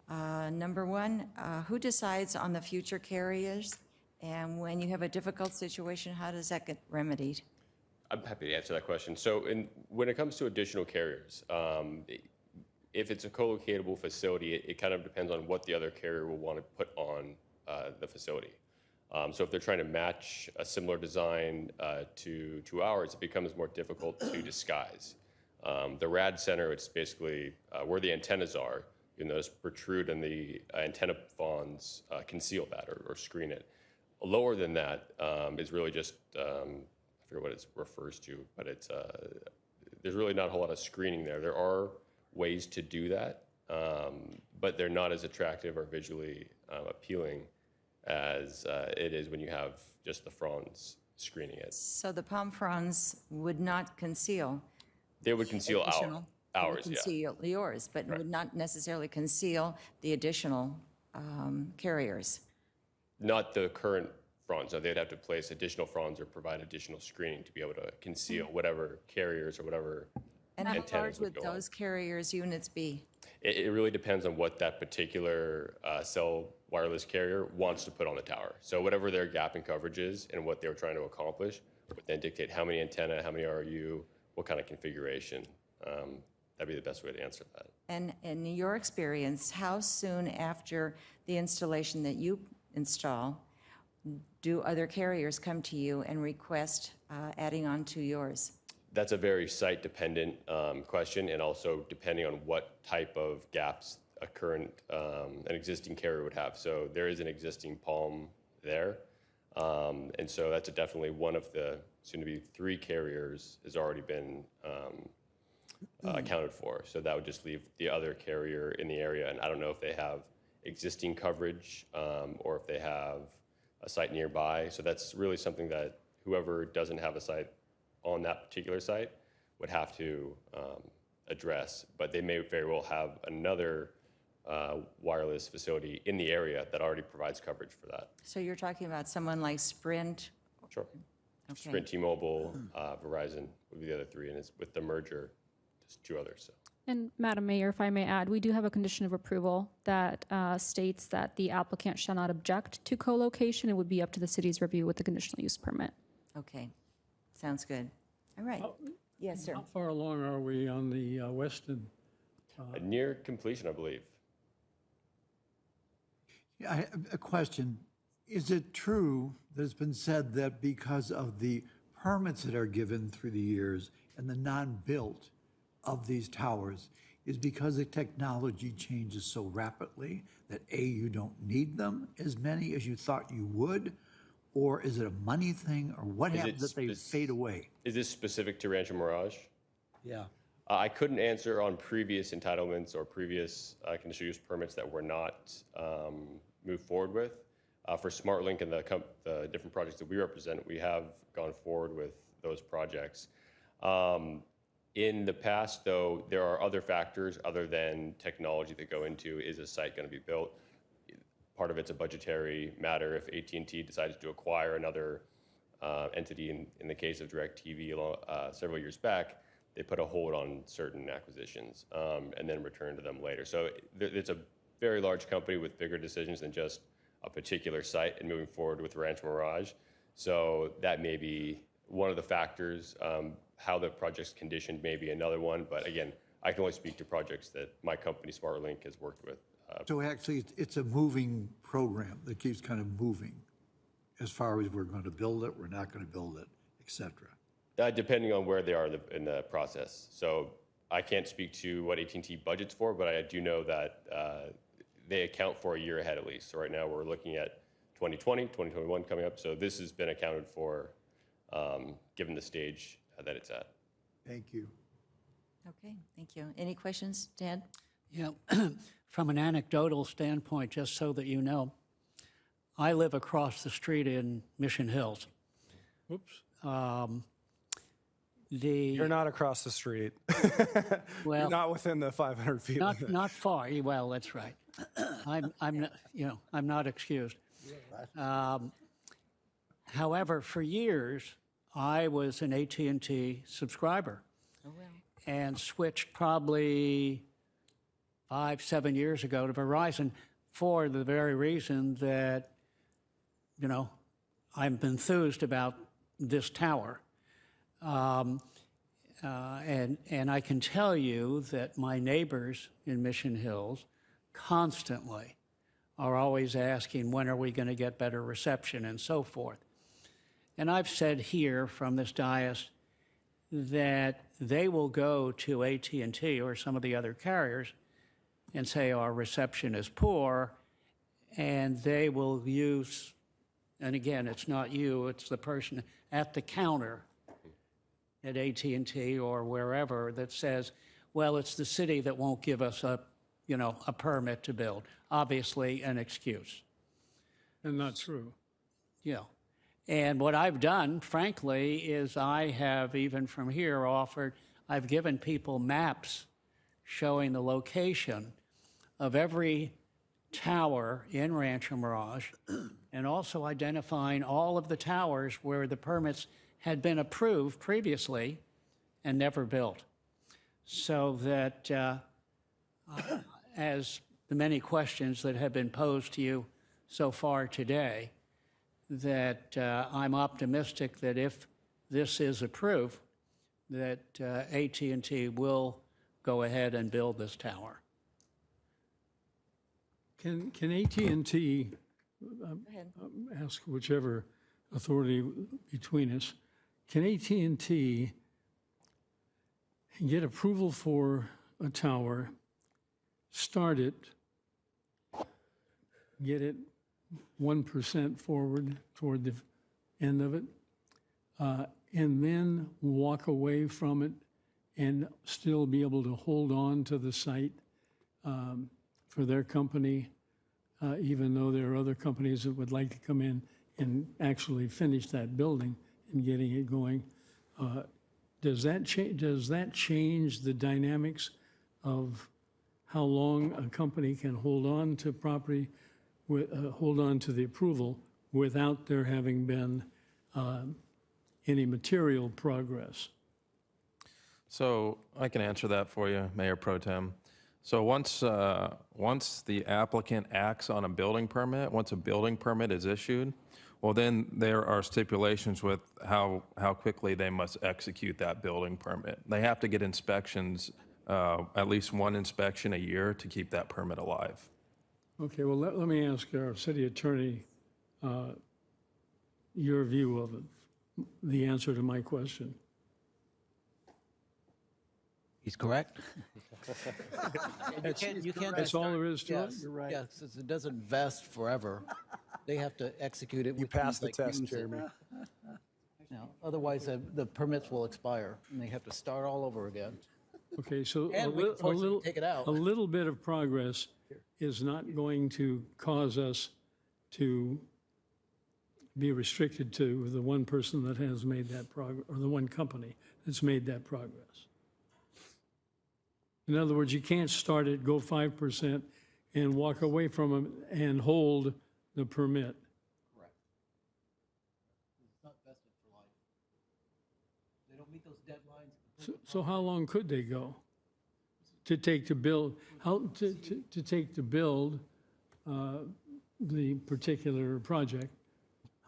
Number one, who decides on the future carriers? And when you have a difficult situation, how does that get remedied? I'm happy to answer that question. So when it comes to additional carriers, if it's a co-locatable facility, it kind of depends on what the other carrier will want to put on the facility. So if they're trying to match a similar design to ours, it becomes more difficult to disguise. The RAD center, it's basically where the antennas are. You notice protrude, and the antenna fawns conceal that or screen it. Lower than that is really just I forget what it refers to, but there's really not a whole lot of screening there. There are ways to do that, but they're not as attractive or visually appealing as it is when you have just the fronds screening it. So the palm fronds would not conceal They would conceal additional- they would ours, yeah. conceal yours, but would not necessarily conceal the additional carriers. Not the current fronds, so they'd have to place additional fronds or provide additional screening to be able to conceal whatever carriers or whatever And how antennas large would would go on. those carriers units be? It really depends on what that particular cell wireless carrier wants to put on the tower. So whatever their gap in coverage is and what they were trying to accomplish would then dictate how many antenna, how many RU, what kind of configuration. That'd be the best way to answer that. And in your experience, how soon after the installation that you install do other carriers come to you and request adding on to yours? That's a very site-dependent question, and also depending on what type of gaps an existing carrier would have. So there is an existing Palm there, and so that's definitely one of the soon-to-be 3 carriers has already been accounted for. So that would just leave the other carrier in the area, and I don't know if they have existing coverage or if they have a site nearby. So that's really something that whoever doesn't have a site on that particular site would have to address, but they may very well have another wireless facility in the area that already provides coverage for that. So you're talking about someone like Sprint? Sure. Okay. Sprint, T-Mobile, Verizon would be the other 3, and it's with the merger, just 2 others. So. And Madam Mayor, if I may add, we do have a condition of approval that states that the applicant shall not object to co-location. It would be up to the city's review with the conditional use permit. Okay, sounds good. All right. Yes, sir. How far along are we on the western? Near completion, I believe. Yeah, I have a question. Is it true that it's been said that because of the permits that are given through the years and the non-built of these towers is because the technology changes so rapidly that A, you don't need them as many as you thought you would, or is it a money thing, or what happens if they fade away? Is this specific to Rancho Mirage? Yeah. I couldn't answer on previous entitlements or previous conditional use permits that were not moved forward with. For SmartLink and the different projects that we represent, we have gone forward with those projects. In the past, though, there are other factors other than technology that go into, is a site going to be built? Part of it's a budgetary matter. If AT&T decides to acquire another entity, in the case of DirecTV several years back, they put a hold on certain acquisitions and then return to them later. So it's a very large company with bigger decisions than just a particular site and moving forward with Rancho Mirage. So that may be one of the factors. How the project's conditioned may be another one. But again, I can only speak to projects that my company, SmartLink, has worked with. So actually, it's a moving program that keeps kind of moving as far as we're going to build it, we're not going to build it, et cetera. Depending on where they are in the process. So I can't speak to what AT&T budgets for, but I do know that they account for a year ahead at least. So right now we're looking at 2020, 2021 coming up. So this has been accounted for given the stage that it's at. Thank you. Okay, thank you. Any questions, Dan? Yeah, from an anecdotal standpoint, just so that you know, I live across the street in Mission Hills. Oops. You're not across the street. Well, you're not within the 500 feet. Not far. Well, that's right. I'm not excused. However, for years, I was an AT&T subscriber and switched probably 5-7 years ago to Verizon for the very reason that, I'm enthused about this tower. And I can tell you that my neighbors in Mission Hills constantly are always asking, when are we going to get better reception and so forth. And I've said here from this dais that they will go to AT&T or some of the other carriers and say our reception is poor, and they will use, and again, it's not you, it's the person at the counter at AT&T or wherever that says, well, it's the city that won't give us a permit to build. Obviously, an excuse. And not true. Yeah. And what I've done, frankly, is I have, even from here, I've given people maps showing the location of every tower in Rancho Mirage, and also identifying all of the towers where the permits had been approved previously and never built. So that as the many questions that have been posed to you so far today, that I'm optimistic that if this is approved, that AT&T will go ahead and build this tower. Can AT&T, ask whichever authority between us, can AT&T get approval for a tower, start it, get it 1% forward toward the end of it, and then walk away from it and still be able to hold on to the site for their company, even though there are other companies that would like to come in and actually finish that building and getting it going? Does that change the dynamics of how long a company can hold on to property, hold on to the approval without there having been any material progress? So I can answer that for you, Mayor Pro Tem. So once the applicant acts on a building permit, once a building permit is issued, well, then there are stipulations with how quickly they must execute that building permit. They have to get inspections, at least one inspection a year to keep that permit alive. Okay, well, let me ask our city attorney your view of it, the answer to my question. He's correct. You can't that's all there is to it? You're right. Yes, since it doesn't vest forever, they have to execute it. You passed the test, Jeremy. Now, otherwise, the permits will expire, and they have to start all over again. Okay, so And we can force them to take it out. a little bit of progress is not going to cause us to be restricted to the one person that has made that progress, or the one company that's made that progress. In other words, you can't start it, go 5%, and walk away from them and hold the permit. Correct. It's not vested for life. They don't meet those deadlines. So how long could they go to take to build? To take to build the particular project?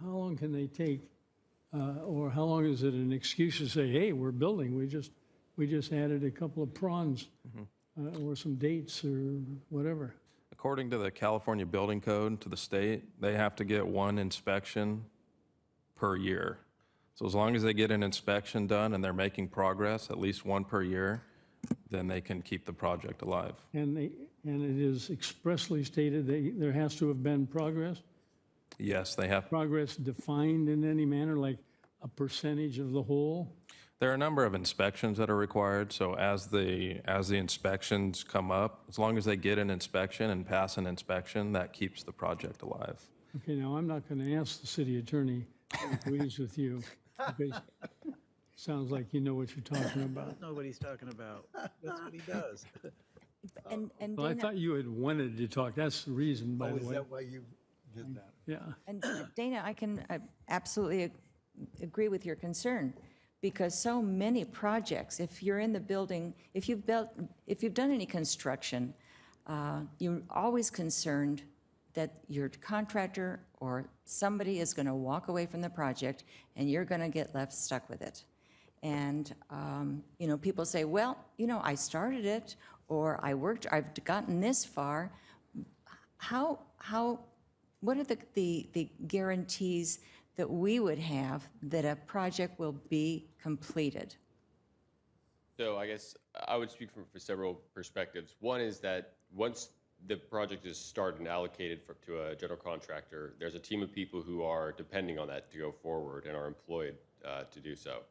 How long can they take, or how long is it an excuse to say, "Hey, we're building. We just added a couple of prawns, or some dates, or whatever." According to the California Building Code, to the state, they have to get one inspection per year. So as long as they get an inspection done and they're making progress, at least one per year, then they can keep the project alive. And it is expressly stated that there has to have been progress? Yes, they have. Progress defined in any manner, like a percentage of the whole? There are a number of inspections that are required, so as the inspections come up, as long as they get an inspection and pass an inspection, that keeps the project alive. Okay, now I'm not going to ask the city attorney who agrees with you, because it sounds like you know what you're talking about. Know what he's talking about. That's what he does. And Well, I Dana, thought you had wanted to talk. That's the reason, by the way. Is that why you did that? Yeah. and Dana, I can absolutely agree with your concern, because so many projects, if you're in the building, if you've done any construction, you're always concerned that your contractor or somebody is going to walk away from the project and you're going to get left stuck with it. And, people say, well, I started it, or I've gotten this far. What are the guarantees that we would have that a project will be completed? So I guess I would speak from for several perspectives. One is that once the project is started and allocated to a general contractor, there's a team of people who are depending on that to go forward and are employed to do so.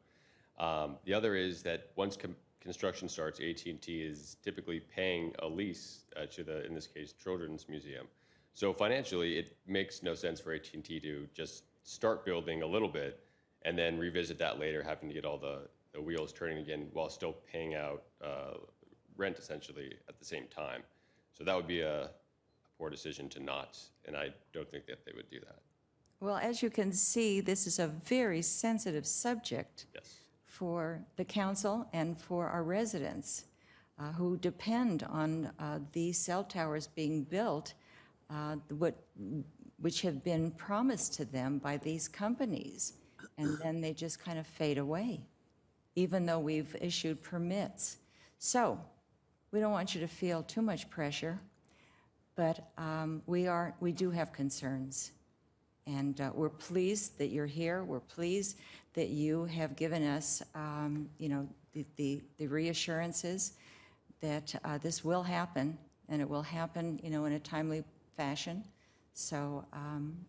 The other is that once construction starts, AT&T is typically paying a lease to in this case, Children's Museum. So financially, it makes no sense for AT&T to just start building a little bit and then revisit that later, having to get all the wheels turning again while still paying out rent essentially at the same time. So that would be a poor decision to not, and I don't think that they would do that. Well, as you can see, this is a very sensitive subject for the council and for our residents who depend on these cell towers being built, which have been promised to them by these companies, and then they just kind of fade away, even though we've issued permits. So we don't want you to feel too much pressure, but we do have concerns. And we're pleased that you're here. We're pleased that you have given us, the reassurances that this will happen, and it will happen, in a timely fashion. So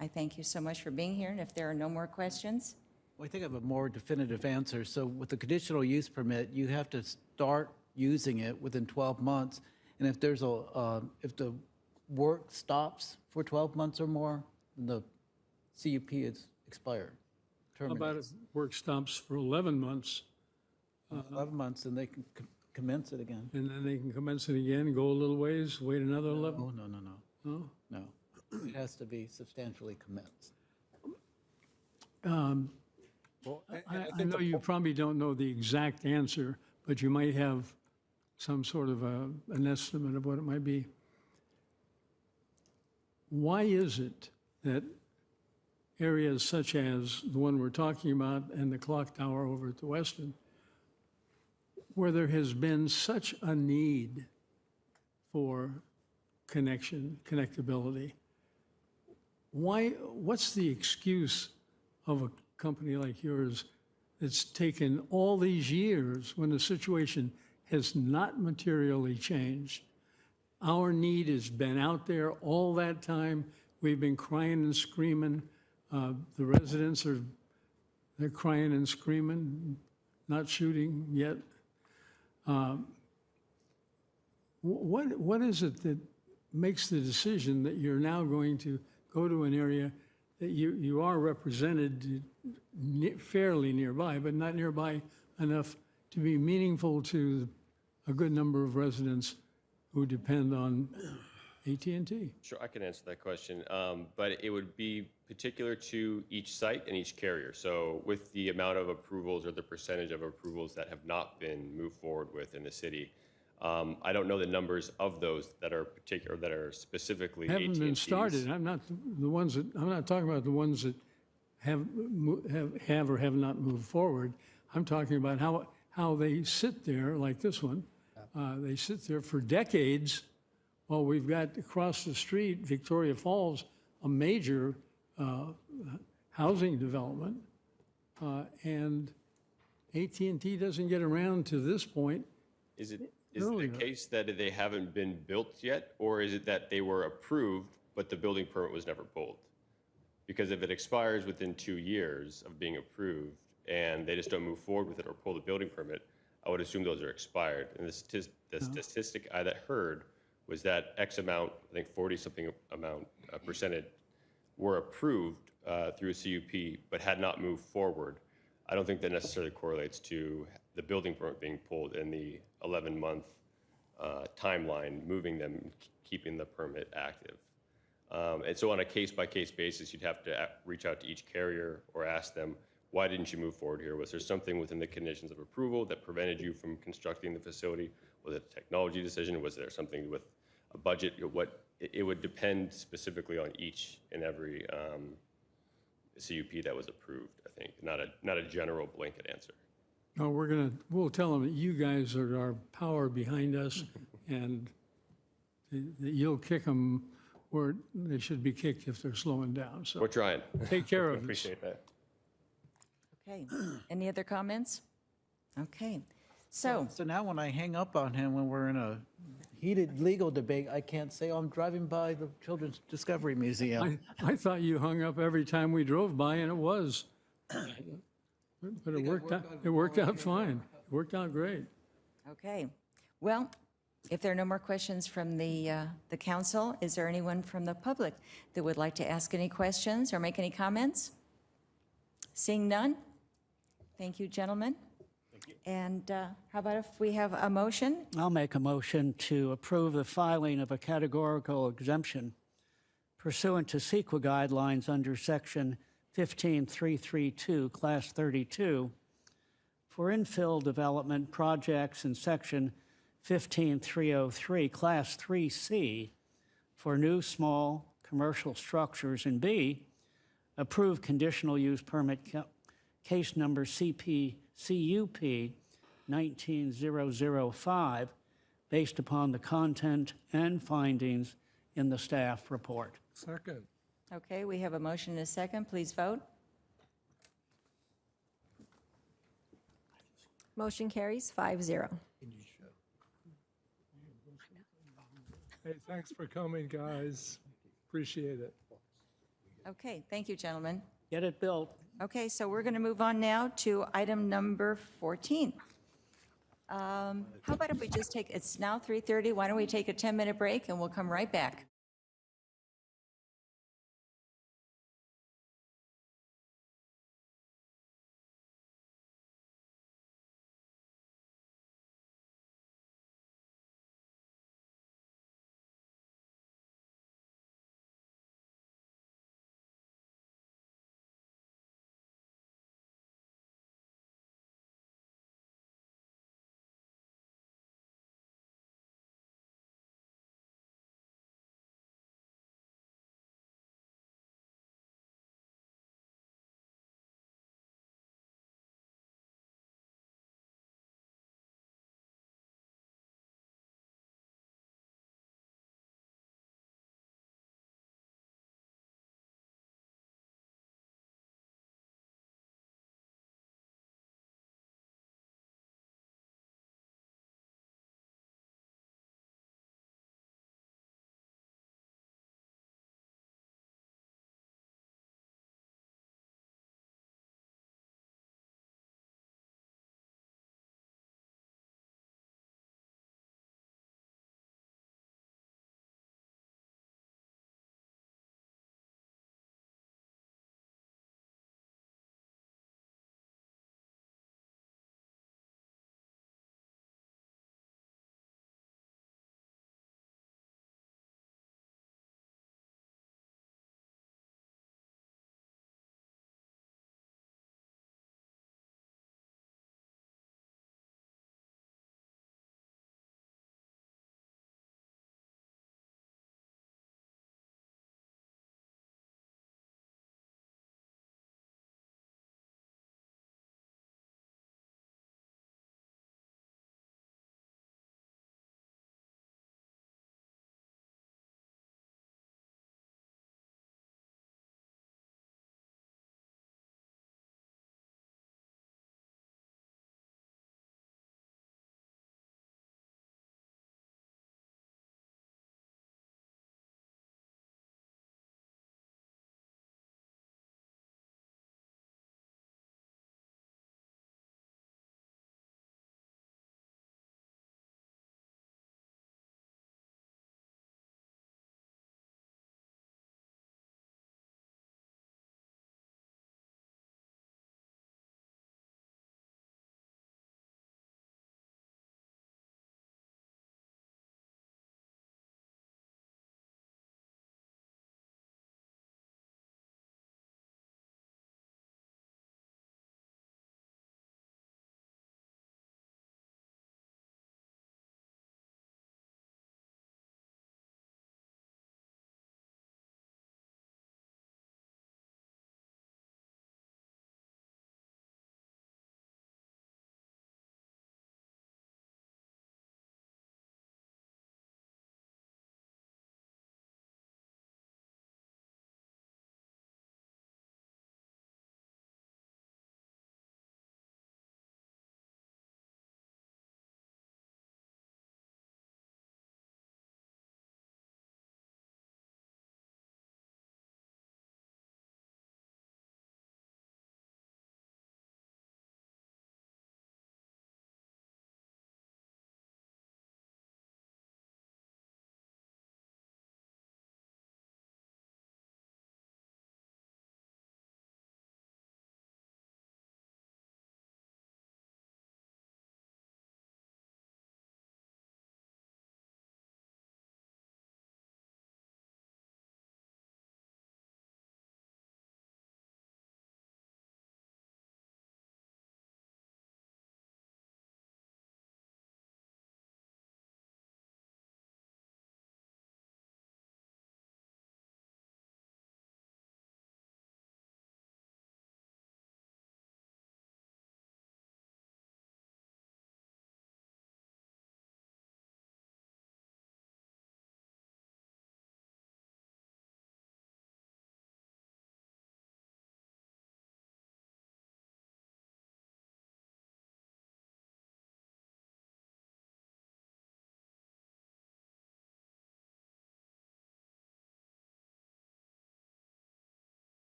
I thank you so much for being here. And if there are no more questions. Well, I think I have a more definitive answer. So with the conditional use permit, you have to start using it within 12 months. And if there's if the work stops for 12 months or more, the CUP is expired. How about if work stops for 11 months? 11 months, and they can commence it again. And then they can commence it again, go a little ways, wait another 11? Oh, no. No? No. It has to be substantially commenced. I know you probably don't know the exact answer, but you might have some sort of an estimate of what it might be. Why is it that areas such as the one we're talking about and the clock tower over at the Westin, where there has been such a need for connectability, what's the excuse of a company like yours that's taken all these years when the situation has not materially changed? Our need has been out there all that time. We've been crying and screaming. The residents they're crying and screaming, not shooting yet. What is it that makes the decision that you're now going to go to an area that you are represented fairly nearby, but not nearby enough to be meaningful to a good number of residents who depend on AT&T? Sure, I can answer that question, but it would be particular to each site and each carrier. So with the amount of approvals or the percentage of approvals that have not been moved forward with in the city, I don't know the numbers of those that are particular, that are specifically Haven't been AT&Ts. started. I'm not talking about the ones that have or have not moved forward. I'm talking about how they sit there, like this one. They sit there for decades. Well, we've got across the street, Victoria Falls, a major housing development, and AT&T doesn't get around to this point. Is it the case that they haven't been built yet, or is it that they were approved, but the building permit was never pulled? Because if it expires within 2 years of being approved and they just don't move forward with it or pull the building permit, I would assume those are expired. And the statistic I heard was that X amount, I think 40-something amount percentage, were approved through a CUP but had not moved forward. I don't think that necessarily correlates to the building permit being pulled in the 11-month timeline, moving them, keeping the permit active. And so on a case-by-case basis, you'd have to reach out to each carrier or ask them, why didn't you move forward here? Was there something within the conditions of approval that prevented you from constructing the facility? Was it a technology decision? Was there something with a budget? It would depend specifically on each and every CUP that was approved, I think, not a general blanket answer. No, we'll tell them that you guys are our power behind us, and that you'll kick them where they should be kicked if they're slowing down. So we're trying. Take care of us. Appreciate that. Okay. Any other comments? Okay. So now when I hang up on him when we're in a heated legal debate, I can't say, oh, I'm driving by the Children's Discovery Museum. I thought you hung up every time we drove by, and it was. But it worked out fine. It worked out great. Okay. Well, if there are no more questions from the council, is there anyone from the public that would like to ask any questions or make any comments? Seeing none? Thank you, gentlemen. And how about if we have a motion? I'll make a motion to approve the filing of a categorical exemption pursuant to CEQA guidelines under Section 15332, Class 32, for infill development projects in Section 15303, Class 3C, for new small commercial structures, and B, approve conditional use permit case number CUP 19005 based upon the content and findings in the staff report. Second. Okay, we have a motion and a second. Please vote. Motion carries 5-0. Hey, thanks for coming, guys. Appreciate it. Okay, thank you, gentlemen. Get it built. Okay, so we're going to move on now to item number 14. How about if we just take, it's now 3:30, why don't we take a 10-minute break and we'll come right back?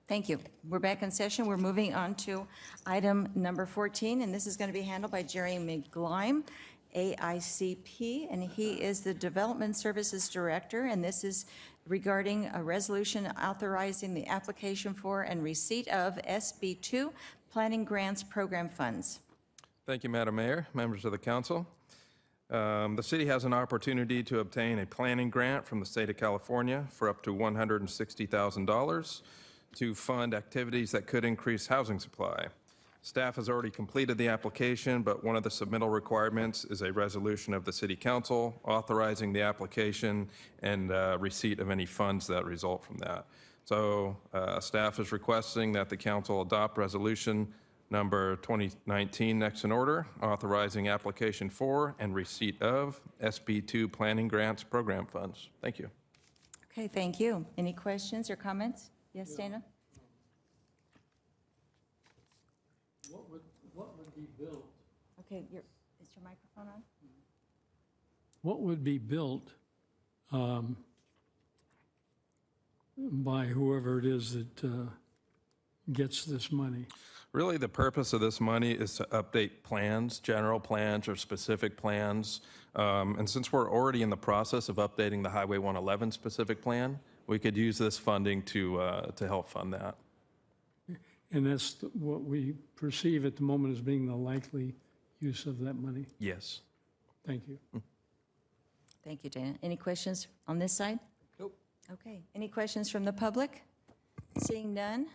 Thank you. We're back in session. We're moving on to item number 14, and this is going to be handled by Jeremy Gleim, AICP, and he is the Development Services Director, and this is regarding a resolution authorizing the application for and receipt of SB2 Planning Grants Program funds. Thank you, Madam Mayor, members of the council. The city has an opportunity to obtain a planning grant from the state of California for up to $160,000 to fund activities that could increase housing supply. Staff has already completed the application, but one of the submittal requirements is a resolution of the City Council authorizing the application and receipt of any funds that result from that. So staff is requesting that the council adopt resolution number 2019 next in order, authorizing application for and receipt of SB2 Planning Grants Program funds. Thank you. Okay, thank you. Any questions or comments? Yes, Dana? What would be built? Okay, is your microphone on? What would be built by whoever it is that gets this money? Really, the purpose of this money is to update plans, general plans or specific plans. And since we're already in the process of updating the Highway 111 specific plan, we could use this funding to help fund that. And that's what we perceive at the moment as being the likely use of that money? Yes. Thank you. Thank you, Dana. Any questions on this side? Nope. Okay. Any questions from the public? Seeing none,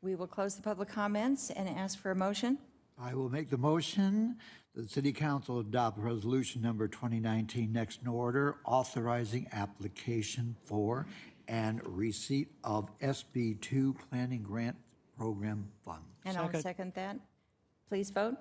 we will close the public comments and ask for a motion. I will make the motion that the City Council adopt resolution number 2019 next in order, authorizing application for and receipt of SB2 Planning Grant Program funds. And I'll second that. Please vote.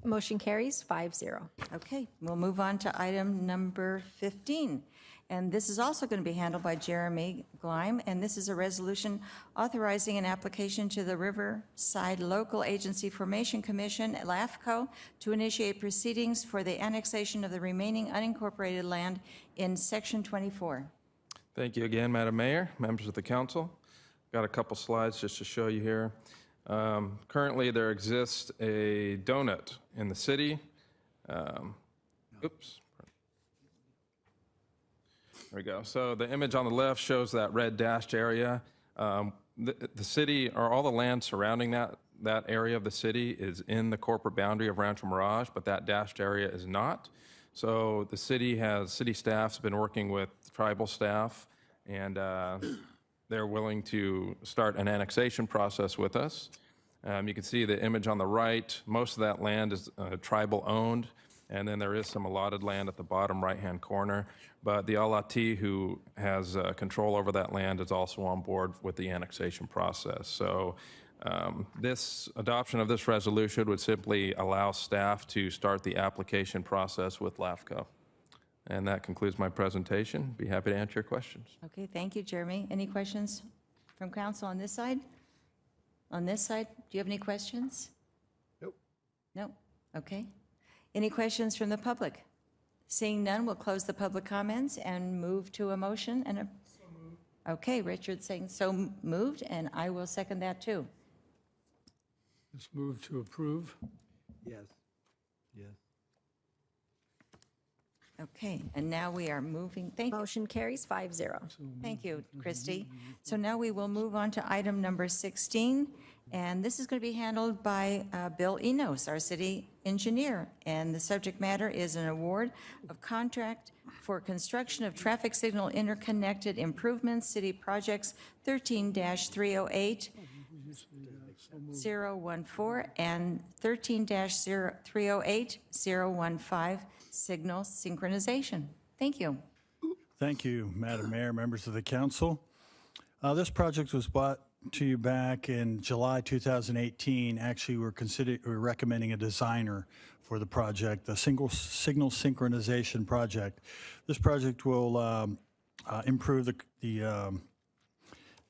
Motion carries 5-0. Okay, we'll move on to item number 15. And this is also going to be handled by Jeremy Gleim, and this is a resolution authorizing an application to the Riverside Local Agency Formation Commission, LAFCO, to initiate proceedings for the annexation of the remaining unincorporated land in Section 24. Thank you again, Madam Mayor, members of the council. Got a couple slides just to show you here. Currently, there exists a donut in the city. Oops. There we go. So the image on the left shows that red dashed area. The city, or all the land surrounding that area of the city is in the corporate boundary of Rancho Mirage, but that dashed area is not. So the city staff's been working with tribal staff, and they're willing to start an annexation process with us. You can see the image on the right. Most of that land is tribal owned, and then there is some allotted land at the bottom right-hand corner. But the Alati, who has control over that land, is also on board with the annexation process. So this adoption of this resolution would simply allow staff to start the application process with LAFCO. And that concludes my presentation. Be happy to answer your questions. Okay, thank you, Jeremy. Any questions from council on this side? On this side, do you have any questions? Nope. No? Okay. Any questions from the public? Seeing none, we'll close the public comments and move to a motion and a... So moved. Okay, Richard's saying so moved, and I will second that too. Let's move to approve. Yes. Yes. Okay, and now we are moving, thank you. Motion carries 5-0. Thank you, Christy. So now we will move on to item number 16, and this is going to be handled by Bill Enos, our city engineer. And the subject matter is an award of contract for construction of traffic signal interconnected improvements, city projects 13-308, 014 and 13-308-015 signal synchronization. Thank you. Thank you, Madam Mayor, members of the council. This project was brought to you back in July 2018. Actually, we're recommending a designer for the project, the signal synchronization project. This project will improve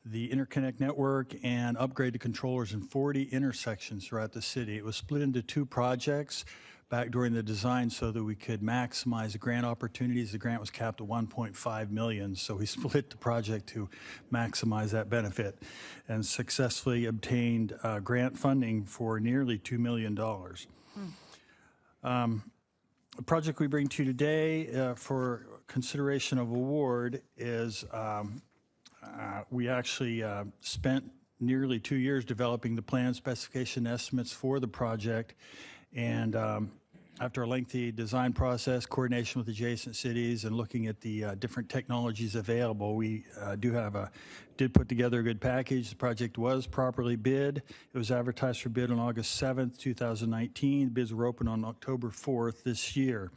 the interconnect network and upgrade the controllers in 40 intersections throughout the city. It was split into 2 projects back during the design so that we could maximize the grant opportunities. The grant was capped at $1.5 million, so we split the project to maximize that benefit and successfully obtained grant funding for nearly $2 million. The project we bring to you today for consideration of award is we actually spent nearly 2 years developing the plan, specification, estimates for the project, and after a lengthy design process, coordination with adjacent cities, and looking at the different technologies available, we did put together a good package. The project was properly bid. It was advertised for bid on August 7th, 2019. Bids were open on October 4th this year.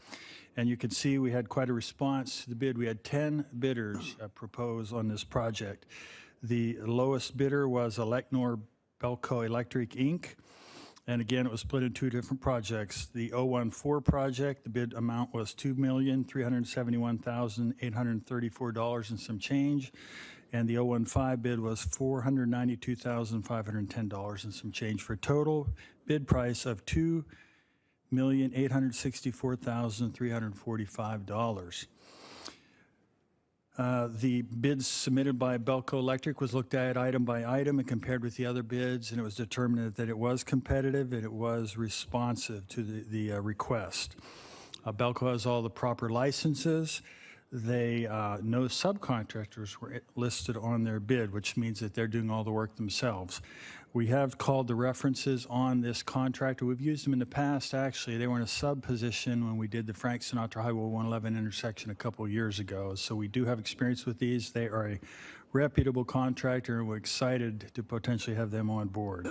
And you can see we had quite a response to the bid. We had 10 bidders propose on this project. The lowest bidder was Elecnor Belco Electric, Inc., and again, it was split into 2 different projects. The 014 project, the bid amount was $2,371,834 and some change. And the 015 bid was $492,510 and some change, for a total bid price of $2,864,345. The bids submitted by Belco Electric was looked at item by item and compared with the other bids, and it was determined that it was competitive and it was responsive to the request. Belco has all the proper licenses. No subcontractors were listed on their bid, which means that they're doing all the work themselves. We have called the references on this contractor. We've used them in the past, actually. They were in a sub position when we did the Frank Sinatra Highway 111 intersection a couple years ago. So we do have experience with these. They are a reputable contractor, and we're excited to potentially have them on board.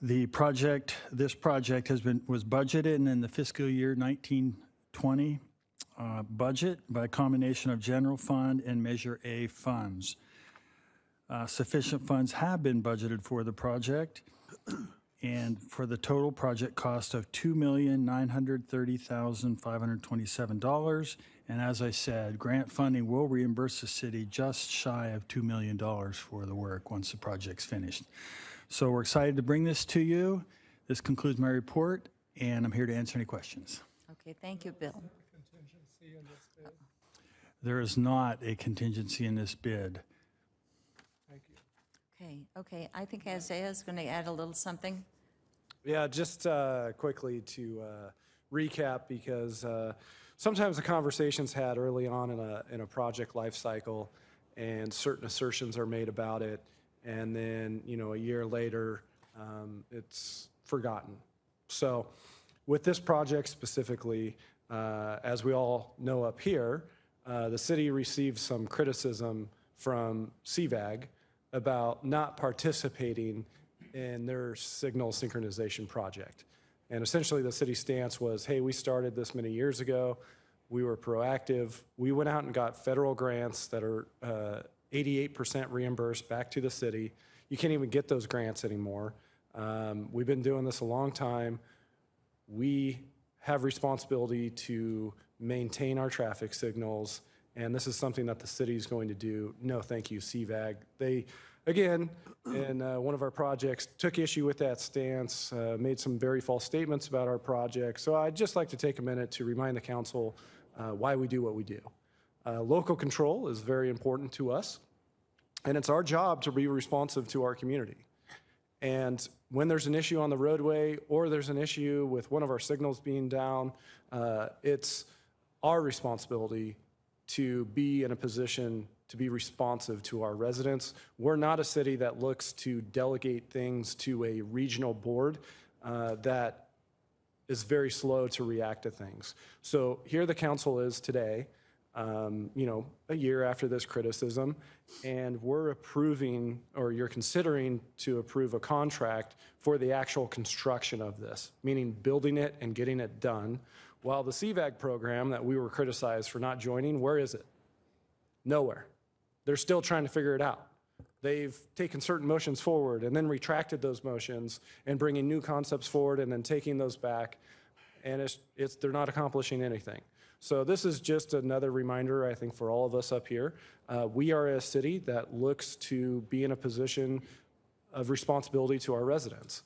This project was budgeted in the fiscal year 1920 budget by a combination of general fund and Measure A funds. Sufficient funds have been budgeted for the project, and for the total project cost of $2,930,527. And as I said, grant funding will reimburse the city just shy of $2 million for the work once the project's finished. So we're excited to bring this to you. This concludes my report, and I'm here to answer any questions. Okay, thank you, Bill. There is not a contingency in this bid. Okay. I think Isaiah is going to add a little something. Yeah, just quickly to recap, because sometimes the conversation's had early on in a project life cycle, and certain assertions are made about it, and then a year later, it's forgotten. So, with this project specifically, as we all know up here, the city received some criticism from CVAG about not participating in their signal synchronization project. And essentially the city's stance was, hey, we started this many years ago. We were proactive. We went out and got federal grants that are 88% reimbursed back to the city. You can't even get those grants anymore. We've been doing this a long time. We have responsibility to maintain our traffic signals, and this is something that the city is going to do. No, thank you, CVAG. They, again, in one of our projects, took issue with that stance, made some very false statements about our project. So I'd just like to take a minute to remind the council why we do what we do. Local control is very important to us, and it's our job to be responsive to our community. And when there's an issue on the roadway, or there's an issue with one of our signals being down, it's our responsibility to be in a position to be responsive to our residents. We're not a city that looks to delegate things to a regional board that is very slow to react to things. So here the council is today, a year after this criticism, and we're approving, or you're considering to approve, a contract for the actual construction of this, meaning building it and getting it done. While the CVAG program that we were criticized for not joining, where is it? Nowhere. They're still trying to figure it out. They've taken certain motions forward and then retracted those motions and bringing new concepts forward and then taking those back, and they're not accomplishing anything. So this is just another reminder, I think, for all of us up here. We are a city that looks to be in a position of responsibility to our residents.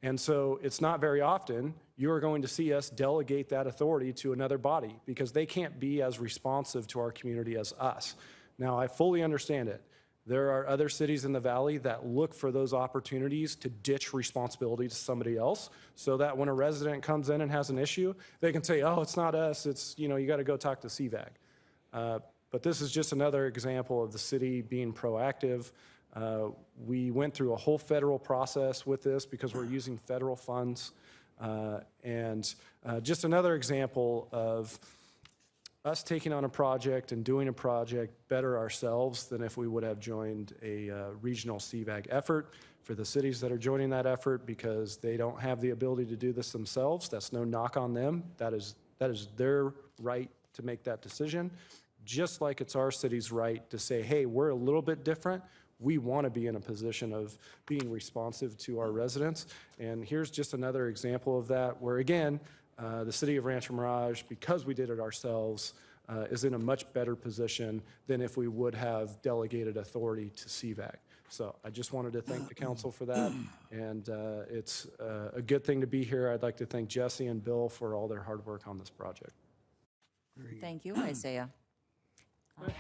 And so it's not very often you're going to see us delegate that authority to another body because they can't be as responsive to our community as us. Now, I fully understand it. There are other cities in the valley that look for those opportunities to ditch responsibility to somebody else so that when a resident comes in and has an issue, they can say, oh, it's not us, it's, you know, you got to go talk to CVAG. But this is just another example of the city being proactive. We went through a whole federal process with this because we're using federal funds. And just another example of us taking on a project and doing a project better ourselves than if we would have joined a regional CVAG effort. For the cities that are joining that effort because they don't have the ability to do this themselves, that's no knock on them. That is their right to make that decision. Just like it's our city's right to say, hey, we're a little bit different. We want to be in a position of being responsive to our residents. And here's just another example of that where, again, the city of Rancho Mirage, because we did it ourselves, is in a much better position than if we would have delegated authority to CVAG. So I just wanted to thank the council for that. And it's a good thing to be here. I'd like to thank Jesse and Bill for all their hard work on this project. Thank you, Isaiah. I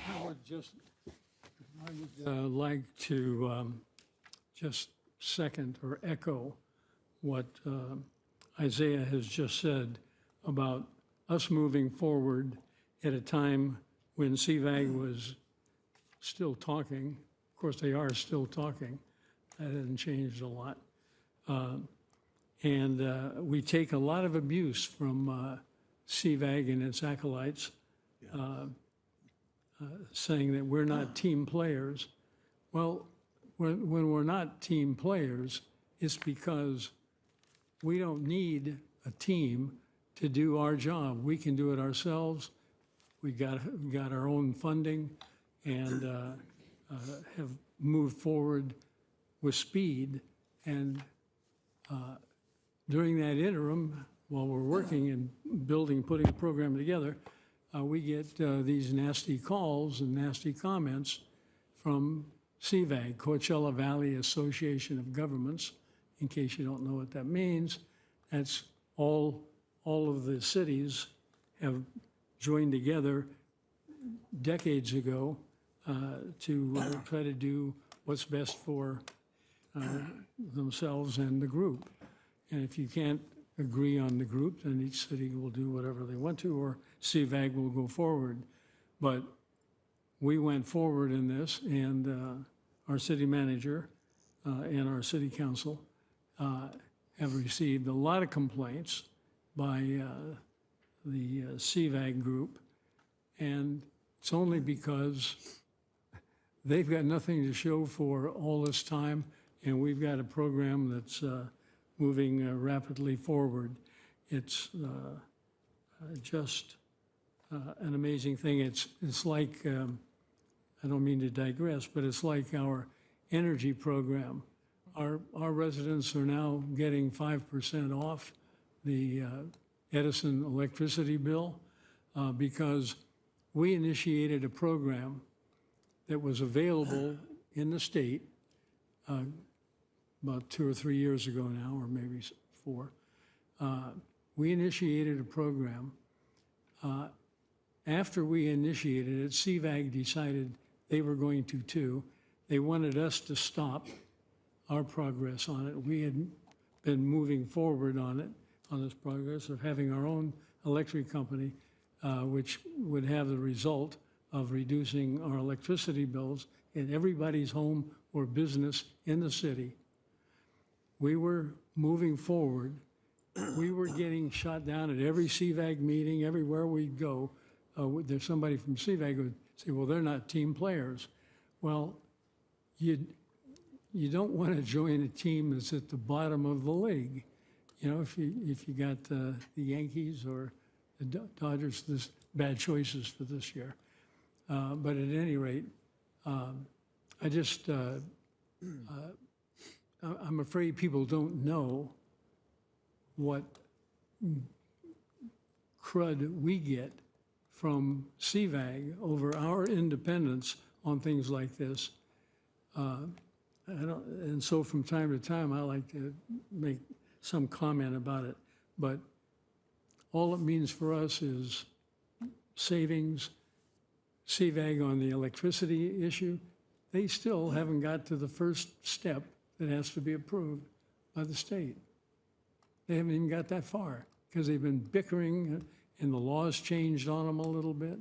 would like to just second or echo what Isaiah has just said about us moving forward at a time when CVAG was still talking. Of course, they are still talking. That hasn't changed a lot. And we take a lot of abuse from CVAG and its acolytes, saying that we're not team players. Well, when we're not team players, it's because we don't need a team to do our job. We can do it ourselves. We got our own funding and have moved forward with speed. And during that interim, while we're working and putting a program together, we get these nasty calls and nasty comments from CVAG, Coachella Valley Association of Governments. In case you don't know what that means, that's all of the cities have joined together decades ago to try to do what's best for themselves and the group. And if you can't agree on the group, then each city will do whatever they want to, or CVAG will go forward. But we went forward in this, and our city manager and our city council have received a lot of complaints by the CVAG group, and it's only because they've got nothing to show for all this time, and we've got a program that's moving rapidly forward. It's just an amazing thing. It's like, I don't mean to digress, but it's like our energy program. Our residents are now getting 5% off the Edison electricity bill because we initiated a program that was available in the state about 2 or 3 years ago now, or maybe 4. We initiated a program. After we initiated it, CVAG decided they were going to too. They wanted us to stop our progress on it. We had been moving forward on it, on this progress of having our own electric company, which would have the result of reducing our electricity bills in everybody's home or business in the city. We were moving forward. We were getting shot down at every CVAG meeting, everywhere we'd go. There's somebody from CVAG who would say, well, they're not team players. Well, you don't want to join a team that's at the bottom of the league. You know, if you got the Yankees or the Dodgers, there's bad choices for this year. But at any rate, I just, I'm afraid people don't know what crud we get from CVAG over our independence on things like this. And so from time to time, I like to make some comment about it. But all it means for us is savings. CVAG on the electricity issue, they still haven't got to the first step that has to be approved by the state. They haven't even got that far because they've been bickering and the laws changed on them a little bit.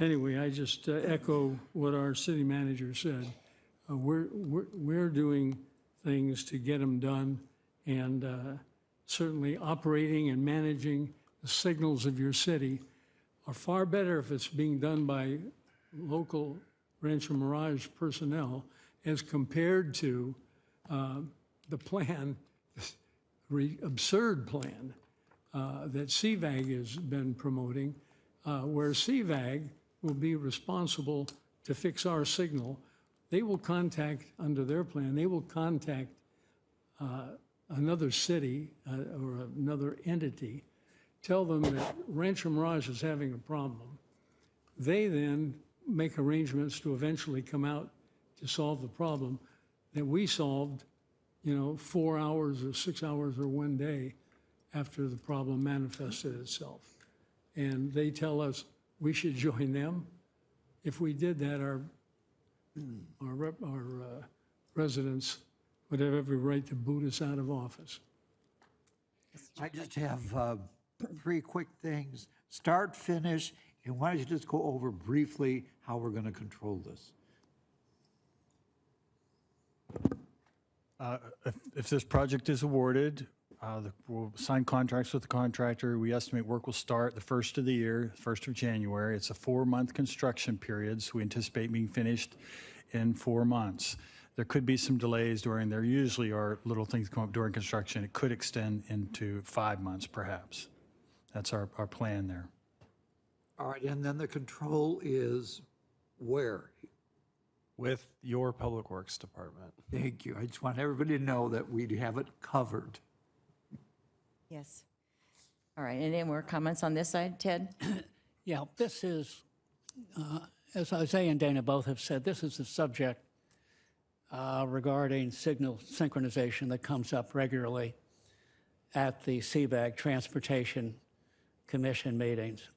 Anyway, I just echo what our city manager said. We're doing things to get them done, and certainly operating and managing the signals of your city are far better if it's being done by local Rancho Mirage personnel as compared to the plan, absurd plan that CVAG has been promoting, where CVAG will be responsible to fix our signal. They will contact, under their plan, they will contact another city or another entity, tell them that Rancho Mirage is having a problem. They then make arrangements to eventually come out to solve the problem that we solved, 4 hours or 6 hours or 1 day after the problem manifested itself. And they tell us we should join them. If we did that, our residents would have every right to boot us out of office. I just have 3 quick things. Start, finish, and why don't you just go over briefly how we're going to control this? If this project is awarded, we'll sign contracts with the contractor. We estimate work will start the first of the year, 1st of January. It's a 4-month construction period, so we anticipate being finished in 4 months. There could be some delays during there. Usually are little things come up during construction. It could extend into 5 months, perhaps. That's our plan there. All right, and then the control is where? With your Public Works Department. Thank you. I just want everybody to know that we have it covered. Yes. All right, any more comments on this side, Ted? Yeah, this is, as Isaiah and Dana both have said, this is the subject regarding signal synchronization that comes up regularly at the CVAG Transportation Commission meetings.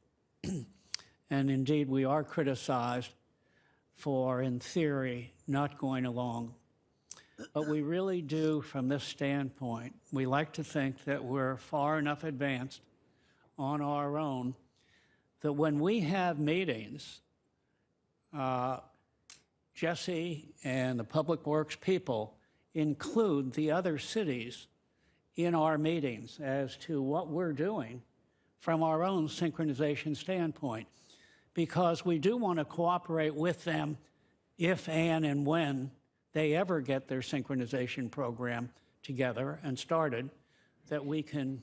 And indeed, we are criticized for, in theory, not going along. But we really do, from this standpoint, we like to think that we're far enough advanced on our own that when we have meetings, Jesse and the Public Works people include the other cities in our meetings as to what we're doing from our own synchronization standpoint, because we do want to cooperate with them if and when they ever get their synchronization program together and started, that we can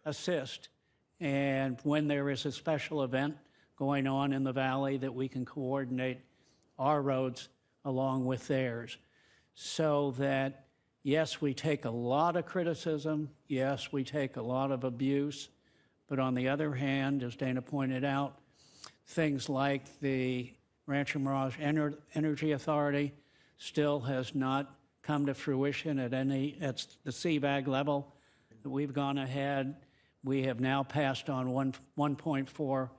assist. And when there is a special event going on in the valley, that we can coordinate our roads along with theirs. So that, yes, we take a lot of criticism, yes, we take a lot of abuse, but on the other hand, as Dana pointed out, things like the Rancho Mirage Energy Authority still has not come to fruition at the CVAG level. We've gone ahead. We have now passed on $1.4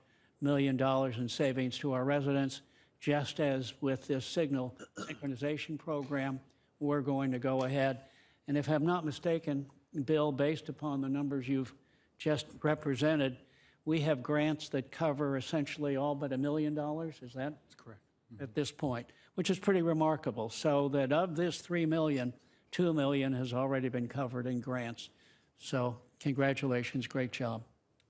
million in savings to our residents. Just as with this signal synchronization program, we're going to go ahead. And if I'm not mistaken, Bill, based upon the numbers you've just represented, we have grants that cover essentially all but $1 million. Is that? That's correct. At this point, which is pretty remarkable. So that of this $3 million, $2 million has already been covered in grants. So congratulations, great job.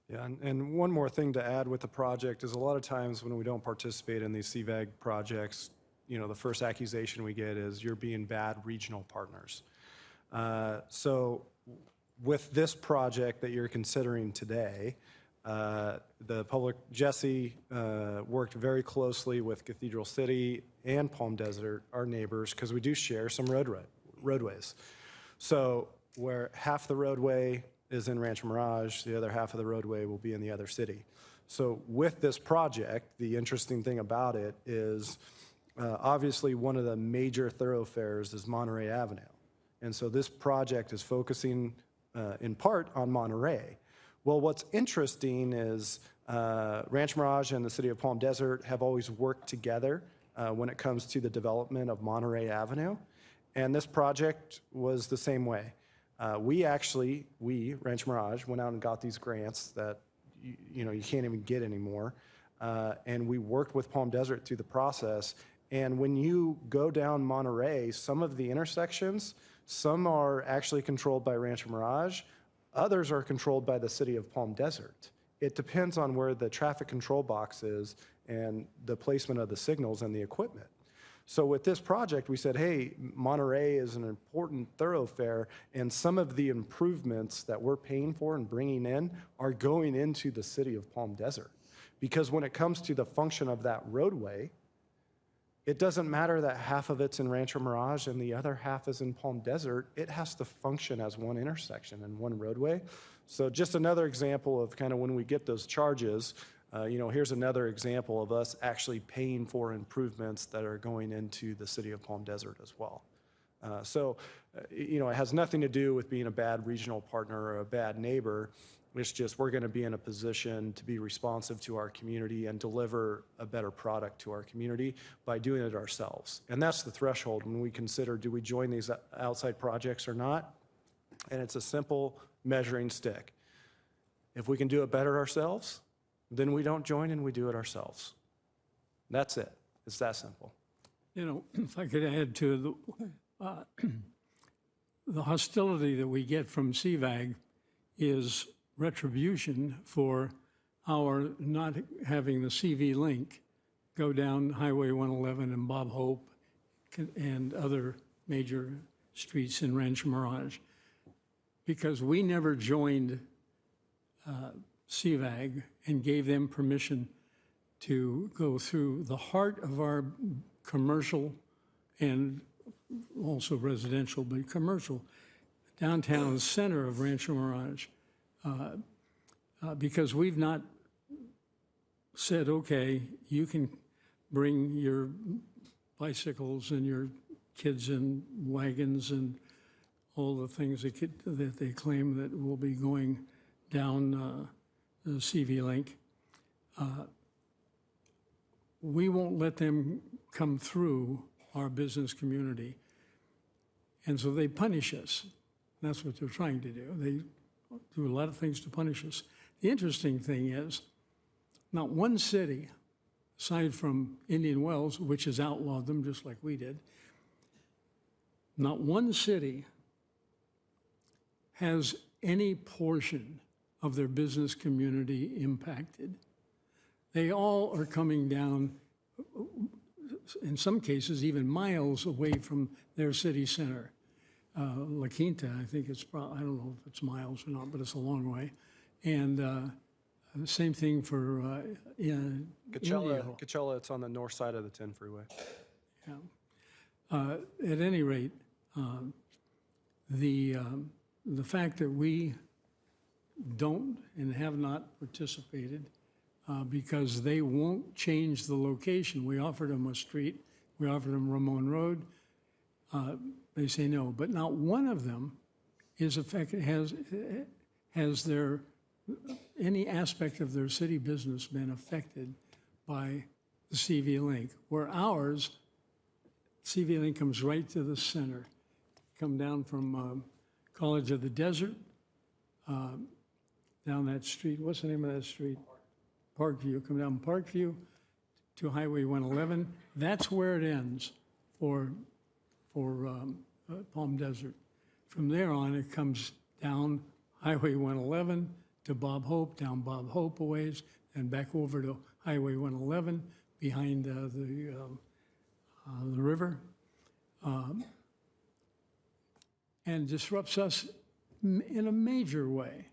Yeah, and one more thing to add with the project is a lot of times when we don't participate in these CVAG projects, the first accusation we get is you're being bad regional partners. So with this project that you're considering today, Jesse worked very closely with Cathedral City and Palm Desert, our neighbors, because we do share some roadways. So where half the roadway is in Rancho Mirage, the other half of the roadway will be in the other city. So with this project, the interesting thing about it is obviously one of the major thoroughfares is Monterey Avenue. And so this project is focusing in part on Monterey. Well, what's interesting is Rancho Mirage and the city of Palm Desert have always worked together when it comes to the development of Monterey Avenue. And this project was the same way. We, Rancho Mirage, went out and got these grants that you can't even get anymore. And we worked with Palm Desert through the process. And when you go down Monterey, some of the intersections, some are actually controlled by Rancho Mirage, others are controlled by the city of Palm Desert. It depends on where the traffic control box is and the placement of the signals and the equipment. So with this project, we said, hey, Monterey is an important thoroughfare, and some of the improvements that we're paying for and bringing in are going into the city of Palm Desert. Because when it comes to the function of that roadway, it doesn't matter that half of it's in Rancho Mirage and the other half is in Palm Desert. It has to function as one intersection and one roadway. So just another example of kind of when we get those charges, here's another example of us actually paying for improvements that are going into the city of Palm Desert as well. It has nothing to do with being a bad regional partner or a bad neighbor. It's just we're going to be in a position to be responsive to our community and deliver a better product to our community by doing it ourselves. And that's the threshold when we consider, do we join these outside projects or not? And it's a simple measuring stick. If we can do it better ourselves, then we don't join and we do it ourselves. That's it. It's that simple. If I could add to the hostility that we get from CVAG is retribution for our not having the CV link go down Highway 111 and Bob Hope and other major streets in Rancho Mirage, because we never joined CVAG and gave them permission to go through the heart of our commercial and also residential, but commercial, downtown center of Rancho Mirage. Because we've not said, okay, you can bring your bicycles and your kids in wagons and all the things that they claim that will be going down the CV link. We won't let them come through our business community. And so they punish us. That's what they're trying to do. They do a lot of things to punish us. The interesting thing is, not one city, aside from Indian Wells, which has outlawed them just like we did, not one city has any portion of their business community impacted. They all are coming down, in some cases, even miles away from their city center. La Quinta, I think it's probably, I don't know if it's miles or not, but it's a long way. And the same thing for Coachella, it's on the north side of the 10 freeway. Yeah. At any rate, the fact that we don't and have not participated because they won't change the location. We offered them a street, we offered them Ramon Road. They say no, but not one of them is affected, has their, any aspect of their city business been affected by the CV link, where ours, CV link comes right to the center. Come down from College of the Desert, down that street, what's the name of that street? Parkview, come down Parkview to Highway 111. That's where it ends for Palm Desert. From there on, it comes down Highway 111 to Bob Hope, down Bob Hope a ways, and back over to Highway 111 behind the river, and disrupts us in a major way.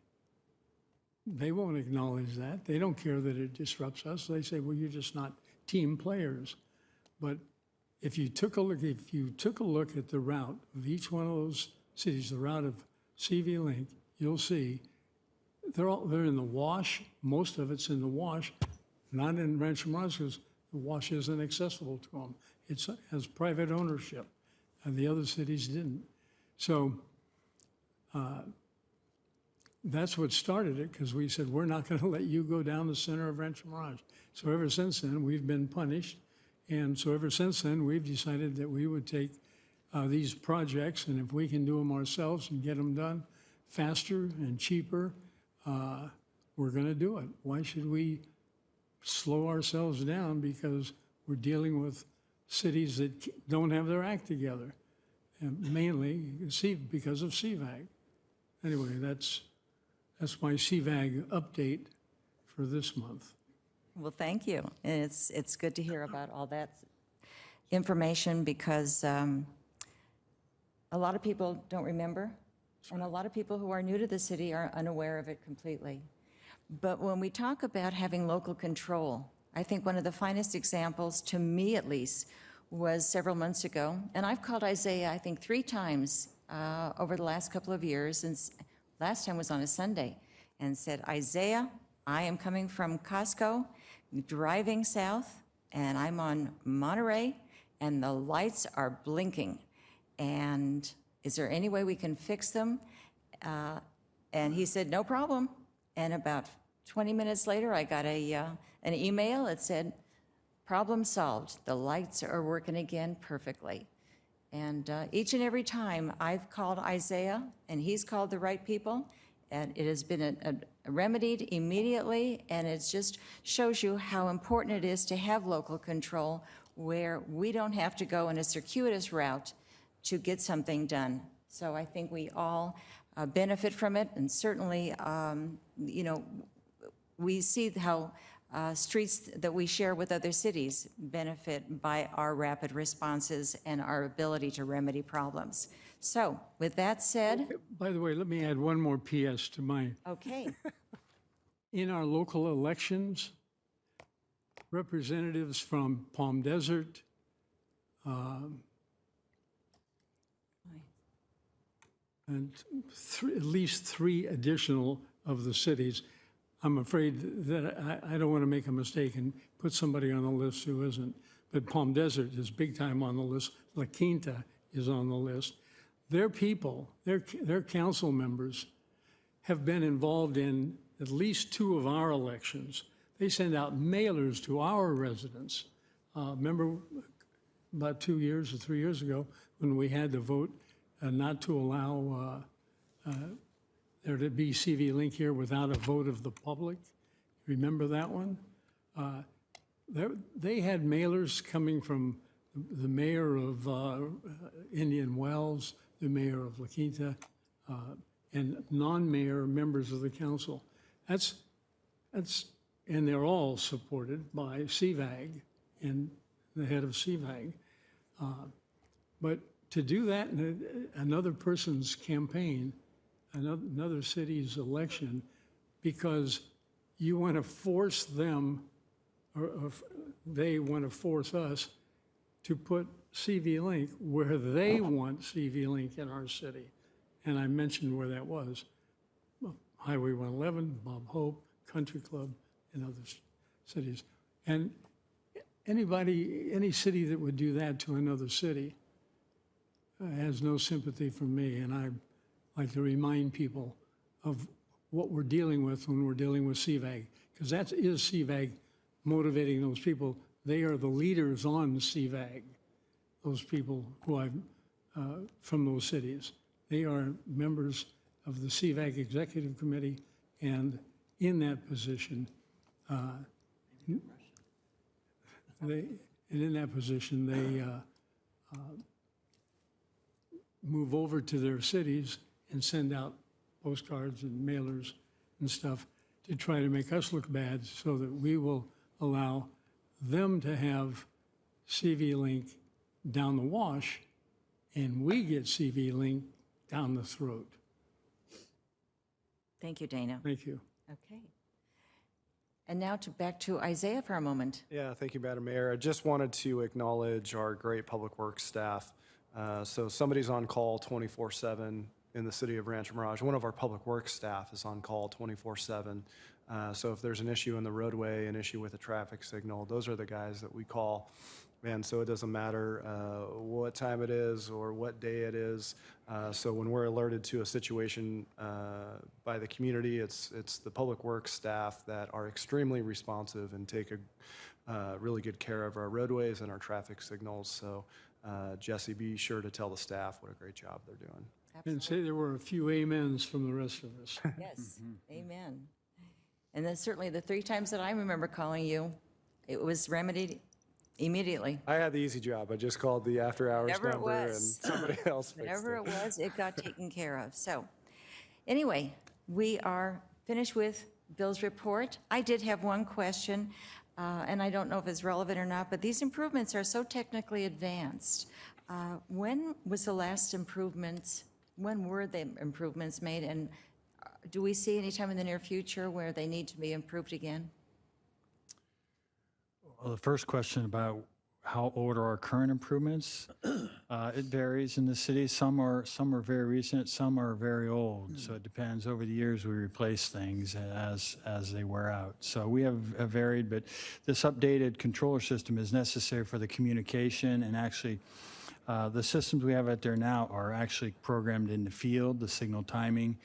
They won't acknowledge that. They don't care that it disrupts us. They say, well, you're just not team players. But if you took a look at the route of each one of those cities, the route of CV Link, you'll see they're in the wash. Most of it's in the wash, not in Rancho Mirage because the wash isn't accessible to them. It has private ownership, and the other cities didn't. So that's what started it, because we said, we're not going to let you go down the center of Rancho Mirage. So ever since then, we've been punished. And so ever since then, we've decided that we would take these projects, and if we can do them ourselves and get them done faster and cheaper, we're going to do it. Why should we slow ourselves down because we're dealing with cities that don't have their act together, and mainly because of CVAG. Anyway, that's my CVAG update for this month. Well, thank you. And it's good to hear about all that information because a lot of people don't remember, and a lot of people who are new to the city are unaware of it completely. But when we talk about having local control, I think one of the finest examples, to me at least, was several months ago. And I've called Isaiah, I think, 3 times over the last couple of years, and last time was on a Sunday, and said, Isaiah, I am coming from Costco, driving south, and I'm on Monterey, and the lights are blinking. And is there any way we can fix them? And he said, no problem. And about 20 minutes later, I got an email that said, problem solved. The lights are working again perfectly. And each and every time I've called Isaiah, and he's called the right people, and it has been remedied immediately, and it just shows you how important it is to have local control where we don't have to go in a circuitous route to get something done. So I think we all benefit from it, and certainly, you know, we see how streets that we share with other cities benefit by our rapid responses and our ability to remedy problems. So with that said. By the way, let me add one more PS to mine. Okay. In our local elections, representatives from Palm Desert, and at least 3 additional of the cities. I'm afraid that I don't want to make a mistake and put somebody on the list who isn't, but Palm Desert is big time on the list. La Quinta is on the list. Their people, their council members have been involved in at least 2 of our elections. They send out mailers to our residents. Remember about 2 years or 3 years ago when we had to vote not to allow there to be CV Link here without a vote of the public? Remember that one? They had mailers coming from the mayor of Indian Wells, the mayor of La Quinta, and non-mayor members of the council. And they're all supported by CVAG and the head of CVAG. But to do that in another person's campaign, another city's election, because you want to force them, or they want to force us to put CV Link where they want CV Link in our city. And I mentioned where that was. Highway 111, Bob Hope, Country Club, and other cities. And any city that would do that to another city has no sympathy from me. And I like to remind people of what we're dealing with when we're dealing with CVAG, because that is CVAG motivating those people. They are the leaders on CVAG, those people who I've, from those cities. They are members of the CVAG Executive Committee, and in that position, they move over to their cities and send out postcards and mailers and stuff to try to make us look bad so that we will allow them to have CV Link down the wash and we get CV Link down the throat. Thank you, Dana. Thank you. Okay. And now back to Isaiah for a moment. Yeah, thank you, Madam Mayor. I just wanted to acknowledge our great public works staff. So somebody's on call 24/7 in the city of Rancho Mirage. One of our public works staff is on call 24/7. So if there's an issue in the roadway, an issue with a traffic signal, those are the guys that we call. And so it doesn't matter what time it is or what day it is. So when we're alerted to a situation by the community, it's the public works staff that are extremely responsive and take a really good care of our roadways and our traffic signals. So Jesse, be sure to tell the staff what a great job they're doing. And say there were a few amens from the rest of us. Yes, amen. And then certainly the 3 times that I remember calling you, it was remedied immediately. I had the easy job. I just called the after-hours Whatever it number, and was. somebody else fixed Whatever it. it was, it got taken care of. So anyway, we are finished with Bill's report. I did have one question, and I don't know if it's relevant or not, but these improvements are so technically advanced. When was the last improvements, when were the improvements made, and do we see any time in the near future where they need to be improved again? Well, the first question about how old are our current improvements? It varies in the city. Some are very recent, some are very old. So it depends. Over the years, we replace things as they wear out. So we have varied, but this updated controller system is necessary for the communication, and actually the systems we have out there now are actually programmed in the field, the signal timing.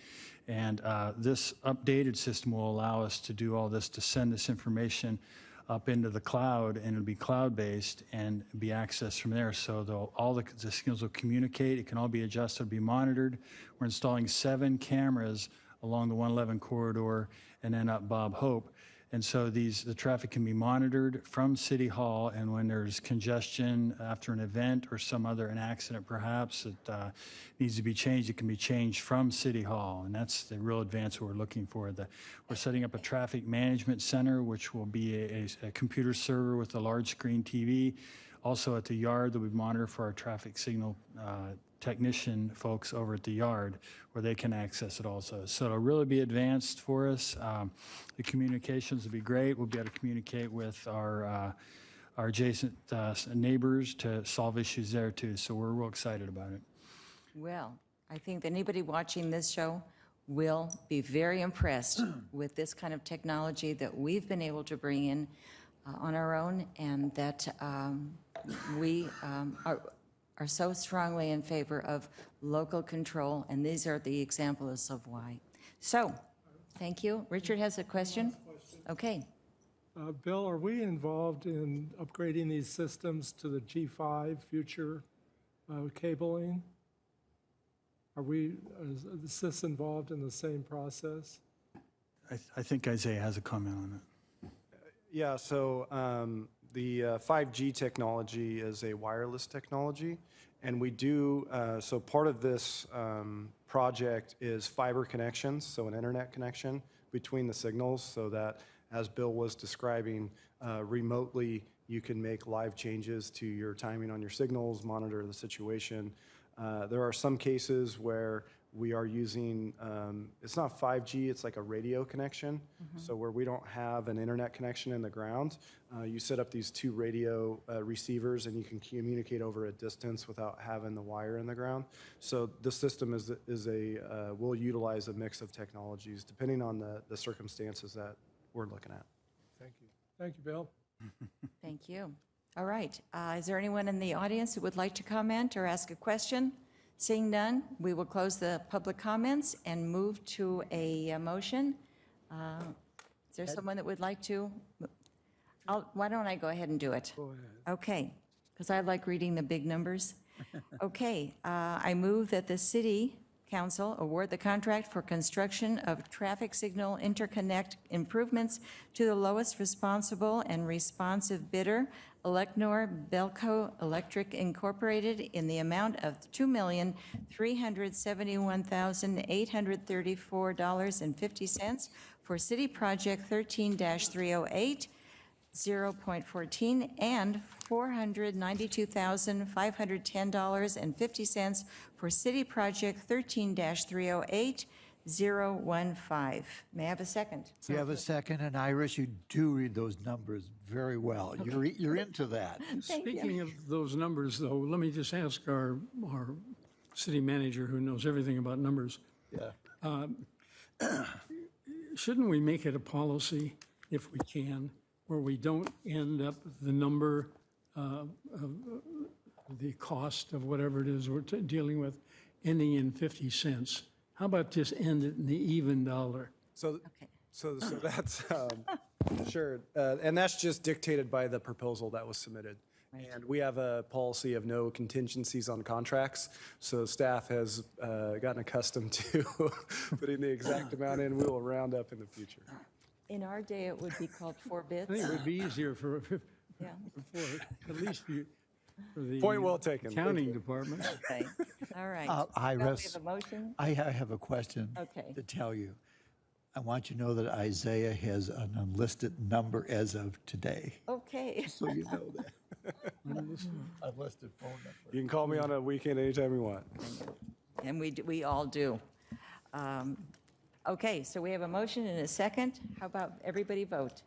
And this updated system will allow us to do all this, to send this information up into the cloud, and it'll be cloud-based and be accessed from there. So all the signals will communicate. It can all be adjusted, be monitored. We're installing 7 cameras along the 111 corridor and then up Bob Hope. And so the traffic can be monitored from City Hall, and when there's congestion after an event or an accident perhaps, it needs to be changed, it can be changed from City Hall, and that's the real advance we're looking for. We're setting up a traffic management center, which will be a computer server with a large screen TV. Also at the yard that we monitor for our traffic signal technician folks over at the yard, where they can access it also. So it'll really be advanced for us. The communications will be great. We'll be able to communicate with our adjacent neighbors to solve issues there too. So we're real excited about it. Well, I think that anybody watching this show will be very impressed with this kind of technology that we've been able to bring in on our own, and that we are so strongly in favor of local control, and these are the examples of why. So, thank you. Richard has a question? Okay. Bill, are we involved in upgrading these systems to the G5 future cabling? Is this involved in the same process? I think Isaiah has a comment on it. Yeah, so the 5G technology is a wireless technology, and we do, so part of this project is fiber connections, so an internet connection between the signals, so that, as Bill was describing, remotely you can make live changes to your timing on your signals, monitor the situation. There are some cases where we are using, it's not 5G, it's like a radio connection. So where we don't have an internet connection in the ground, you set up these 2 radio receivers, and you can communicate over a distance without having the wire in the ground. So the system will utilize a mix of technologies depending on the circumstances that we're looking at. Thank you. Thank you, Bill. Thank you. All right. Is there anyone in the audience who would like to comment or ask a question? Seeing none, we will close the public comments and move to a motion. Is there someone that would like to? Why don't I go ahead and do it? Go ahead. Okay, because I like reading the big numbers. Okay, I move that the City Council award the contract for construction of traffic signal interconnect improvements to the lowest responsible and responsive bidder, Elecnor Belco Electric Incorporated, in the amount of $2,371,834.50 for City Project 13-308, 0.14, and $492,510.50 for City Project 13-308, 015. May I have a second? You have a second, and Iris, you do read those numbers very well. You're into that. Speaking of those numbers, though, let me just ask our city manager who knows everything about numbers. Yeah. Shouldn't we make it a policy, if we can, where we don't end up the number of the cost of whatever it is we're dealing with ending in 50 cents? How about just end it in the even dollar? So that's, sure. And that's just dictated by the proposal that was submitted. And we have a policy of no contingencies on contracts. So staff has gotten accustomed to putting the exact amount in. We will round up in the future. In our day, it would be called 4 bits. I think it would be easier for Yeah. at least for the Point well taken. Thank accounting you. department. Okay, all right. I Now we rest- have a motion. I have a question Okay. to tell you. I want you to know that Isaiah has an unlisted number as of today, Okay. so you know that. Unlisted phone number. You can call me on a weekend anytime you want. And we all do. Okay, so we have a motion and a second. How about everybody vote?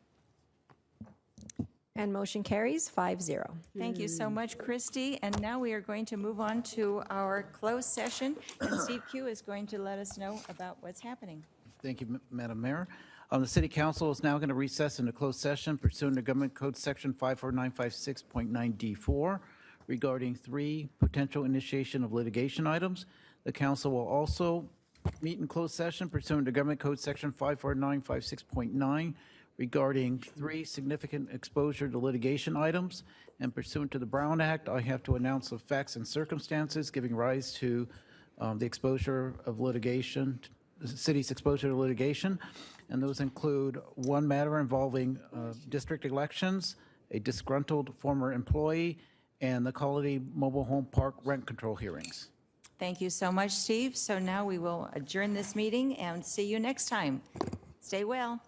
And motion carries 5-0. Thank you so much, Christy. And now we are going to move on to our closed session, and Steve Q is going to let us know about what's happening. Thank you, Madam Mayor. The City Council is now going to recess into closed session pursuant to Government Code Section 54956.9D4 regarding 3 potential initiation of litigation items. The council will also meet in closed session pursuant to Government Code Section 54956.9 regarding 3 significant exposure to litigation items. And pursuant to the Brown Act, I have to announce the facts and circumstances giving rise to the exposure of litigation, the city's exposure to litigation. And those include 1 matter involving district elections, a disgruntled former employee, and the Colony Mobile Home Park rent control hearings. Thank you so much, Steve. So now we will adjourn this meeting and see you next time. Stay well.